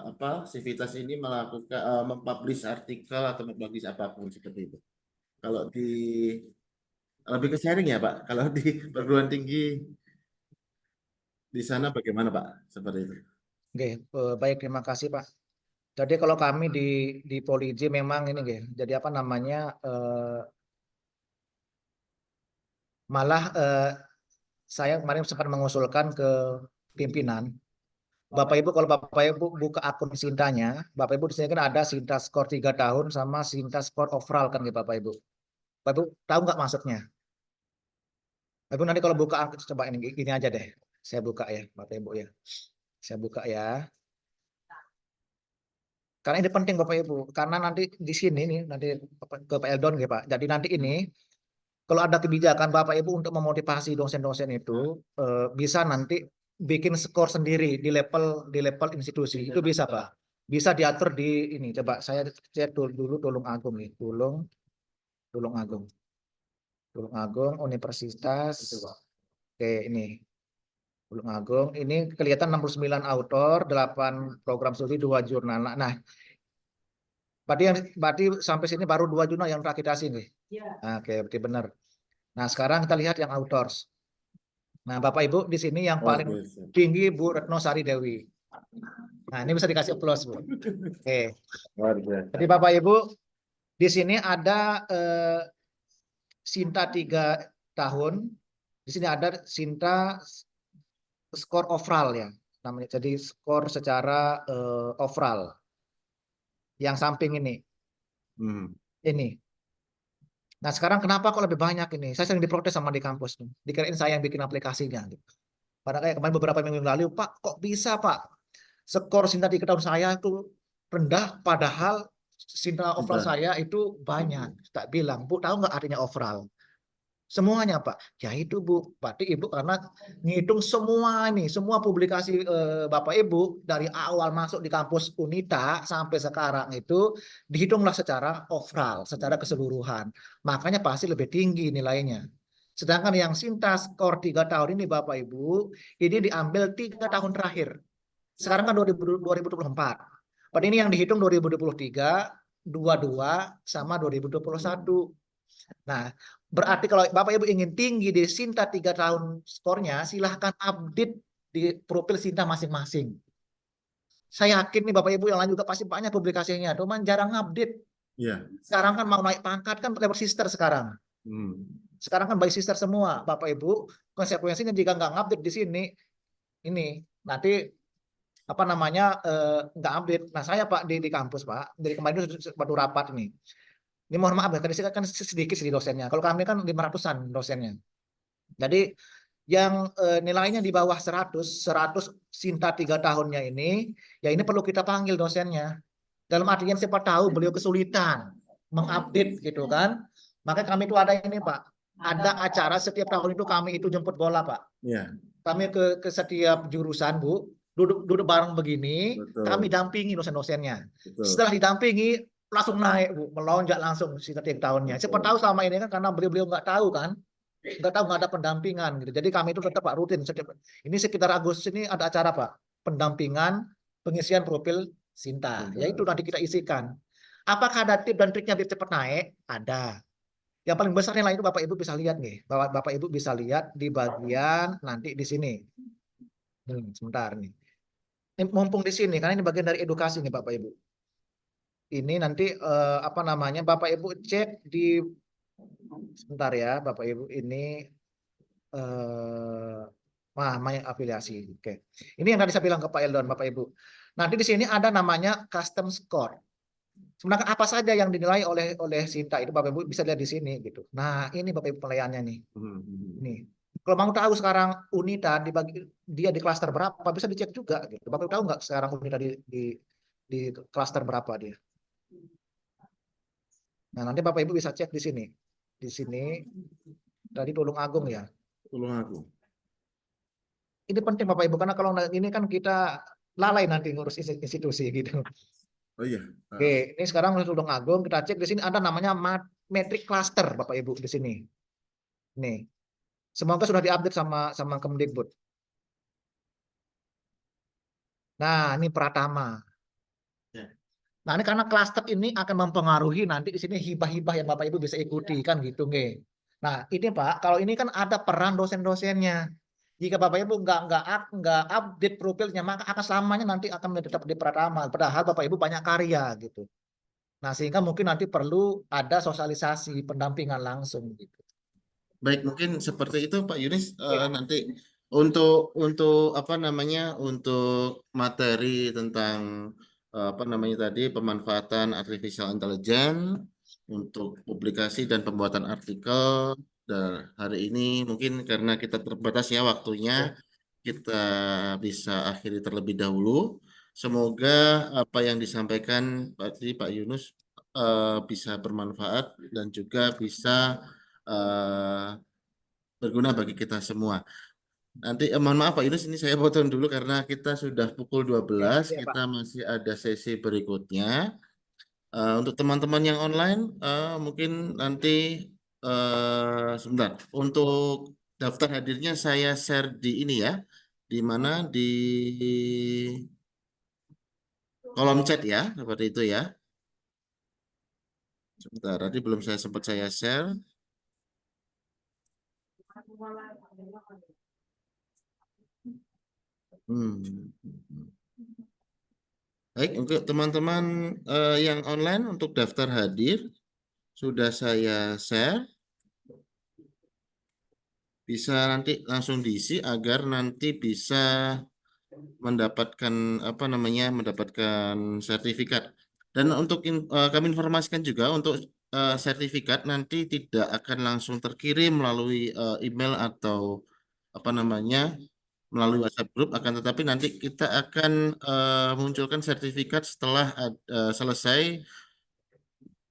Speaker 2: apa sivitas ini melakukan mempublish artikel atau mempublish apapun seperti itu. Kalau di lebih ke sharing ya Pak. Kalau di perguruan tinggi di sana bagaimana Pak? Seperti itu.
Speaker 1: Oke, baik terima kasih Pak. Jadi kalau kami di Poliji memang ini nggih. Jadi apa namanya malah saya kemarin sempat mengusulkan ke pimpinan Bapak Ibu kalau Bapak Ibu buka akun Sintanya, Bapak Ibu di sini kan ada Sinta skor 3 tahun sama Sinta skor overall kan gitu Bapak Ibu. Bapak Ibu tahu nggak maksudnya? Bapak Ibu nanti kalau buka akun coba ini aja deh. Saya buka ya Bapak Ibu ya. Saya buka ya. Karena ini penting Bapak Ibu, karena nanti di sini nih nanti ke Pak Eldon gitu Pak. Jadi nanti ini kalau ada kebijakan Bapak Ibu untuk memotivasi dosen-dosen itu bisa nanti bikin skor sendiri di level institusi. Itu bisa, Pak. Bisa diatur di ini. Coba saya cek dulu Tulung Agung nih. Tulung Agung. Tulung Agung Universitas. Oke, ini. Tulung Agung. Ini kelihatan 69 autor, 8 program studi, 2 jurnal. Nah, berarti sampai sini baru 2 jurnal yang terakreditasi nih.
Speaker 3: Iya.
Speaker 1: Oke, berarti benar. Nah, sekarang kita lihat yang authors. Nah, Bapak Ibu di sini yang paling tinggi Bu Retno Sari Dewi. Nah, ini bisa dikasih aplaus, Bu. Oke. Jadi Bapak Ibu di sini ada Sinta 3 tahun. Di sini ada Sinta skor overall ya. Namanya jadi skor secara overall. Yang samping ini. Ini. Nah, sekarang kenapa kok lebih banyak ini? Saya sering diprotes sama di kampus. Dikirain saya yang bikin aplikasinya. Pada kayak kemarin beberapa minggu lalu, Pak, kok bisa, Pak? Skor Sinta 3 tahun saya itu rendah, padahal Sinta overall saya itu banyak. Tak bilang, Bu, tahu nggak artinya overall? Semuanya, Pak. Ya itu, Bu. Berarti Ibu karena ngitung semua ini, semua publikasi Bapak Ibu dari awal masuk di kampus Unita sampai sekarang itu dihitunglah secara overall, secara keseluruhan. Makanya pasti lebih tinggi nilainya. Sedangkan yang Sinta skor 3 tahun ini Bapak Ibu, ini diambil 3 tahun terakhir. Sekarang kan 2024. Berarti ini yang dihitung 2023, 22 sama 2021. Nah, berarti kalau Bapak Ibu ingin tinggi di Sinta 3 tahun skornya, silahkan update di profil Sinta masing-masing. Saya yakin nih Bapak Ibu yang lain juga pasti banyak publikasinya, cuman jarang update.
Speaker 2: Iya.
Speaker 1: Sekarang kan mau naik pangkat kan pakai sister sekarang. Sekarang kan by sister semua, Bapak Ibu. Konsekuensinya jika nggak update di sini, ini nanti apa namanya nggak update. Nah saya Pak di kampus Pak, dari kemarin itu baru rapat ini. Ini mohon maaf ya, tadi kan sedikit sih dosennya. Kalau kami kan 500-an dosennya. Jadi yang nilainya di bawah 100 Sinta 3 tahunnya ini, ya ini perlu kita panggil dosennya. Dalam artian siapa tahu beliau kesulitan mengupdate gitu kan. Maka kami itu ada ini Pak, ada acara setiap tahun itu kami itu jemput bola Pak.
Speaker 2: Iya.
Speaker 1: Kami ke setiap jurusan Bu, duduk bareng begini, kami dampingi dosen-dosennya. Setelah didampingi langsung naik Bu, melonjak langsung setiap tahunnya. Siapa tahu selama ini kan karena beliau nggak tahu kan, nggak tahu nggak ada pendampingan gitu. Jadi kami itu tetap Pak rutin. Ini sekitar Agustus ini ada acara Pak, pendampingan pengisian profil Sinta. Ya itu nanti kita isikan. Apakah ada tips dan triknya biar cepat naik? Ada. Yang paling besar nilai itu Bapak Ibu bisa lihat nih, bahwa Bapak Ibu bisa lihat di bagian nanti di sini. Sebentar nih. Ini mumpung di sini karena ini bagian dari edukasi nih Bapak Ibu. Ini nanti apa namanya Bapak Ibu cek di sebentar ya Bapak Ibu ini main afiliasi. Oke. Ini yang tadi saya bilang ke Pak Eldon Bapak Ibu. Nanti di sini ada namanya custom score. Sebenarnya apa saja yang dinilai oleh Sinta itu Bapak Ibu bisa lihat di sini gitu. Nah, ini Bapak Ibu penilaiannya nih. Nih. Kalau mau tahu sekarang Unita dia di klaster berapa bisa dicek juga gitu. Bapak Ibu tahu nggak sekarang Unita di klaster berapa dia? Nah, nanti Bapak Ibu bisa cek di sini. Di sini tadi Tulung Agung ya.
Speaker 2: Tulung Agung.
Speaker 1: Ini penting Bapak Ibu karena kalau ini kan kita lalai nanti ngurus institusi gitu.
Speaker 2: Oh iya.
Speaker 1: Oke, ini sekarang Tulung Agung kita cek di sini ada namanya metric cluster Bapak Ibu di sini. Nih. Semoga sudah diupdate sama Kemdikbud. Nah, ini Pratama. Nah, ini karena klaster ini akan mempengaruhi nanti di sini hibah-hibah yang Bapak Ibu bisa ikuti kan gitu nggih. Nah, ini Pak, kalau ini kan ada peran dosen-dosennya. Jika Bapak Ibu nggak update profilnya, maka akan selamanya nanti akan tetap di Pratama. Padahal Bapak Ibu banyak karya gitu. Nah, sehingga mungkin nanti perlu ada sosialisasi pendampingan langsung gitu.
Speaker 2: Baik, mungkin seperti itu Pak Yunis. Nanti untuk apa namanya untuk materi tentang apa namanya tadi pemanfaatan artificial intelligence untuk publikasi dan pembuatan artikel, dan hari ini mungkin karena kita terbatas ya waktunya, kita bisa akhiri terlebih dahulu. Semoga apa yang disampaikan tadi Pak Yunus bisa bermanfaat dan juga bisa eh, berguna bagi kita semua. Nanti mohon maaf Pak Yunus, ini saya potong dulu karena kita sudah pukul 12,
Speaker 1: Iya, Pak.
Speaker 2: kita masih ada sesi berikutnya. Untuk teman-teman yang online, mungkin nanti sebentar. Untuk daftar hadirnya saya share di ini ya, di mana di kolom chat ya, seperti itu ya. Sebentar, tadi belum sempat saya share. Hmm. Baik, untuk teman-teman yang online untuk daftar hadir sudah saya share. Bisa nanti langsung diisi agar nanti bisa mendapatkan apa namanya mendapatkan sertifikat. Dan untuk kami informasikan juga untuk sertifikat nanti tidak akan langsung terkirim melalui email atau apa namanya melalui WhatsApp group, akan tetapi nanti kita akan munculkan sertifikat setelah selesai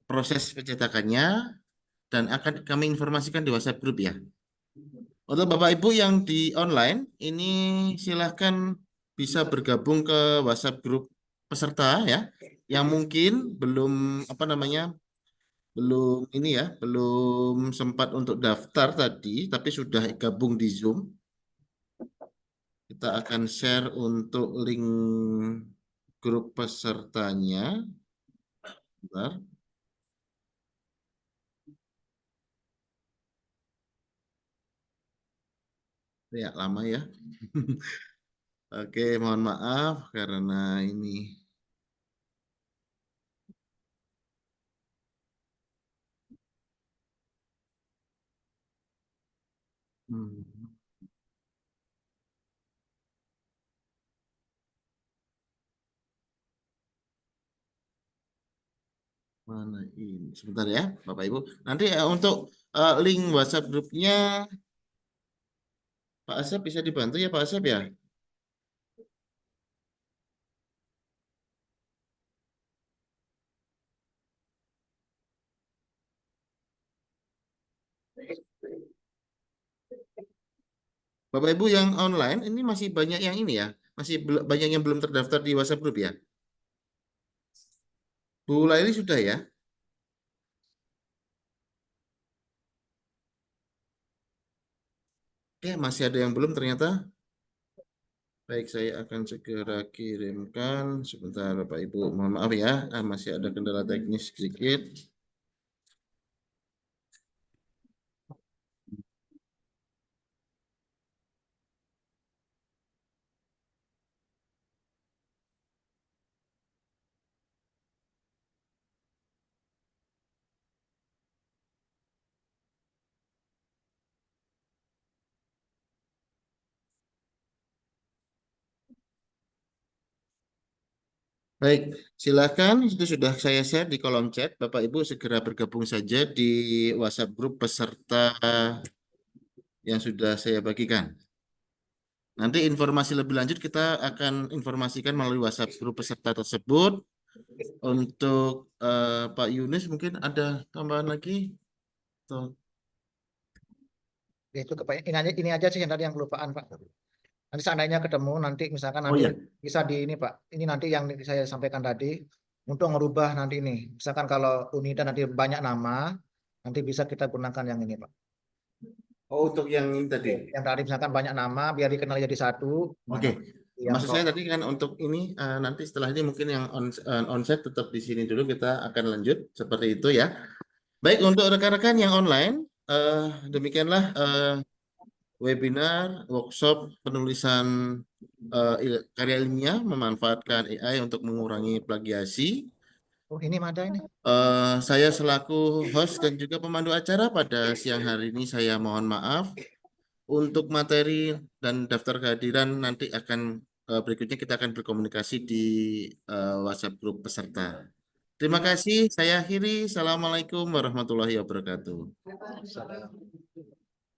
Speaker 2: proses pencetakannya dan akan kami informasikan di WhatsApp group ya. Untuk Bapak Ibu yang di online, ini silahkan bisa bergabung ke WhatsApp grup peserta ya, yang mungkin belum apa namanya, belum ini ya, belum sempat untuk daftar tadi, tapi sudah gabung di Zoom. Kita akan share untuk link grup pesertanya. Bentar. Ya, lama ya. Oke, mohon maaf karena ini. Hmm. Mana ini? Sebentar ya, Bapak Ibu. Nanti untuk link WhatsApp grupnya Pak Asep bisa dibantu ya Pak Asep ya. Bapak Ibu yang online ini masih banyak yang ini ya, masih banyak yang belum terdaftar di WhatsApp grup ya. Bu Laili sudah ya. Oke, masih ada yang belum ternyata. Baik, saya akan segera kirimkan. Sebentar Bapak Ibu, mohon maaf ya, masih ada kendala teknis sedikit. Baik, silakan. Itu sudah saya share di kolom chat. Bapak Ibu segera bergabung saja di WhatsApp grup peserta yang sudah saya bagikan. Nanti informasi lebih lanjut kita akan informasikan melalui WhatsApp grup peserta tersebut. Untuk Pak Yunus mungkin ada tambahan lagi? Atau-
Speaker 1: Itu ini aja sih yang tadi yang kelupaan, Pak. Nanti seandainya ketemu nanti misalkan
Speaker 2: Oh
Speaker 1: nanti
Speaker 2: ya,
Speaker 1: bisa di ini Pak. Ini nanti yang saya sampaikan tadi untuk merubah nanti ini. Misalkan kalau Unida nanti banyak nama, nanti bisa kita gunakan yang ini Pak.
Speaker 2: oh untuk yang ini tadi.
Speaker 1: Yang tadi misalkan banyak nama biar dikenal jadi satu.
Speaker 2: Oke,
Speaker 1: Yang
Speaker 2: maksud saya tadi kan untuk ini nanti setelah ini mungkin yang onsite tetap di sini dulu kita akan lanjut seperti itu ya. Baik untuk rekan-rekan yang online, demikianlah webinar workshop penulisan karya ilmiah memanfaatkan AI untuk mengurangi plagiasi.
Speaker 1: oh ini ada ini.
Speaker 2: Saya selaku host dan juga pemandu acara pada siang hari ini saya mohon maaf. Untuk materi dan daftar kehadiran nanti akan berikutnya kita akan berkomunikasi di WhatsApp grup peserta. Terima kasih. Saya akhiri. Assalamualaikum warahmatullahi wabarakatuh.
Speaker 1: Salam.